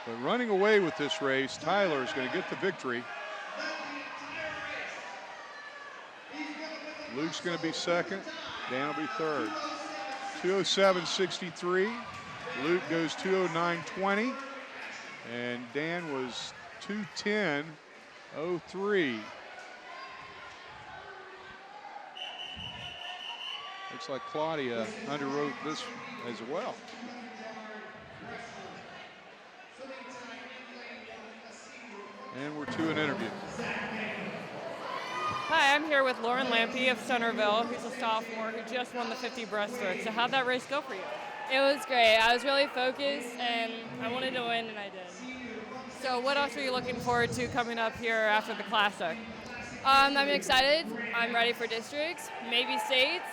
But running away with this race, Tyler is going to get the victory. Luke's going to be second. Dan will be third. 2:07.63. Luke goes 2:09.20. And Dan was 2:10.03. Looks like Claudia underwrote this as well. And we're to an interview. Hi, I'm here with Lauren Lampe of Centerville, who's a sophomore who just won the 50 breaststroke. So how'd that race go for you? It was great. I was really focused, and I wanted to win, and I did. So what else are you looking forward to coming up here after the Classic? I'm excited. I'm ready for districts, maybe states.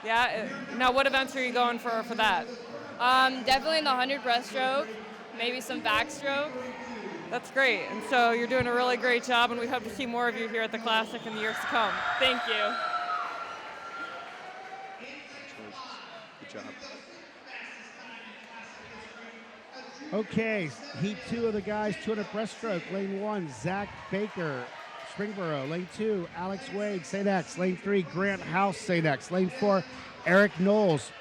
Yeah? Now what events are you going for that? Definitely in the 100 breaststroke, maybe some backstroke. That's great. And so you're doing a really great job, and we hope to see more of you here at the Classic in the years to come. Thank you. Good job. Okay, heat 2 of the guys, 200 breaststroke. Lane 1, Zach Baker, Springboro. Lane 2, Alex Wade, St. X. Lane 3, Grant House, St. X. Lane 4, Eric Knowles,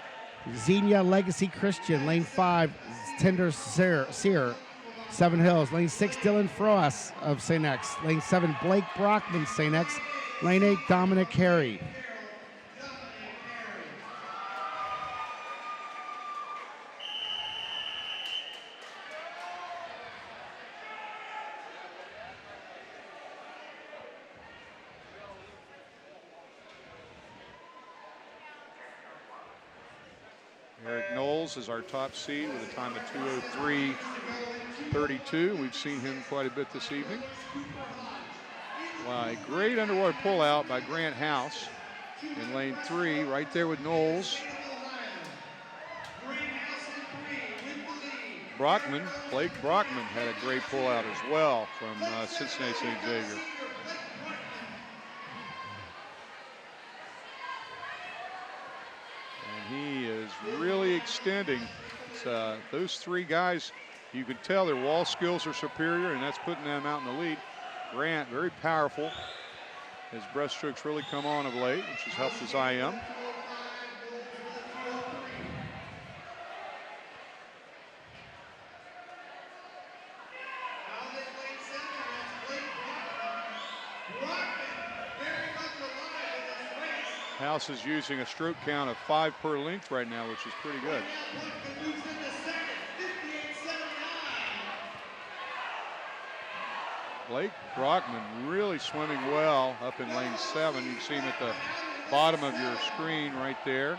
Xenia Legacy Christian. Lane 5, Tinder Sear, Seven Hills. Lane 6, Dylan Froas of St. X. Lane 7, Blake Brockman, St. X. Lane 8, Dominic Harry. Eric Knowles is our top seed with a time of 2:03.32. We've seen him quite a bit this evening. Wow, a great underwater pullout by Grant House in lane 3, right there with Knowles. Blake Brockman had a great pullout as well from Cincinnati St. Xavier. He is really extending. Those three guys, you can tell their wall skills are superior, and that's putting them out in the lead. Grant, very powerful. His breaststrokes really come on of late, which has helped his IM. House is using a stroke count of 5 per length right now, which is pretty good. Blake Brockman really swimming well up in lane 7. You can see him at the bottom of your screen right there.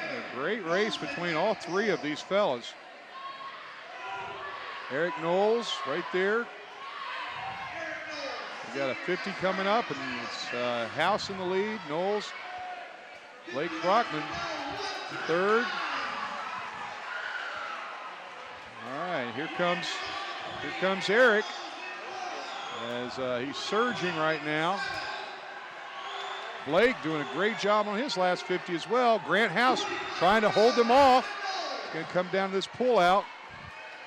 A great race between all three of these fellas. Eric Knowles right there. We got a 50 coming up, and it's House in the lead. Knowles, Blake Brockman, third. All right, here comes Eric as he's surging right now. Blake doing a great job on his last 50 as well. Grant House trying to hold them off. It's going to come down to this pullout.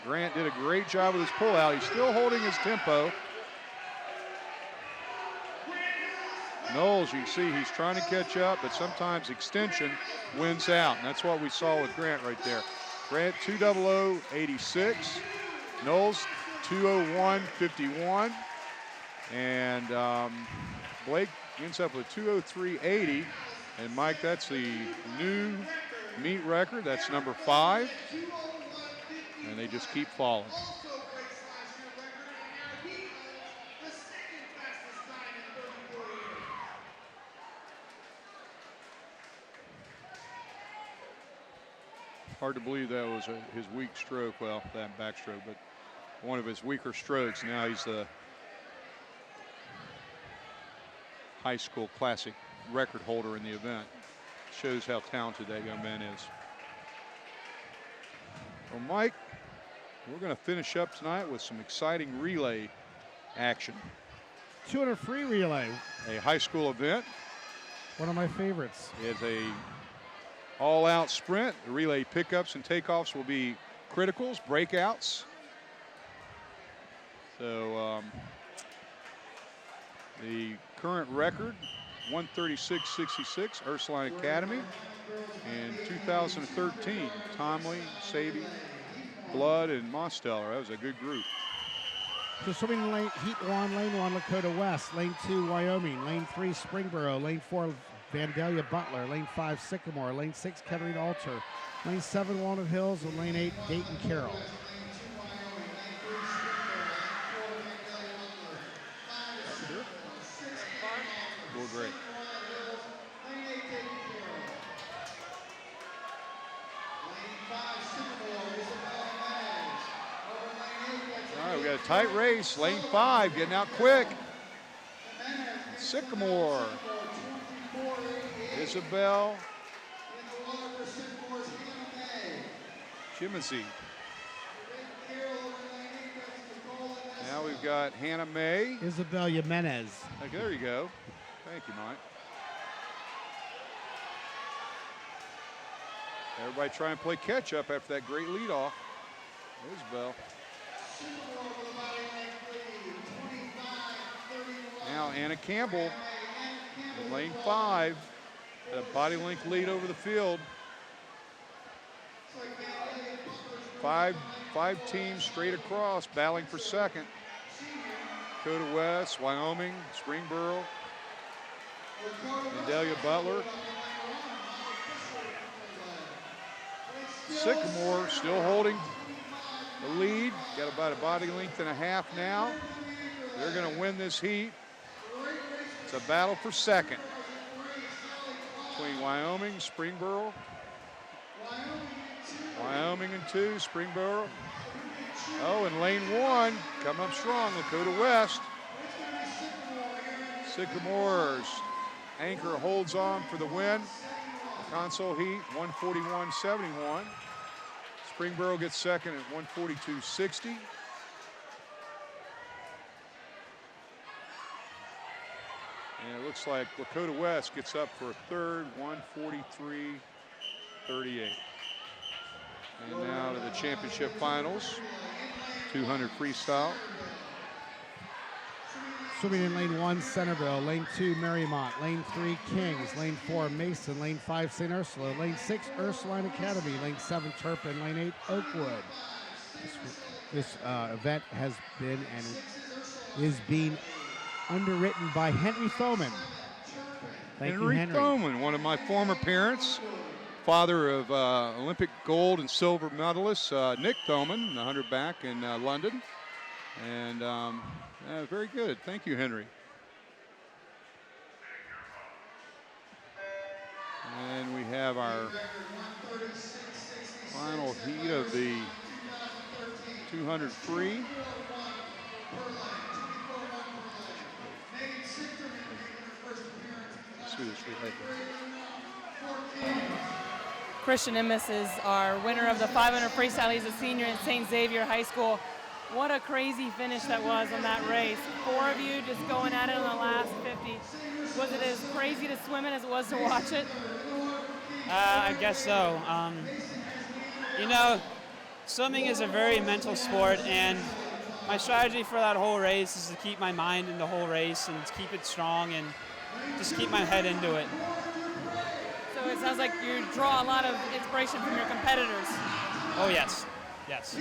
Grant did a great job with his pullout. He's still holding his tempo. Knowles, you can see he's trying to catch up, but sometimes extension wins out, and that's what we saw with Grant right there. Grant 2:00.86, Knowles 2:01.51, and Blake ends up with 2:03.80. And Mike, that's the new meet record. That's number 5, and they just keep falling. Hard to believe that was his weak stroke. Well, that backstroke, but one of his weaker strokes. Now he's the high school classic record holder in the event. Shows how talented that young man is. Well, Mike, we're going to finish up tonight with some exciting relay action. 200 free relay. A high school event. One of my favorites. It's a all-out sprint. The relay pickups and takeoffs will be criticals, breakouts. So the current record, 136.66, Ursuline Academy. In 2013, Tomley, Sadie, Blood, and Mosteller. That was a good group. So swimming lane, heat 1, lane 1, Lakota West, lane 2, Wyoming, lane 3, Springboro, lane 4, Vandalia Butler, lane 5, Sycamore, lane 6, Kettering Alter, lane 7, Walnut Hills, and lane 8, Dayton Carroll. Well, great. All right, we got a tight race. Lane 5 getting out quick. Sycamore. Isabel. Chimothy. Now we've got Hannah May. Isabel Jimenez. Okay, there you go. Thank you, Mike. Everybody try and play catch up after that great lead off. Isabel. Now Anna Campbell in lane 5. A body link lead over the field. Five teams straight across battling for second. Dakota West, Wyoming, Springboro, Vandalia Butler. Sycamore still holding the lead. Got about a body length and a half now. They're going to win this heat. It's a battle for second between Wyoming, Springboro. Wyoming in 2, Springboro. Oh, in lane 1, come up strong, Lakota West. Sycamore's anchor holds on for the win. The console heat, 141.71. Springboro gets second at 142.60. And it looks like Lakota West gets up for a third, 143.38. And now to the championship finals, 200 freestyle. Swimming in lane 1, Centerville, lane 2, Marymount, lane 3, Kings, lane 4, Mason, lane 5, St. Ursula, lane 6, Ursuline Academy, lane 7, Turpin, lane 8, Oakwood. This event has been and is being underwritten by Henry Thoman. Thank you, Henry. Thoman, one of my former parents, father of Olympic gold and silver medalist Nick Thoman, the 100 back in London. And very good. Thank you, Henry. And we have our final heat of the 200 free. Let's do this relay. Christian Immis is our winner of the 500 freestyle. He's a senior at St. Xavier High School. What a crazy finish that was on that race. 4 of you just going at it on the last 50. Was it as crazy to swim it as it was to watch it? I guess so. You know, swimming is a very mental sport, and my strategy for that whole race is to keep my mind in the whole race and to keep it strong and just keep my head into it. So it sounds like you draw a lot of inspiration from your competitors. Oh, yes. Yes.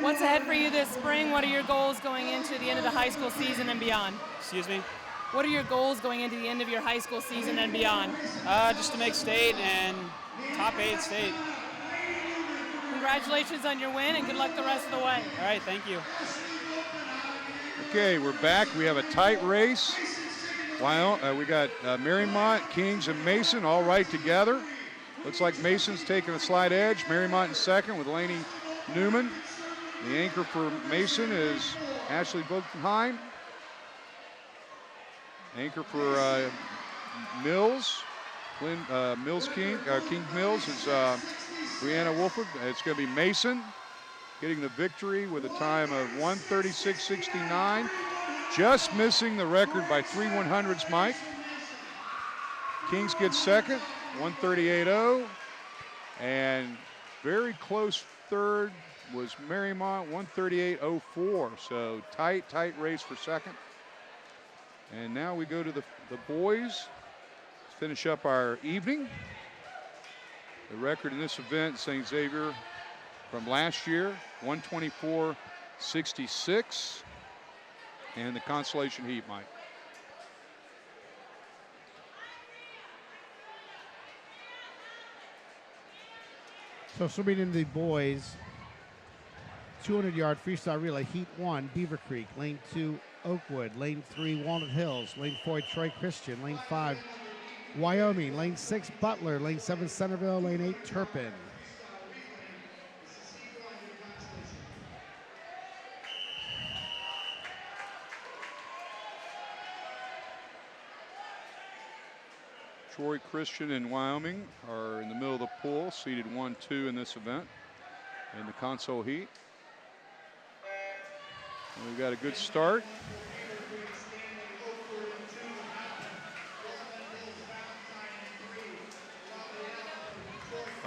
What's ahead for you this spring? What are your goals going into the end of the high school season and beyond? Excuse me? What are your goals going into the end of your high school season and beyond? Just to make state and top 8 state. Congratulations on your win and good luck the rest of the way. All right, thank you. Okay, we're back. We have a tight race. We got Marymount, Kings, and Mason all right together. Looks like Mason's taking a slight edge. Marymount in second with Lainey Newman. The anchor for Mason is Ashley Buckenheim. Anchor for Mills, King Mills is Brianna Wolford. It's going to be Mason getting the victory with a time of 136.69. just missing the record by 3 100ths, Mike. Kings gets second, 138.0. And very close third was Marymount, 138.04. So tight race for second. And now we go to the boys. Finish up our evening. The record in this event, St. Xavier from last year, 124.66. And the consolation heat, Mike. So swimming in the boys 200-yard freestyle relay, heat 1, Beaver Creek, lane 2, Oakwood, lane 3, Walnut Hills, lane 4, Troy Christian, lane 5, Wyoming, lane 6, Butler, lane 7, Centerville, lane 8, Turpin. Troy Christian and Wyoming are in the middle of the pool, seeded 1-2 in this event in the console heat. And we've got a good start.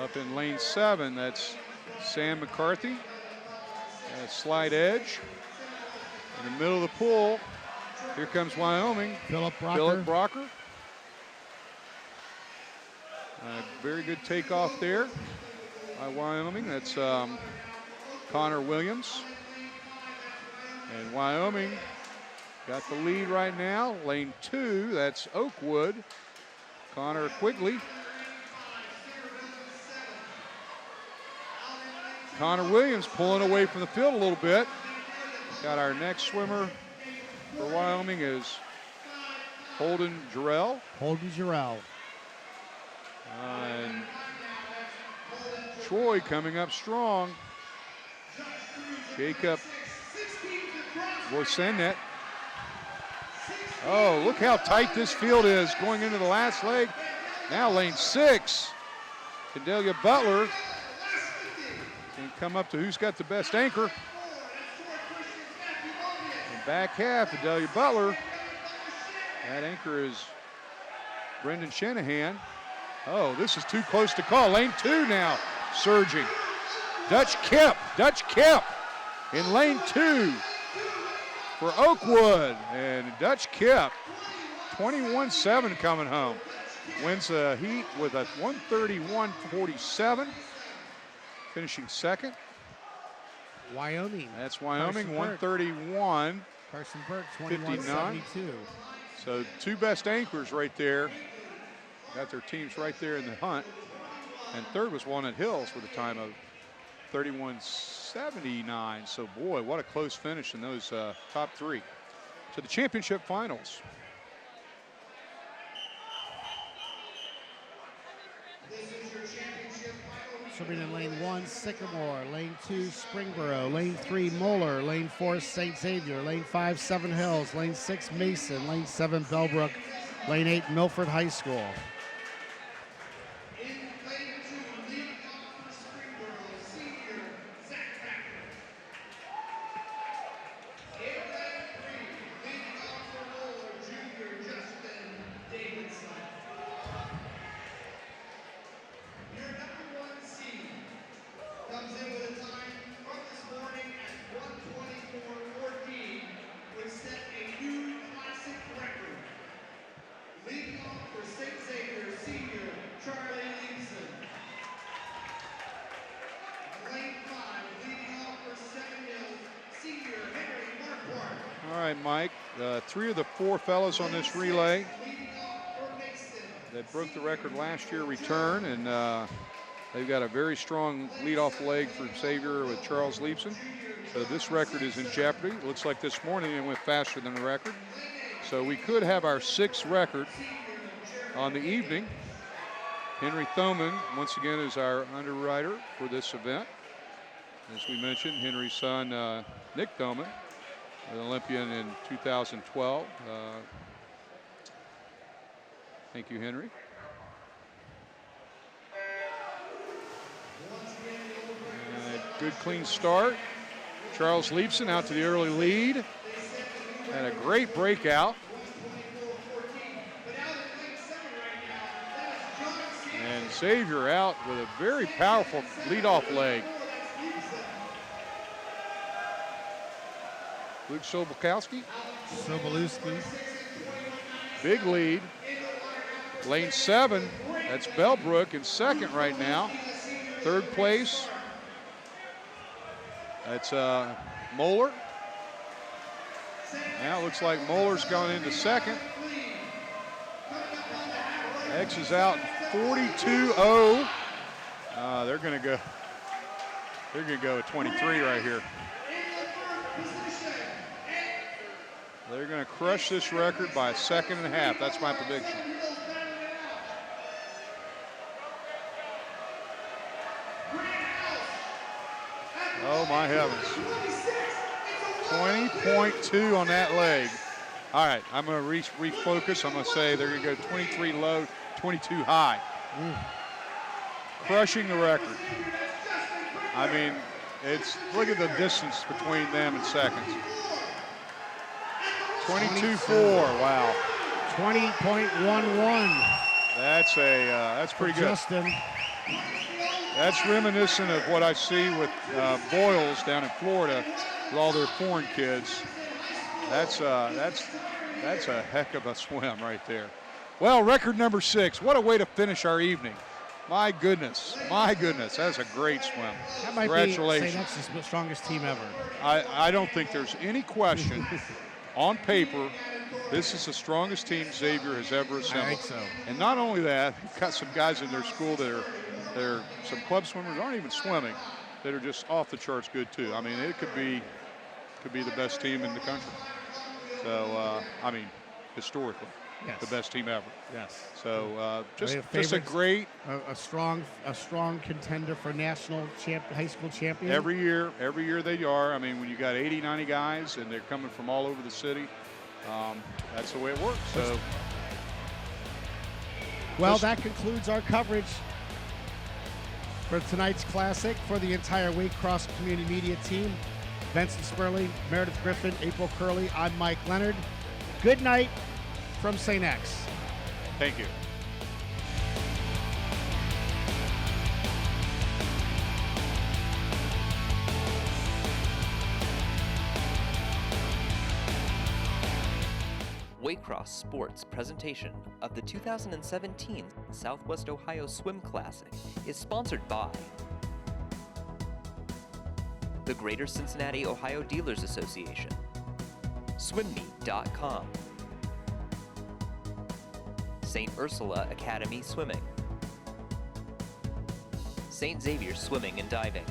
Up in lane 7, that's Sam McCarthy. Slide edge. In the middle of the pool, here comes Wyoming. Philip Brocker. Very good takeoff there by Wyoming. That's Connor Williams. And Wyoming got the lead right now. Lane 2, that's Oakwood. Connor Quigley. Connor Williams pulling away from the field a little bit. Got our next swimmer for Wyoming is Holden Jarrell. And Troy coming up strong. Jacob Voisenet. Oh, look how tight this field is going into the last leg. Now lane 6. Cadelia Butler can come up to who's got the best anchor. And back half, Cadelia Butler. That anchor is Brendan Shanahan. Oh, this is too close to call. Lane 2 now, surging. Dutch Kemp in lane 2 for Oakwood. And Dutch Kemp, 21-7 coming home. Wins the heat with a 131.47. Finishing second. Wyoming. That's Wyoming, 131. Carson Burke, 59. 21.72. So two best anchors right there. Got their teams right there in the hunt. And third was Walnut Hills with a time of 31.79. So boy, what a close finish in those top three. To the championship finals. Swimming in lane 1, Sycamore, lane 2, Springboro, lane 3, Moeller, lane 4, St. Xavier, lane 5, Seven Hills, lane 6, Mason, lane 7, Bellbrook, lane 8, Milford High School. Mike, 3 of the 4 fellows on this relay that broke the record last year return, and they've got a very strong leadoff leg for Xavier with Charles Leibson. So this record is in jeopardy. It looks like this morning it went faster than the record. So we could have our 6th record on the evening. Henry Thoman, once again, is our underwriter for this event. As we mentioned, Henry's son, Nick Thoman, an Olympian in 2012. Thank you, Henry. And a good clean start. Charles Leibson out to the early lead. And a great breakout. And Xavier out with a very powerful leadoff leg. Luke Sobolkowski. Big lead. Lane 7, that's Bellbrook in second right now. Third place, that's Moeller. Now it looks like Moeller's gone into second. X is out 42-0. They're gonna go with 23 right here. They're gonna crush this record by a second and a half. That's my prediction. Oh my heavens. 20.2 on that leg. All right, I'm gonna refocus. I'm gonna say they're gonna go 23 low, 22 high. Crushing the record. I mean, look at the distance between them and seconds. 22.4, wow. 20.11. That's pretty good. Justin. That's reminiscent of what I see with Boyles down in Florida with all their foreign kids. That's a heck of a swim right there. Well, record number 6. What a way to finish our evening. My goodness, that's a great swim. That might Congratulations. be that's the strongest team ever. I don't think there's any question. On paper, this is the strongest team Xavier has ever assembled. I think so. And not only that, they've got some guys in their school that are some club swimmers aren't even swimming that are just off the charts good too. I mean, it could be the best team in the country. So I mean, historically, yes. The best team ever. Yes. So just a great, a strong contender for national high school champion. Every year they are. I mean, when you got 80, 90 guys and they're coming from all over the city, that's the way it works. So. Well, that concludes our coverage for tonight's Classic. For the entire Waycross Community Media team, Benson Spurley, Meredith Griffin, April Curley, I'm Mike Leonard. Good night from St. X. Thank you. Waycross Sports presentation of the 2017 Southwest Ohio Swim Classic is sponsored by the Greater Cincinnati Ohio Dealers Association, swimmeet.com, St. Ursula Academy Swimming, St. Xavier Swimming and Diving,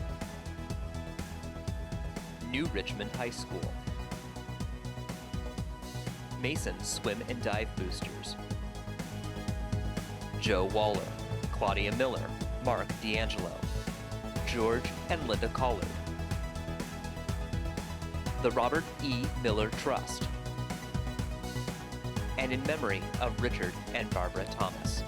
New Richmond High School, Mason Swim and Dive Boosters, Joe Waller, Claudia Miller, Mark D'Angelo, George and Linda Collard, the Robert E. Miller Trust, and in memory of Richard and Barbara Thomas.